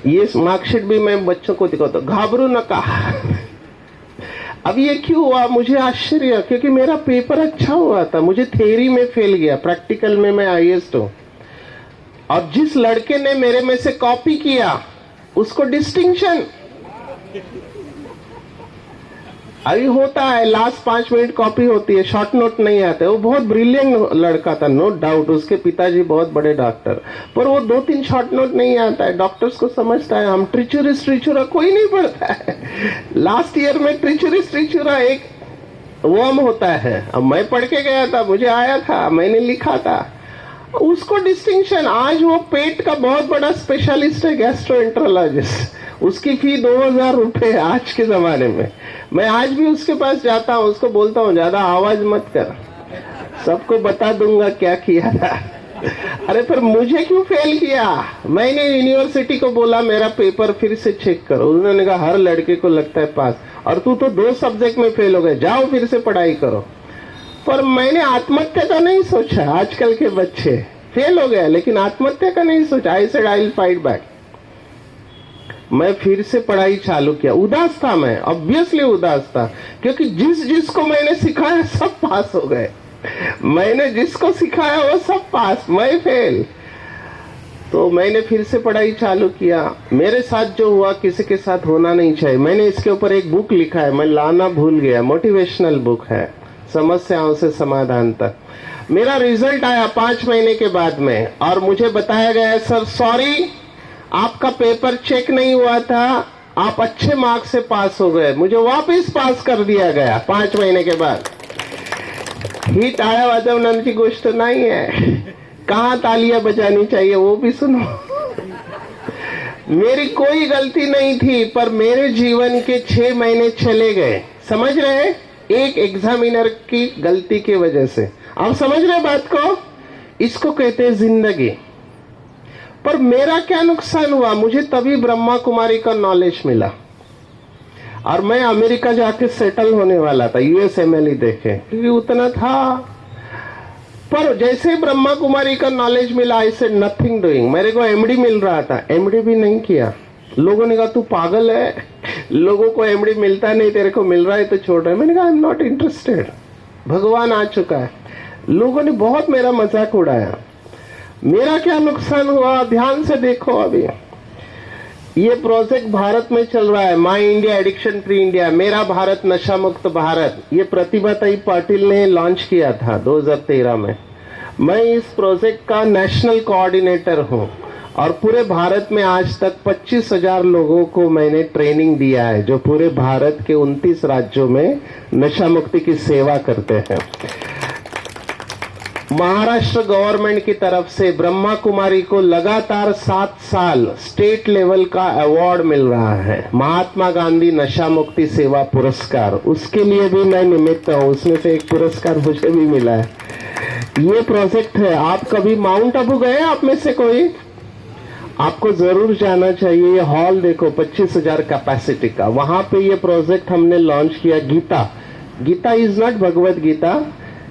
ये मार्कशीट भी मैं बच्चों को दिखाता, घाबरू नका। अब ये क्यों हुआ, मुझे आश्चर्य, क्योंकि मेरा पेपर अच्छा हुआ था, मुझे थ्योरी में फेल गया, प्रैक्टिकल में मैं हाईएस्ट हूं। और जिस लड़के ने मेरे में से कॉपी किया उसको डिस्टिंक्शन। अभी होता है, लास्ट 5 मिनट कॉपी होती है, शॉर्ट नोट नहीं आते। वो बहुत ब्रिलियंट लड़का था, नो डाउट, उसके पिताजी बहुत बड़े डॉक्टर, पर वो 2-3 शॉर्ट नोट नहीं आता है। डॉक्टर्स को समझता है, हम ट्रिचुरा कोई नहीं पढ़ता है। लास्ट ईयर में ट्रिचुरा एक वर्म होता है, अब मैं पढ़ के गया था, मुझे आया था, मैंने लिखा था, उसको डिस्टिंक्शन। आज वो पेट का बहुत बड़ा स्पेशलिस्ट है, गैस्ट्रोएंटरोलॉजिस्ट, उसकी फी 2000 रुपए आज के जमाने में। मैं आज भी उसके पास जाता हूँ, उसको बोलता हूँ ज्यादा आवाज मत कर, सबको बता दूंगा क्या किया था। अरे पर मुझे क्यों फेल किया, मैंने यूनिवर्सिटी को बोला मेरा पेपर फिर से चेक करो, उन्होंने कहा हर लड़के को लगता है पास, और तू तो 2 सब्जेक्ट में फेल हो गए, जाओ फिर से पढ़ाई करो। पर मैंने आत्महत्या का नहीं सोचा, आजकल के बच्चे फेल हो गए लेकिन आत्महत्या का नहीं सोचा। I said I will fight back. मैं फिर से पढ़ाई चालू किया, उदास था मैं, ऑब्वियसली उदास था, क्योंकि जिसको मैंने सिखाया सब पास हो गए, मैंने जिसको सिखाया वो सब पास, मैं फेल। तो मैंने फिर से पढ़ाई चालू किया। मेरे साथ जो हुआ किसी के साथ होना नहीं चाहिए। मैंने इसके ऊपर एक बुक लिखा है, मैं लाना भूल गया, मोटिवेशनल बुक है, समस्याओं से समाधान तक। मेरा रिजल्ट आया 5 महीने के बाद में, और मुझे बताया गया सर सॉरी आपका पेपर चेक नहीं हुआ था, आप अच्छे मार्क्स से पास हो गए। मुझे वापस पास कर दिया गया 5 महीने के बाद। ही टाळ्या वाजवण्याची गोष्ट नहीं है, कहाँ तालियां बजानी चाहिए वो भी सुनो। मेरी कोई गलती नहीं थी, पर मेरे जीवन के 6 महीने चले गए, समझ रहे हैं, एक एग्जामिनर की गलती की वजह से। आप समझ रहे बात को? इसको कहते हैं जिंदगी। पर मेरा क्या नुकसान हुआ, मुझे तभी ब्रह्मा कुमारी का नॉलेज मिला, और मैं अमेरिका जाके सेटल होने वाला था, यूएसएमएल ही देखे, क्योंकि उतना था। पर जैसे ब्रह्मा कुमारी का नॉलेज मिला, आई सेड नथिंग डूइंग। मेरे को एमडी मिल रहा था, एमडी भी नहीं किया। लोगों ने कहा तू पागल है, लोगों को एमडी मिलता नहीं, तेरे को मिल रहा है तो छोड़ रहा है। मैंने कहा आई एम नॉट इंटरेस्टेड, भगवान आ चुका है। लोगों ने बहुत मेरा मजाक उड़ाया। मेरा क्या नुकसान हुआ, ध्यान से देखो। अभी ये प्रोजेक्ट भारत में चल रहा है, माई इंडिया एडिक्शन फ्री इंडिया, मेरा भारत नशा मुक्त भारत। ये प्रतिभाताई पाटिल ने लॉन्च किया था 2013 में। मैं इस प्रोजेक्ट का नेशनल कोऑर्डिनेटर हूं, और पूरे भारत में आज तक 25,000 लोगों को मैंने ट्रेनिंग दिया है, जो पूरे भारत के 29 राज्यों में नशा मुक्ति की सेवा करते हैं। महाराष्ट्र गवर्नमेंट की तरफ से ब्रह्मा कुमारी को लगातार 7 साल स्टेट लेवल का अवार्ड मिल रहा है, महात्मा गांधी नशा मुक्ति सेवा पुरस्कार। उसके लिए भी मैं निमित्त हूं, उसमें से एक पुरस्कार मुझे भी मिला है। ये प्रोजेक्ट है। आप कभी माउंट आबू गए, आप में से कोई? आपको जरूर जाना चाहिए। ये हॉल देखो, 25,000 कैपेसिटी का। वहां पे ये प्रोजेक्ट हमने लॉन्च किया। GITA is not Bhagavad Gita,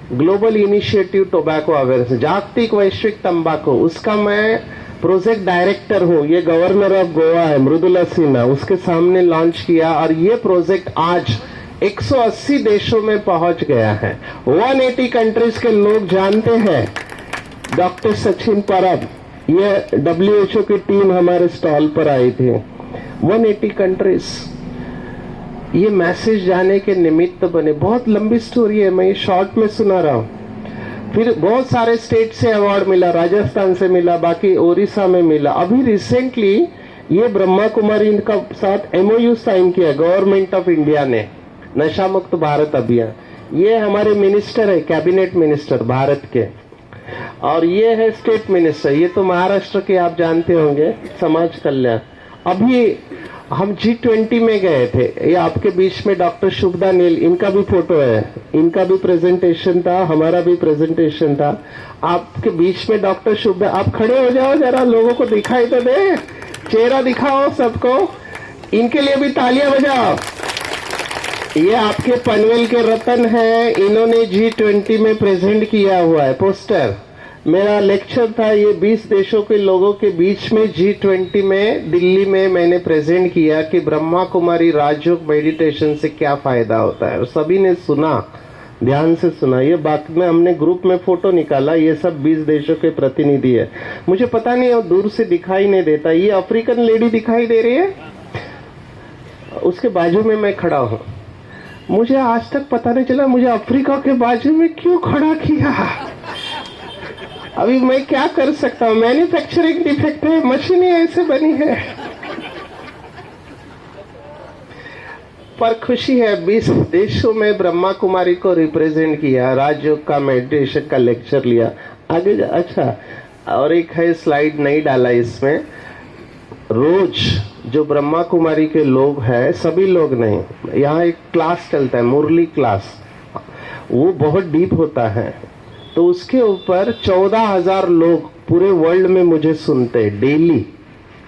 global initiative tobacco awareness, जागतिक वैश्विक तंबाकू, उसका मैं प्रोजेक्ट डायरेक्टर हूं। ये गवर्नर ऑफ गोवा है मृदुला सिन्हा, उसके सामने लॉन्च किया, और ये प्रोजेक्ट आज 180 देशों में पहुंच गया है। 180 कंट्रीज के लोग जानते हैं डॉक्टर सचिन परब, ये WHO की टीम हमारे स्टॉल पर आई थी। 180 कंट्रीज ये मैसेज जाने के निमित्त बने। बहुत लंबी स्टोरी है, मैं ये शॉर्ट में सुना रहा हूं। फिर बहुत सारे स्टेट से अवार्ड मिला, राजस्थान से मिला, बाकी ओडिशा में मिला। अभी रिसेंटली ये ब्रह्मा कुमारी इनका साथ MOU साइन किया गवर्नमेंट ऑफ इंडिया ने, नशा मुक्त भारत अभियान। ये हमारे मिनिस्टर है, कैबिनेट मिनिस्टर भारत के, और ये है स्टेट मिनिस्टर, ये तो महाराष्ट्र के आप जानते होंगे, समाज कल्याण। अभी हम G20 में गए थे। ये आपके बीच में डॉक्टर शुभदा नील, इनका भी फोटो है, इनका भी प्रेजेंटेशन था, हमारा भी प्रेजेंटेशन था। आपके बीच में डॉक्टर शुभदा, आप खड़े हो जाओ जरा, लोगों को दिखाई तो दे, चेहरा दिखाओ सबको, इनके लिए भी तालियां बजाओ। ये आपके पनवेल के रतन है, इन्होंने G20 में प्रेजेंट किया हुआ है पोस्टर। मेरा लेक्चर था, ये 20 देशों के लोगों के बीच में G20 में दिल्ली में मैंने प्रेजेंट किया कि ब्रह्मा कुमारी राजयोग मेडिटेशन से क्या फायदा होता है, और सभी ने सुना, ध्यान से सुना। ये बात में हमने ग्रुप में फोटो निकाला, ये सब 20 देशों के प्रतिनिधि है। मुझे पता नहीं है, दूर से दिखाई नहीं देता। ये अफ्रीकन लेडी दिखाई दे रही है, उसके बाजू में मैं खड़ा हूं। मुझे आज तक पता नहीं चला मुझे अफ्रीका के बाजू में क्यों खड़ा किया। अभी मैं क्या कर सकता हूं, मैन्युफैक्चरिंग डिफेक्ट है, मशीनें ऐसे बनी है। पर खुशी है, 20 देशों में ब्रह्मा कुमारी को रिप्रेजेंट किया, राजयोग का मेडिटेशन का लेक्चर लिया। आगे अच्छा, और एक है स्लाइड नहीं डाला इसमें। रोज जो ब्रह्मा कुमारी के लोग हैं, सभी लोग नहीं, यहाँ एक क्लास चलता है, मुरली क्लास, वो बहुत डीप होता है। तो उसके ऊपर 14,000 लोग पूरे वर्ल्ड में मुझे सुनते हैं, डेली,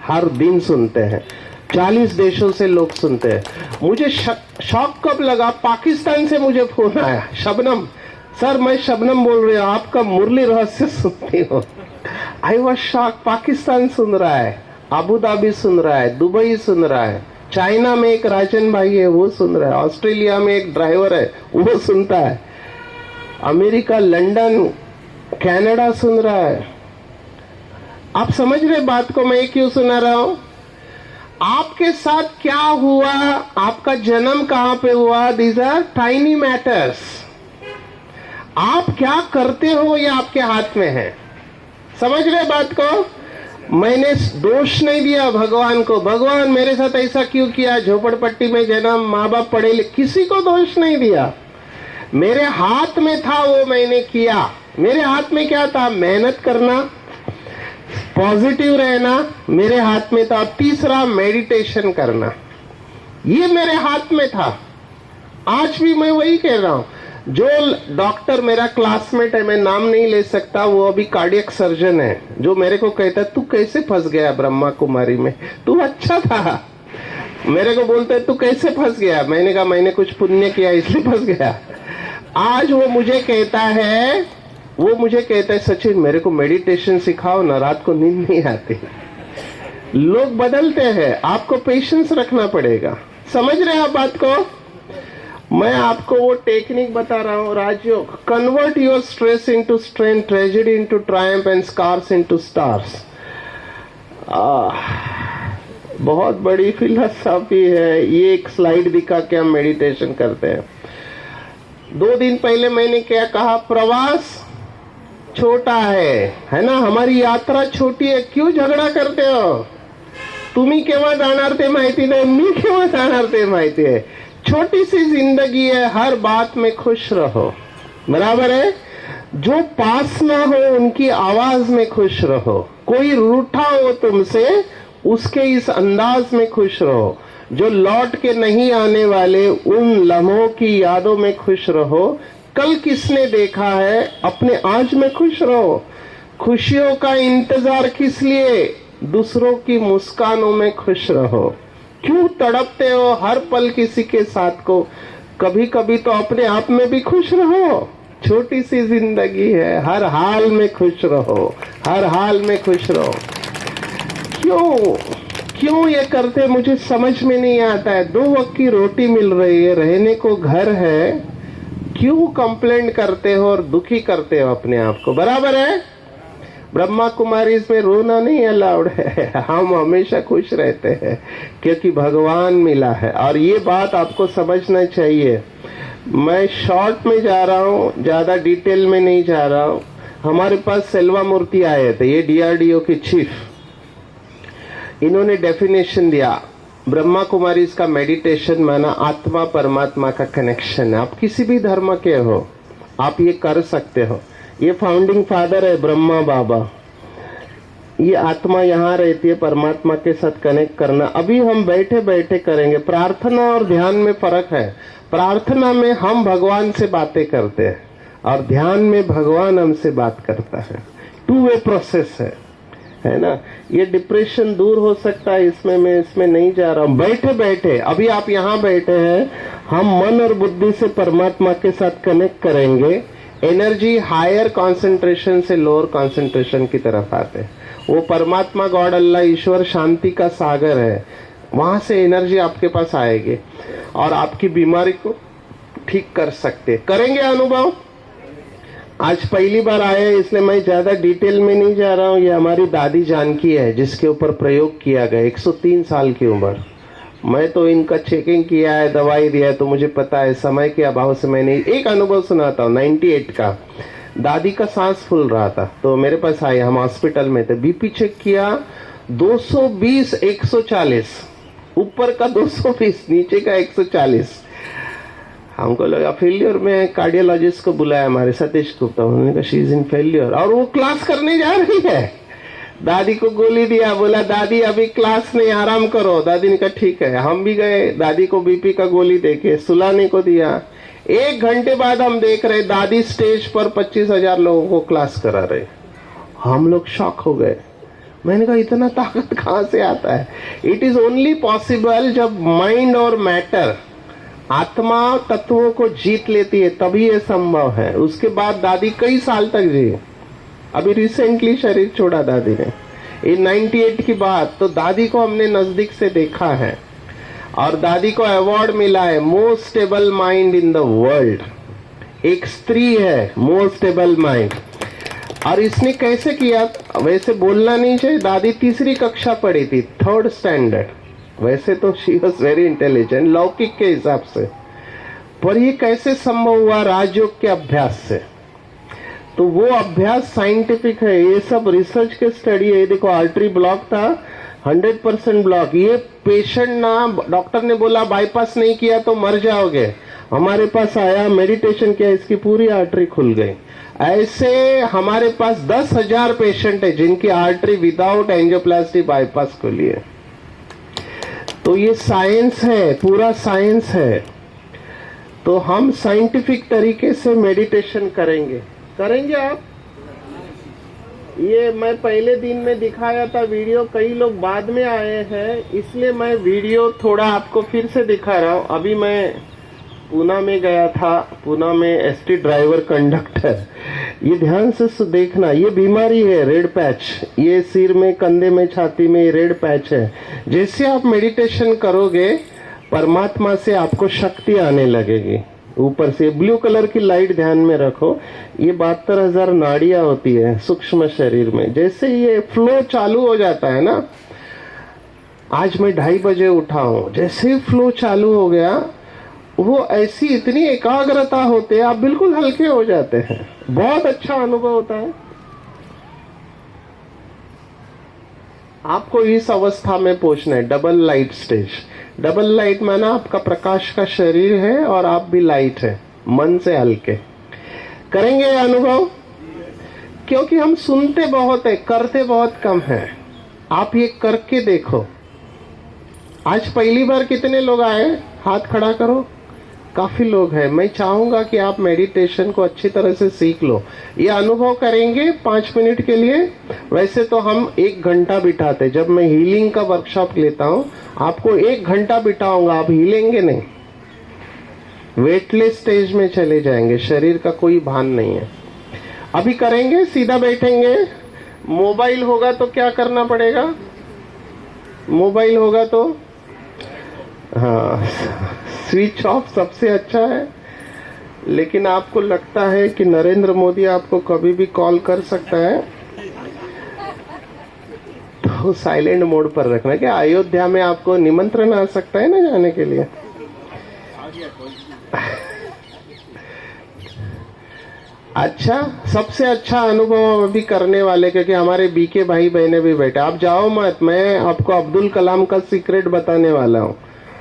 हर दिन सुनते हैं। 40 देशों से लोग सुनते हैं। मुझे शौक कब लगा, पाकिस्तान से मुझे फोन आया, शबनम सर, मैं शबनम बोल रही हूँ, आपका मुरली रहस्य सुनती हूँ। आई वॉज शॉक, पाकिस्तान सुन रहा है, अबू धाबी सुन रहा है, दुबई सुन रहा है, चाइना में एक राजन भाई है वो सुन रहा है, ऑस्ट्रेलिया में एक ड्राइवर है वो सुनता है, अमेरिका, लंदन, कनाडा सुन रहा है, आप समझ रहे बात को मैं क्यों सुना रहा हूं? आपके साथ क्या हुआ, आपका जन्म कहां पे हुआ, दीज आर टाइनी मैटर्स। आप क्या करते हो ये आपके हाथ में है। समझ रहे बात को? मैंने दोष नहीं दिया भगवान को, भगवान मेरे साथ ऐसा क्यों किया, झोपड़पट्टी में जन्म, माँ बाप पढ़े लिखे, किसी को दोष नहीं दिया। मेरे हाथ में था वो मैंने किया। मेरे हाथ में क्या था? मेहनत करना, पॉजिटिव रहना मेरे हाथ में था। तीसरा मेडिटेशन करना, ये मेरे हाथ में था। आज भी मैं वही कह रहा हूं। जो डॉक्टर मेरा क्लासमेट है, मैं नाम नहीं ले सकता, वो अभी कार्डियक सर्जन है, जो मेरे को कहता है तू कैसे फंस गया ब्रह्मा कुमारी में, तू अच्छा था। मेरे को बोलता है तू कैसे फंस गया, मैंने कहा मैंने कुछ पुण्य किया इसलिए फंस गया। आज वो मुझे कहता है सचिन मेरे को मेडिटेशन सिखाओ ना, रात को नींद नहीं आती। लोग बदलते हैं, आपको पेशेंस रखना पड़ेगा। समझ रहे हैं आप बात को? मैं आपको वो टेक्निक बता रहा हूँ, Rajyoga. Convert your stress into strength, tragedy into triumph and scars into stars. बहुत बड़ी फिलॉसफी है ये। एक स्लाइड दिखा के हम मेडिटेशन करते हैं। 2 दिन पहले मैंने क्या कहा? प्रवास छोटा है ना, हमारी यात्रा छोटी है। क्यों झगड़ा करते हो? तुम्ही केव्हा जाणार ते माहिती नाही, मी केव्हा जाणार ते माहिती है। छोटी सी जिंदगी है, हर बात में खुश रहो, बराबर है। जो पास ना हो उनकी आवाज में खुश रहो। कोई रूठा हो तुमसे, उसके इस अंदाज में खुश रहो। जो लौट के नहीं आने वाले उन लम्हों की यादों में खुश रहो। कल किसने देखा है, अपने आज में खुश रहो। खुशियों का इंतजार किस लिए, दूसरों की मुस्कानों में खुश रहो। क्यों तड़पते हो हर पल किसी के साथ को, कभी कभी तो अपने आप में भी खुश रहो। छोटी सी जिंदगी है, हर हाल में खुश रहो, हर हाल में खुश रहो। क्यों ये करते मुझे समझ में नहीं आता है। 2 वक्त की रोटी मिल रही है, रहने को घर है, क्यों कंप्लेंट करते हो और दुखी करते हो अपने आप को, बराबर है। ब्रह्मा कुमारी इसमें रोना नहीं अलाउड है, हम हमेशा खुश रहते हैं क्योंकि भगवान मिला है। और ये बात आपको समझना चाहिए। मैं शॉर्ट में जा रहा हूँ, ज्यादा डिटेल में नहीं जा रहा हूँ। हमारे पास सेल्वा मूर्ति आए थे, ये DRDO के चीफ। इन्होंने डेफिनेशन दिया, ब्रह्मा कुमारी इसका मेडिटेशन माना आत्मा परमात्मा का कनेक्शन है। आप किसी भी धर्म के हो, आप ये कर सकते हो। ये फाउंडिंग फादर है ब्रह्मा बाबा। ये आत्मा यहाँ रहती है, परमात्मा के साथ कनेक्ट करना। अभी हम बैठे बैठे करेंगे। प्रार्थना और ध्यान में फर्क है। प्रार्थना में हम भगवान से बातें करते हैं और ध्यान में भगवान हमसे बात करता है। 2 वे प्रोसेस है ना। ये डिप्रेशन दूर हो सकता है, इसमें मैं इसमें नहीं जा रहा हूँ। बैठे बैठे अभी आप यहाँ बैठे हैं, हम मन और बुद्धि से परमात्मा के साथ कनेक्ट करेंगे। एनर्जी हायर कंसंट्रेशन से लोअर कंसंट्रेशन की तरफ आते हैं। वो परमात्मा, गॉड, अल्लाह, ईश्वर शांति का सागर है। वहां से एनर्जी आपके पास आएगी और आपकी बीमारी को ठीक कर सकते। करेंगे अनुभव। आज पहली बार आए हैं इसलिए मैं ज्यादा डिटेल में नहीं जा रहा हूँ। ये हमारी दादी जानकी है जिसके ऊपर प्रयोग किया गया। 103 साल की उम्र। मैं तो इनका चेकिंग किया है, दवाई दिया है, तो मुझे पता है। समय के अभाव से मैंने एक अनुभव सुनाता हूँ। 98 का, दादी का सांस फूल रहा था तो मेरे पास आए, हम हॉस्पिटल में थे। बीपी चेक किया, 220 140, ऊपर का 220, नीचे का 140। हमको लगा फेलियर में। कार्डियोलॉजिस्ट को बुलाया, हमारे सतीश गुप्ता, उन्होंने कहा शी इज इन फेलियर। और वो क्लास करने जा रही है। दादी को गोली दिया, बोला दादी अभी क्लास नहीं, आराम करो। दादी ने कहा ठीक है। हम भी गए, दादी को बीपी का गोली देके सुलाने को दिया। 1 घंटे बाद हम देख रहे दादी स्टेज पर 25,000 लोगों को क्लास करा रहे। हम लोग शॉक हो गए। मैंने कहा इतना ताकत कहां से आता है। इट इज ओनली पॉसिबल जब माइंड और मैटर, आत्मा तत्वों को जीत लेती है, तभी ये संभव है। उसके बाद दादी कई साल तक जी। अभी रिसेंटली शरीर छोड़ा दादी ने, ये 98 की बात। तो दादी को हमने नजदीक से देखा है और दादी को अवार्ड मिला है most stable mind in the world. एक स्त्री है मोस्ट स्टेबल माइंड। और इसने कैसे किया? वैसे बोलना नहीं चाहिए, दादी तीसरी कक्षा पढ़ी थी, 3rd स्टैंडर्ड। वैसे तो शी वॉज वेरी इंटेलिजेंट लौकिक के हिसाब से, पर ये कैसे संभव हुआ? राजयोग के अभ्यास से। तो वो अभ्यास साइंटिफिक है, ये सब रिसर्च के स्टडी है। देखो आर्टरी ब्लॉक था, 100% ब्लॉक। ये पेशेंट ना, डॉक्टर ने बोला बाईपास नहीं किया तो मर जाओगे, हमारे पास आया, मेडिटेशन किया, इसकी पूरी आर्टरी खुल गई। ऐसे हमारे पास 10,000 पेशेंट है जिनकी आर्टरी विदाउट एंजियोप्लास्टी बाईपास खुली है। तो ये साइंस है, पूरा साइंस है। तो हम साइंटिफिक तरीके से मेडिटेशन करेंगे आप। ये मैं पहले दिन में दिखाया था वीडियो, कई लोग बाद में आए हैं, इसलिए मैं वीडियो थोड़ा आपको फिर से दिखा रहा हूँ। अभी मैं पूना में गया था, पूना में एसटी ड्राइवर कंडक्टर। ये ध्यान से देखना, ये बीमारी है रेड पैच, ये सिर में, कंधे में, छाती में ये रेड पैच है। जैसे आप मेडिटेशन करोगे परमात्मा से आपको शक्ति आने लगेगी ऊपर से। ब्लू कलर की लाइट ध्यान में रखो, ये 72,000 नाड़ियां होती है सूक्ष्म शरीर में। जैसे ये फ्लो चालू हो जाता है ना, आज मैं 2:30 बजे उठा हूं, जैसे फ्लो चालू हो गया, वो ऐसी इतनी एकाग्रता होते है, आप बिल्कुल हल्के हो जाते हैं, बहुत अच्छा अनुभव होता है। आपको इस अवस्था में पहुंचना है, double light stage. Double light माना आपका प्रकाश का शरीर है और आप भी लाइट है, मन से हल्के। करेंगे ये अनुभव? क्योंकि हम सुनते बहुत है, करते बहुत कम है। आप ये करके देखो। आज पहली बार कितने लोग आए? हाथ खड़ा करो। काफी लोग हैं। मैं चाहूंगा कि आप मेडिटेशन को अच्छी तरह से सीख लो। ये अनुभव करेंगे 5 मिनट के लिए। वैसे तो हम 1 घंटा बिठाते, जब मैं हीलिंग का वर्कशॉप लेता हूं आपको 1 घंटा बिठाऊंगा, आप हिलेंगे नहीं, वेटलेस स्टेज में चले जाएंगे, शरीर का कोई भान नहीं है। अभी करेंगे, सीधा बैठेंगे। मोबाइल होगा तो क्या करना पड़ेगा? मोबाइल होगा तो हाँ, स्विच ऑफ सबसे अच्छा है। लेकिन आपको लगता है कि नरेंद्र मोदी आपको कभी भी कॉल कर सकता है, तो साइलेंट मोड पर रखना। क्या अयोध्या में आपको निमंत्रण आ सकता है ना जाने के लिए? अच्छा, सबसे अच्छा अनुभव अभी करने वाले, क्योंकि हमारे बीके भाई बहने भी बैठे। आप जाओ मत, मैं आपको अब्दुल कलाम का सीक्रेट बताने वाला हूँ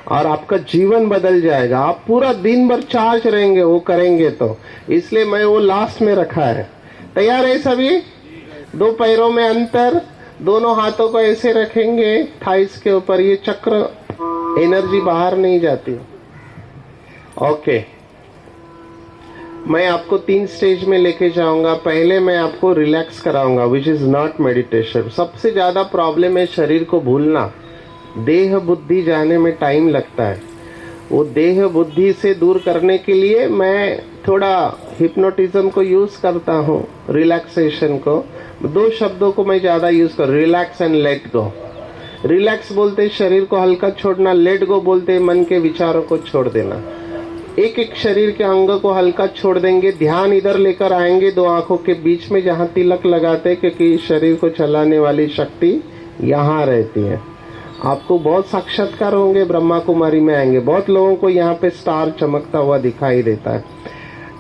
और आपका जीवन बदल जाएगा। आप पूरा दिन भर चार्ज रहेंगे वो करेंगे तो, इसलिए मैं वो लास्ट में रखा है। तैयार है सभी? 2 पैरों में अंतर, दोनों हाथों को ऐसे रखेंगे थाइस के ऊपर, ये चक्र एनर्जी बाहर नहीं जाती। ओके, मैं आपको 3 स्टेज में लेके जाऊंगा। पहले मैं आपको रिलैक्स कराऊंगा, विच इज नॉट मेडिटेशन। सबसे ज्यादा प्रॉब्लम है शरीर को भूलना, देह बुद्धि जाने में टाइम लगता है। वो देह बुद्धि से दूर करने के लिए मैं थोड़ा हिप्नोटिज्म को यूज करता हूँ, रिलैक्सेशन को। 2 शब्दों को मैं ज्यादा यूज कर, relax and let go. Relax बोलते शरीर को हल्का छोड़ना, लेट गो बोलते मन के विचारों को छोड़ देना। एक एक शरीर के अंग को हल्का छोड़ देंगे, ध्यान इधर लेकर आएंगे 2 आंखों के बीच में जहां तिलक लगाते, क्योंकि शरीर को चलाने वाली शक्ति यहाँ रहती है। आपको बहुत साक्षात्कार होंगे, ब्रह्मा कुमारी में आएंगे। बहुत लोगों को यहाँ पे स्टार चमकता हुआ दिखाई देता है।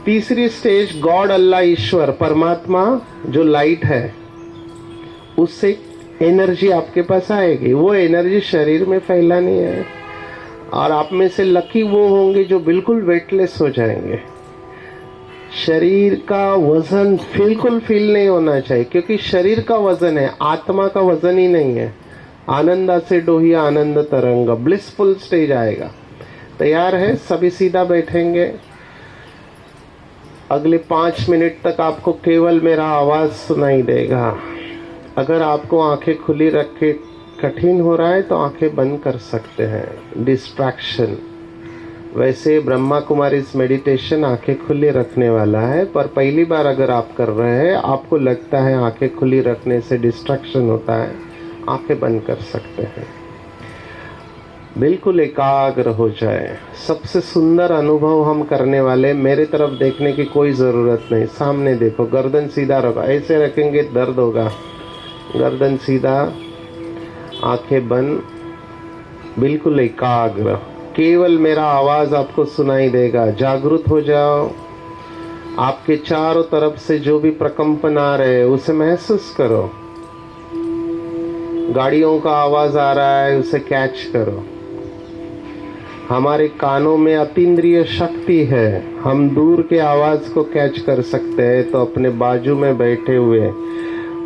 तीसरी स्टेज, गॉड, अल्लाह, ईश्वर, परमात्मा जो लाइट है, उससे एनर्जी आपके पास आएगी। वो एनर्जी शरीर में फैलानी है और आप में से लकी वो होंगे जो बिल्कुल वेटलेस हो जाएंगे। शरीर का वजन बिल्कुल फील नहीं होना चाहिए, क्योंकि शरीर का वजन है, आत्मा का वजन ही नहीं है। आनंदा से डोही आनंद तरंग, ब्लिसफुल स्टेज आएगा। तैयार है? सभी सीधा बैठेंगे। अगले 5 मिनट तक आपको केवल मेरा आवाज सुनाई देगा। अगर आपको आंखें खुली रख के कठिन हो रहा है तो आंखें बंद कर सकते हैं, डिस्ट्रैक्शन। वैसे ब्रह्मा कुमारी मेडिटेशन आंखें खुली रखने वाला है, पर पहली बार अगर आप कर रहे हैं, आपको लगता है आंखें खुली रखने से डिस्ट्रैक्शन होता है, आंखें बंद कर सकते हैं। बिल्कुल एकाग्र हो जाए। सबसे सुंदर अनुभव हम करने वाले, मेरे तरफ देखने की कोई जरूरत नहीं, सामने देखो, गर्दन सीधा रखो। ऐसे रखेंगे दर्द होगा, गर्दन सीधा, आंखें बंद, बिल्कुल एकाग्र। केवल मेरा आवाज आपको सुनाई देगा। जागृत हो जाओ। आपके चारों तरफ से जो भी प्रकंपन आ रहे हैं उसे महसूस करो। गाड़ियों का आवाज आ रहा है, उसे कैच करो। हमारे कानों में अतीन्द्रिय शक्ति है, हम दूर के आवाज को कैच कर सकते हैं, तो अपने बाजू में बैठे हुए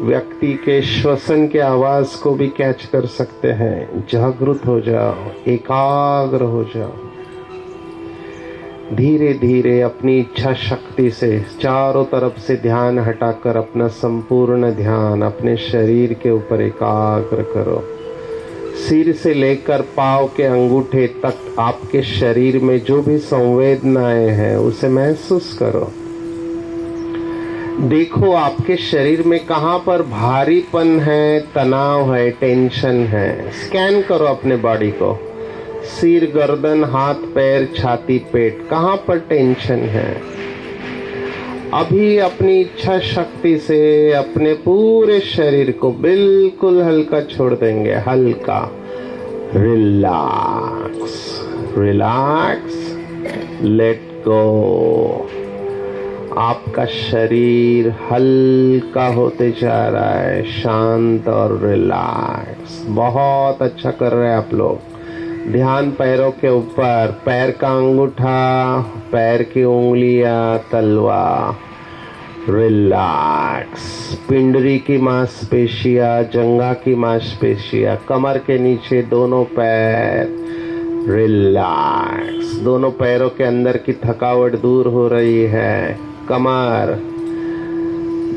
व्यक्ति के श्वसन के आवाज को भी कैच कर सकते हैं। जागृत हो जाओ, एकाग्र हो जाओ। धीरे धीरे अपनी इच्छा शक्ति से चारों तरफ से ध्यान हटाकर अपना संपूर्ण ध्यान अपने शरीर के ऊपर एकाग्र करो। सिर से लेकर पांव के अंगूठे तक आपके शरीर में जो भी संवेदनाएं हैं उसे महसूस करो। देखो आपके शरीर में कहाँ पर भारीपन है, तनाव है, टेंशन है। स्कैन करो अपने बॉडी को। सिर, गर्दन, हाथ, पैर, छाती, पेट, कहाँ पर टेंशन है। अभी अपनी इच्छा शक्ति से अपने पूरे शरीर को बिल्कुल हल्का छोड़ देंगे। हल्का, रिलैक्स, रिलैक्स, लेट गो। आपका शरीर हल्का होते जा रहा है, शांत और रिलैक्स। बहुत अच्छा कर रहे हैं आप लोग। ध्यान पैरों के ऊपर, पैर का अंगूठा, पैर की उंगलियां, तलवा, रिलैक्स। पिंडरी की मांसपेशियां, जंघा की मांसपेशियां, कमर के नीचे दोनों पैर, रिलैक्स। दोनों पैरों के अंदर की थकावट दूर हो रही है। कमर,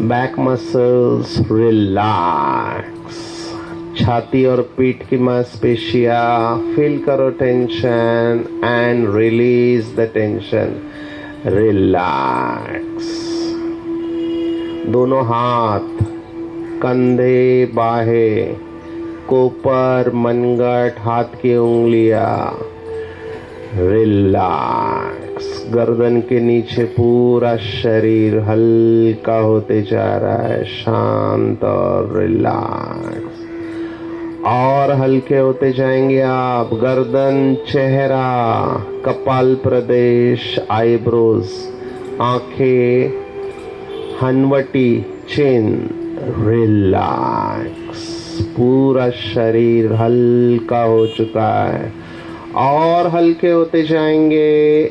बैक मसल्स, रिलैक्स। छाती और पीठ की मांसपेशियां, फील करो tension and release the tension, relax. दोनों हाथ, कंधे, बाहें, कोपर, मनगट, हाथ की उंगलियां, रिलैक्स। गर्दन के नीचे पूरा शरीर हल्का होते जा रहा है, शांत और रिलैक्स। और हल्के होते जाएंगे आप। गर्दन, चेहरा, कपाल प्रदेश, आईब्रोज, आंखें, हनवटी, चिन, रिलैक्स। पूरा शरीर हल्का हो चुका है और हल्के होते जाएंगे।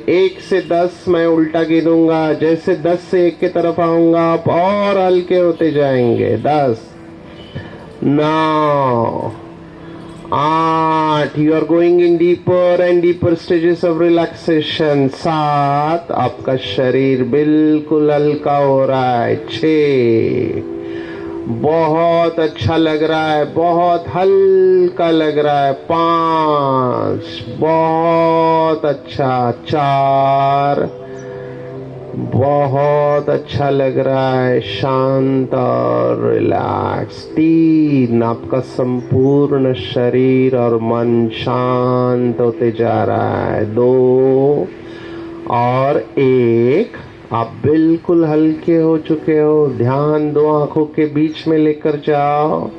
1 से 10 मैं उल्टा गिनूंगा। जैसे 10 से 1 की तरफ आऊंगा आप और हल्के होते जाएंगे। 10, 9, 8, you are going in deeper and deeper stages of relaxation. 7, आपका शरीर बिल्कुल हल्का हो रहा है। 6, बहुत अच्छा लग रहा है, बहुत हल्का लग रहा है। 5, बहुत अच्छा। 4, बहुत अच्छा लग रहा है, शांत और रिलैक्स। 3, आपका संपूर्ण शरीर और मन शांत होते जा रहा है। 2 और 1, आप बिल्कुल हल्के हो चुके हो। ध्यान 2 आंखों के बीच में लेकर जाओ।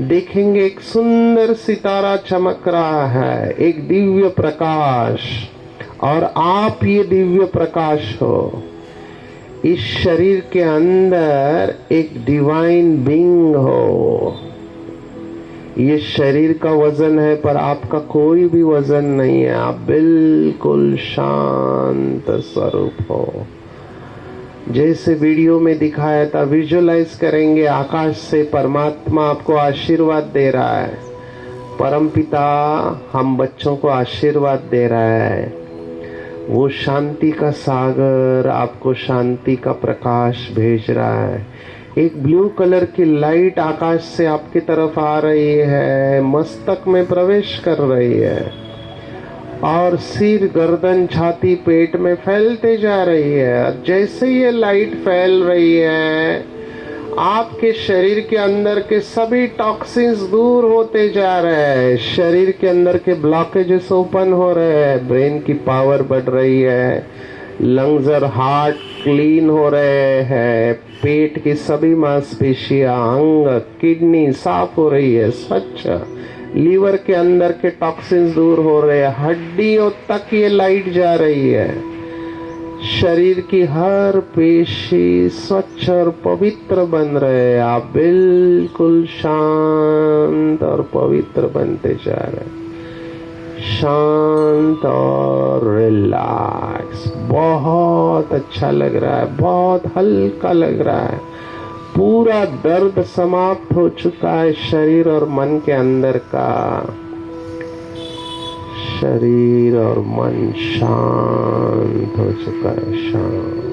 देखेंगे एक सुंदर सितारा चमक रहा है, एक दिव्य प्रकाश, और आप ये दिव्य प्रकाश हो। इस शरीर के अंदर एक डिवाइन बीइंग हो। ये शरीर का वजन है पर आपका कोई भी वजन नहीं है। आप बिल्कुल शांत स्वरूप हो। जैसे वीडियो में दिखाया था, विजुअलाइज करेंगे आकाश से परमात्मा आपको आशीर्वाद दे रहा है। परमपिता हम बच्चों को आशीर्वाद दे रहा है। वो शांति का सागर आपको शांति का प्रकाश भेज रहा है। एक ब्लू कलर की लाइट आकाश से आपकी तरफ आ रही है, मस्तक में प्रवेश कर रही है और सिर, गर्दन, छाती, पेट में फैलते जा रही है। जैसे ये लाइट फैल रही है, आपके शरीर के अंदर के सभी टॉक्सिन्स दूर होते जा रहे हैं। शरीर के अंदर के ब्लॉकेजेस ओपन हो रहे हैं, ब्रेन की पावर बढ़ रही है, लंग्स और हार्ट क्लीन हो रहे हैं, पेट की सभी मांसपेशियां, अंग, किडनी साफ हो रही है, स्वच्छ, लीवर के अंदर के टॉक्सिन्स दूर हो रहे हैं, हड्डियों तक ये लाइट जा रही है, शरीर की हर पेशी स्वच्छ और पवित्र बन रहे हैं, आप बिल्कुल शांत और पवित्र बनते जा रहे हैं, शांत और रिलैक्स, बहुत अच्छा लग रहा है, बहुत हल्का लग रहा है, पूरा दर्द समाप्त हो चुका है शरीर और मन के अंदर का, शरीर और मन शांत हो चुका है, शांत।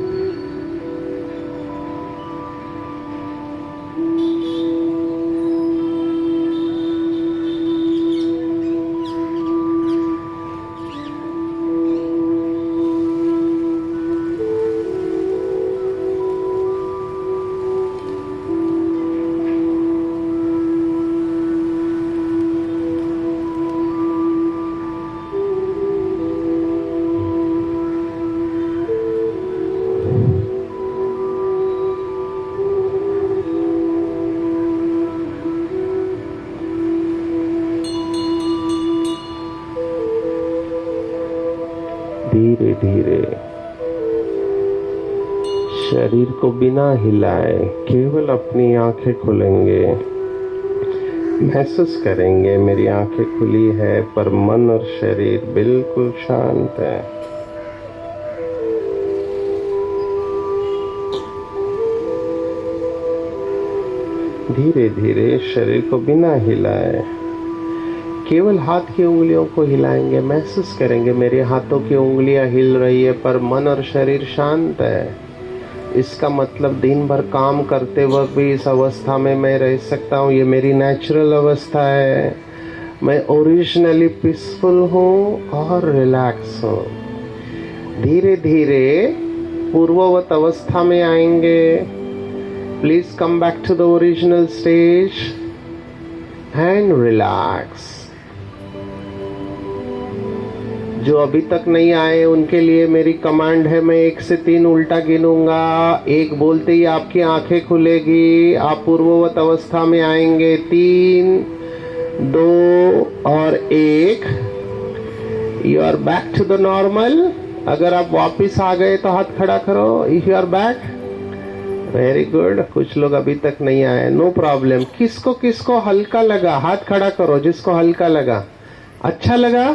धीरे धीरे शरीर को बिना हिलाए केवल अपनी आंखें खुलेंगे, महसूस करेंगे मेरी आंखें खुली है पर मन और शरीर बिल्कुल शांत है। धीरे धीरे शरीर को बिना हिलाए केवल हाथ की उंगलियों को हिलाएंगे, महसूस करेंगे मेरे हाथों की उंगलियां हिल रही है पर मन और शरीर शांत है। इसका मतलब दिन भर काम करते वक्त भी इस अवस्था में मैं रह सकता हूँ, ये मेरी नेचुरल अवस्था है, मैं ओरिजिनली पीसफुल हूँ और रिलैक्स हूँ। धीरे धीरे पूर्ववत अवस्था में आएंगे। Please come back to the original stage and relax. जो अभी तक नहीं आए उनके लिए मेरी कमांड है, मैं 1 से 3 उल्टा गिनूंगा, 1 बोलते ही आपकी आंखें खुलेगी, आप पूर्ववत अवस्था में आएंगे। 3, 2 और 1। You are back to the normal. अगर आप वापिस आ गए तो हाथ खड़ा करो, if you are back. Very good. कुछ लोग अभी तक नहीं आए, नो प्रॉब्लम। किसको किसको हल्का लगा हाथ खड़ा करो, जिसको हल्का लगा, अच्छा लगा।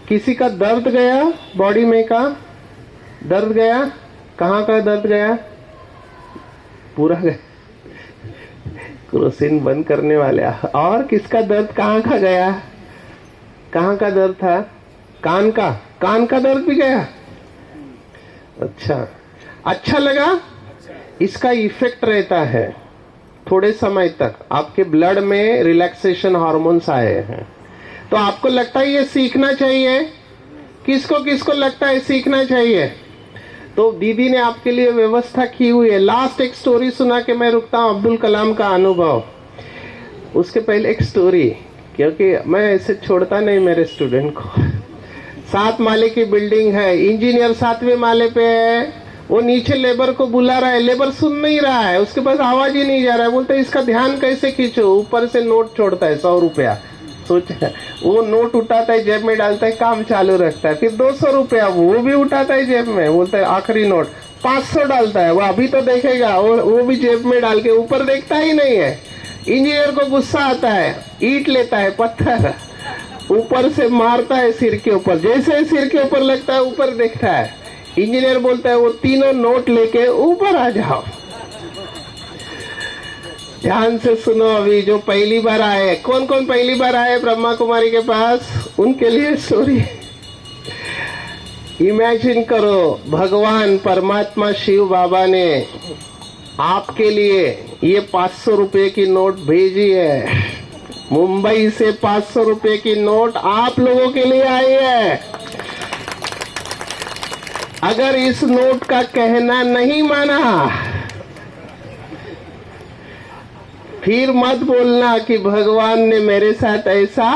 किसी का दर्द गया, बॉडी में का दर्द गया, कहाँ का दर्द गया, पूरा गया, क्रोसिन बंद करने वाले। और किसका दर्द कहाँ का गया, कहाँ का दर्द था, कान का दर्द भी गया। अच्छा लगा। इसका इफेक्ट रहता है थोड़े समय तक, आपके ब्लड में रिलैक्सेशन हार्मोन्स आए हैं, तो आपको लगता है ये सीखना चाहिए। किसको किसको लगता है सीखना चाहिए? तो दीदी ने आपके लिए व्यवस्था की हुई है। लास्ट एक स्टोरी सुना के मैं रुकता हूँ, अब्दुल कलाम का अनुभव। उसके पहले एक स्टोरी, क्योंकि मैं ऐसे छोड़ता नहीं मेरे स्टूडेंट को। 7 माले की बिल्डिंग है, इंजीनियर 7वें माले पे है, वो नीचे लेबर को बुला रहा है, लेबर सुन नहीं रहा है, उसके पास आवाज ही नहीं जा रहा है। बोलते है इसका ध्यान कैसे खींचो, ऊपर से नोट छोड़ता है 100 रुपया। सोच, वो नोट उठाता है, जेब में डालता है, काम चालू रखता है। फिर 200 रुपया वो भी उठाता है जेब में, बोलता है आखिरी नोट। 500 डालता है, वो अभी तो देखेगा, वो भी जेब में डाल के ऊपर देखता ही नहीं है। इंजीनियर को गुस्सा आता है, ईंट लेता है, पत्थर ऊपर से मारता है सिर के ऊपर। जैसे सिर के ऊपर लगता है ऊपर देखता है, इंजीनियर बोलता है वो तीनों नोट लेके ऊपर आ जाओ। ध्यान से सुनो, अभी जो पहली बार आए, कौन कौन पहली बार आए ब्रह्मा कुमारी के पास, उनके लिए स्टोरी। इमेजिन करो, भगवान परमात्मा शिव बाबा ने आपके लिए ये 500 रुपए की नोट भेजी है। मुंबई से 500 रुपए की नोट आप लोगों के लिए आई है। अगर इस नोट का कहना नहीं माना, फिर मत बोलना कि भगवान ने मेरे साथ ऐसा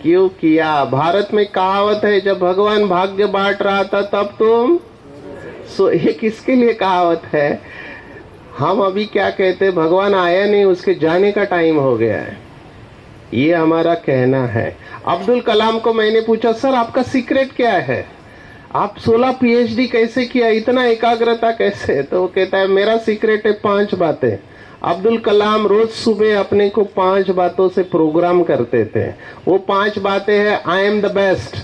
क्यों किया। भारत में कहावत है, जब भगवान भाग्य बांट रहा था तब तुम सो ये किसके लिए कहावत है? हम अभी क्या कहते हैं, भगवान आया नहीं, उसके जाने का टाइम हो गया है, ये हमारा कहना है। अब्दुल कलाम को मैंने पूछा, सर आपका सीक्रेट क्या है, आप 16 पीएचडी कैसे किया, इतना एकाग्रता कैसे? तो वो कहता है मेरा सीक्रेट है 5 बातें। अब्दुल कलाम रोज सुबह अपने को 5 बातों से प्रोग्राम करते थे। वो 5 बातें हैं, I am the best,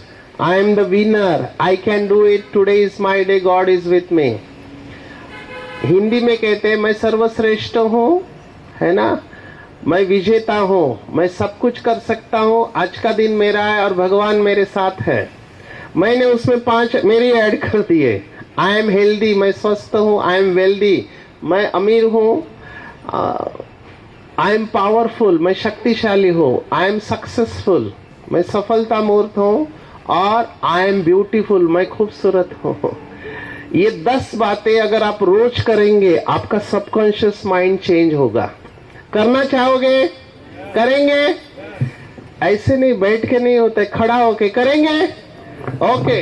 I am the winner, I can do it, today is my day, God is with me. Hindi में कहते हैं मैं सर्वश्रेष्ठ हूँ, है ना, मैं विजेता हूँ, मैं सब कुछ कर सकता हूँ, आज का दिन मेरा है और भगवान मेरे साथ है। मैंने उसमें 5 मेरी ऐड कर दिए। आई एम हेल्दी, मैं स्वस्थ हूँ, आई एम वेल्दी, मैं अमीर हूँ, आई एम पावरफुल, मैं शक्तिशाली हूँ, आई एम सक्सेसफुल, मैं सफलता मूर्त हूँ, और आई एम ब्यूटीफुल, मैं खूबसूरत हूँ। ये 10 बातें अगर आप रोज करेंगे, आपका सबकॉन्शियस माइंड चेंज होगा। करना चाहोगे? करेंगे? ऐसे नहीं बैठ के नहीं होता, खड़ा होके करेंगे। ओके,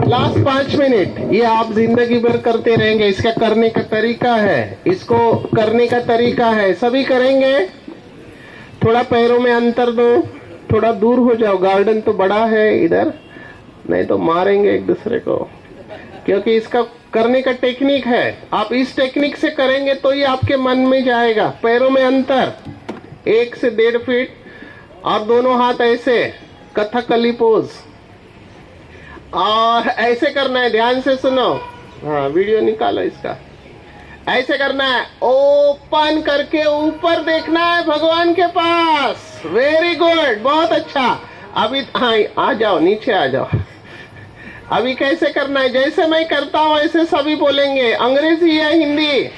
लास्ट 5 मिनट ये आप जिंदगी भर करते रहेंगे। इसका करने का तरीका है, इसको करने का तरीका है, सभी करेंगे। थोड़ा पैरों में अंतर दो, थोड़ा दूर हो जाओ, गार्डन तो बड़ा है इधर, नहीं तो मारेंगे एक दूसरे को, क्योंकि इसका करने का टेक्निक है। आप इस टेक्निक से करेंगे तो ये आपके मन में जाएगा। पैरों में अंतर 1 से 1.5 फीट, और दोनों हाथ ऐसे, कथकली पोज, और ऐसे करना है। ध्यान से सुनो, हाँ वीडियो निकालो इसका। ऐसे करना है, ओपन करके ऊपर देखना है भगवान के पास। वेरी गुड, बहुत अच्छा। अभी हाँ आ जाओ, नीचे आ जाओ। अभी कैसे करना है, जैसे मैं करता हूँ ऐसे सभी बोलेंगे। अंग्रेजी या हिंदी?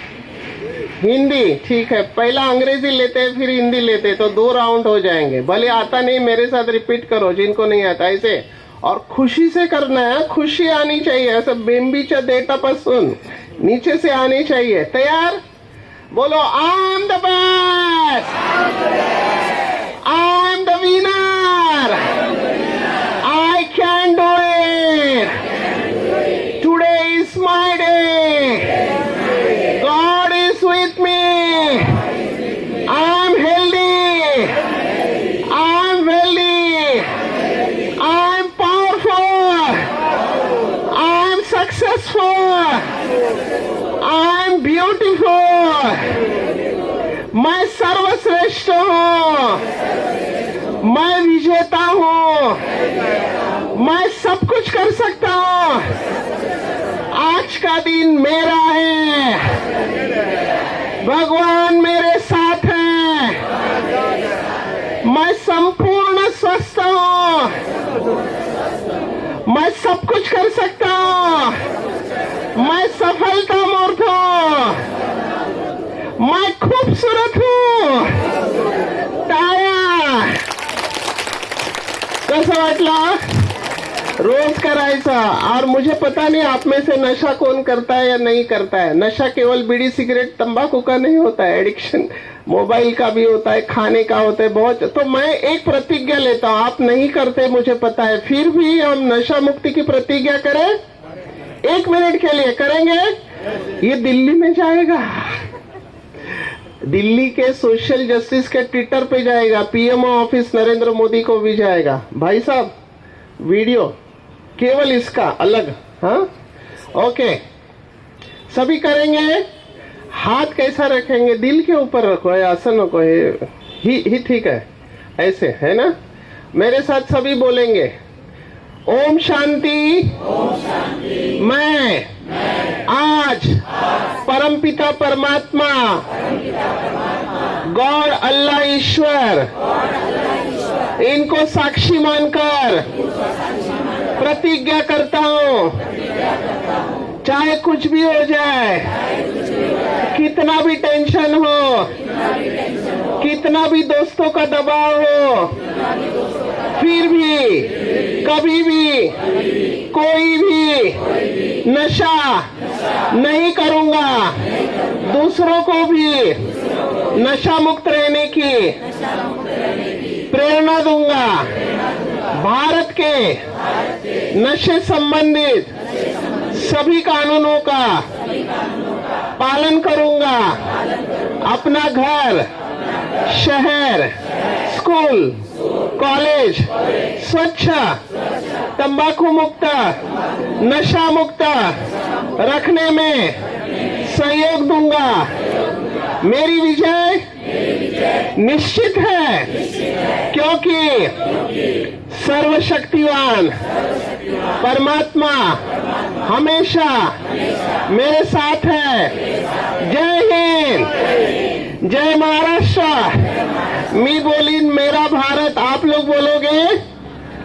हिंदी, ठीक है। पहला अंग्रेजी लेते हैं फिर हिंदी लेते हैं, तो 2 राउंड हो जाएंगे। भले आता नहीं, मेरे साथ रिपीट करो जिनको नहीं आता। ऐसे, और खुशी से करना है, खुशी आनी चाहिए। ऐसा बेम्बीच्या देठापासून नीचे से आनी चाहिए। तैयार? बोलो, I am the best, I am the winner, I can do it, today is my day, God is with me, I am healthy, I am wealthy, I am powerful, I am successful, I am beautiful, मैं सर्वश्रेष्ठ हूँ, मैं विजेता हूँ, मैं सब कुछ कर सकता हूँ, आज का दिन मेरा है, भगवान मेरे साथ है, मैं संपूर्ण स्वस्थ हूँ, मैं सब कुछ कर सकता हूँ, मैं सफलता मूर्त हूँ, मैं खूबसूरत हूँ। टाळ्या! कसं वाटलं? रोज करायचा। और मुझे पता नहीं आप में से नशा कौन करता है या नहीं करता है। नशा केवल बीड़ी सिगरेट तंबाकू का नहीं होता है, एडिक्शन मोबाइल का भी होता है, खाने का होता है, बहुत। तो मैं एक प्रतिज्ञा लेता हूँ, आप नहीं करते मुझे पता है, फिर भी हम नशा मुक्ति की प्रतिज्ञा करें। 1 मिनट के लिए करेंगे। ये दिल्ली में जाएगा, दिल्ली के सोशल जस्टिस के ट्विटर पे जाएगा, पीएमओ ऑफिस नरेंद्र मोदी को भी जाएगा। भाई साहब वीडियो केवल इसका अलग, हाँ ओके, सभी करेंगे। हाथ कैसा रखेंगे? दिल के ऊपर रखो, है आसन रखो, ही ठीक है, ऐसे है ना। मेरे साथ सभी बोलेंगे, ओम शांति, मैं आज परमपिता परमात्मा, गॉड अल्लाह ईश्वर, इनको साक्षी मानकर प्रतिज्ञा करता हूँ, चाहे कुछ भी हो जाए, कितना भी टेंशन हो, कितना भी दोस्तों का दबाव हो, फिर भी कभी भी कोई भी नशा नहीं करूंगा, दूसरों को भी नशा मुक्त रहने की प्रेरणा दूंगा। भारत के नशे संबंधित सभी कानूनों का पालन करूंगा। अपना घर, शहर, स्कूल, कॉलेज स्वच्छ, तंबाकू मुक्त, नशा मुक्त रखने में सहयोग दूंगा। मेरी विजय निश्चित है, क्योंकि सर्वशक्तिवान परमात्मा हमेशा मेरे साथ है। जय हिंद, जय महाराष्ट्र। मैं बोली मेरा भारत, आप लोग बोलोगे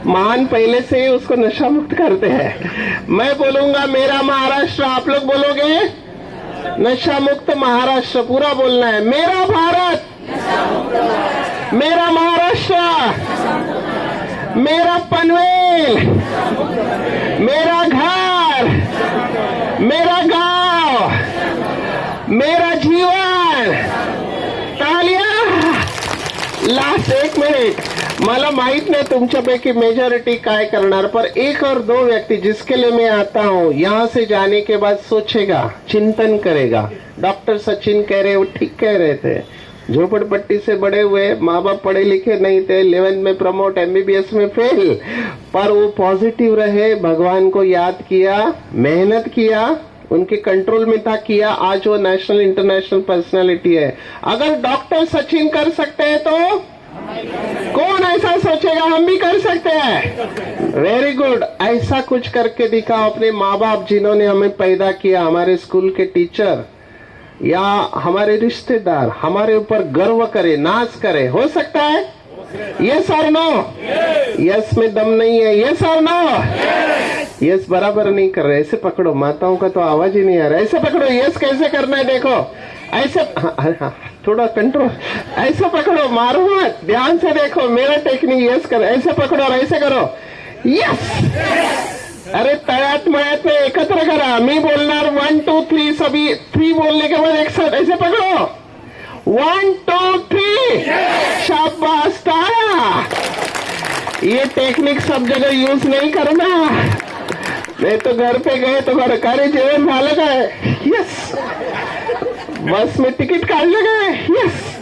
महान, पहले से ही उसको नशा मुक्त करते हैं। मैं बोलूंगा मेरा महाराष्ट्र, आप लोग बोलोगे नशा मुक्त महाराष्ट्र। पूरा बोलना है, मेरा भारत, मेरा महाराष्ट्र, मेरा पनवेल, मेरा घर, मेरा गांव, मेरा जीवन। तालियां। Last 1 minute. मला माहित नाही तुमच्यापैकी मेजॉरिटी काय करणार, पर एक और 2 व्यक्ति जिसके लिए मैं आता हूँ, यहाँ से जाने के बाद सोचेगा, चिंतन करेगा। डॉक्टर सचिन कह रहे, वो ठीक कह रहे थे। झोपड़पट्टी से बड़े हुए, माँ बाप पढ़े लिखे नहीं थे, 11th में प्रमोट, MBBS में फेल, पर वो पॉजिटिव रहे, भगवान को याद किया, मेहनत किया, उनके कंट्रोल में था, किया। आज वो नेशनल इंटरनेशनल पर्सनालिटी है। अगर डॉक्टर सचिन कर सकते हैं तो कौन ऐसा सोचेगा हम भी कर सकते हैं। Very good. ऐसा कुछ करके दिखाओ। अपने माँ बाप जिन्होंने हमें पैदा किया, हमारे स्कूल के टीचर या हमारे रिश्तेदार हमारे ऊपर गर्व करे, नाच करे। हो सकता है? यस और नो? यस में दम नहीं है। यस और नो? यस बराबर नहीं कर रहे। ऐसे पकड़ो, माताओं का तो आवाज ही नहीं आ रहा। ऐसे पकड़ो। यस कैसे करना है देखो। ऐसे, हाँ, थोड़ा कंट्रोल। ऐसे पकड़ो, मारो मत, ध्यान से देखो मेरा टेक्निक। यस करो, ऐसे पकड़ो और ऐसे करो। यस। अरे तळ्यात मळ्यात में एकत्र करा। मी बोलणार 1 2 3, सभी 3 बोलने के बाद एक साथ ऐसे पकड़ो। 1 2 3। शाबाश, तारा। ये टेक्निक सब जगह यूज नहीं करना, नहीं तो घर पे गए तो घरकारी जेवण झालं काय? यस। बस में टिकट काढलं काय? यस।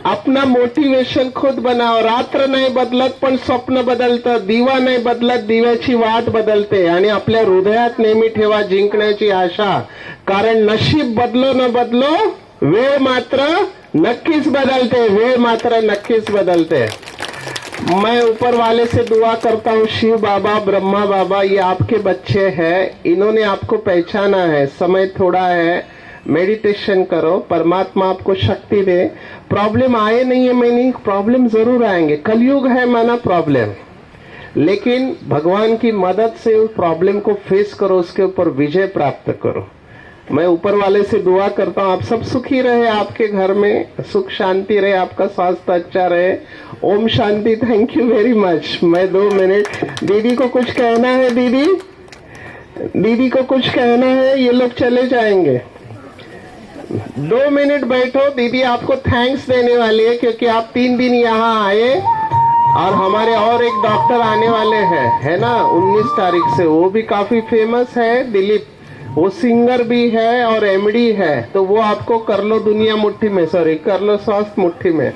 अपना मोटिवेशन खुद बनाओ. रात्र नाही बदलत पण स्वप्न बदलतं. दिवा नाही बदलत, दिव्याची वाट बदलते. आणि आपल्या हृदयात नेहमी ठेवा जिंकण्याची आशा. कारण नशीब बदलो न बदलो, वेळ मात्र नक्कीच बदलते. वेळ मात्र नक्कीच बदलते. मैं ऊपर वाले से दुआ करता हूँ. शिव बाबा, ब्रह्मा बाबा, ये आपके बच्चे हैं. इन्होंने आपको पहचाना है. समय थोड़ा है, मेडिटेशन करो. परमात्मा आपको शक्ति दे. प्रॉब्लम आए नहीं है मैं नहीं, प्रॉब्लम जरूर आएंगे. कलयुग है माना प्रॉब्लम, लेकिन भगवान की मदद से उस प्रॉब्लम को फेस करो, उसके ऊपर विजय प्राप्त करो. मैं ऊपर वाले से दुआ करता हूँ आप सब सुखी रहे, आपके घर में सुख शांति रहे, आपका स्वास्थ्य अच्छा रहे. ओम शांति. Thank you very much. मैं 2 मिनट. दीदी को कुछ कहना है? दीदी को कुछ कहना है? ये लोग चले जाएंगे. 2 मिनट बैठो. दीदी आपको थैंक्स देने वाली है क्योंकि आप 3 दिन यहाँ आए और हमारे और एक डॉक्टर आने वाले हैं, है ना, 19 तारीख से. वो भी काफी फेमस है, दिलीप. वो सिंगर भी है और MD है. तो वो आपको कर लो दुनिया मुट्ठी में, सॉरी, कर लो स्वास्थ्य मुट्ठी में.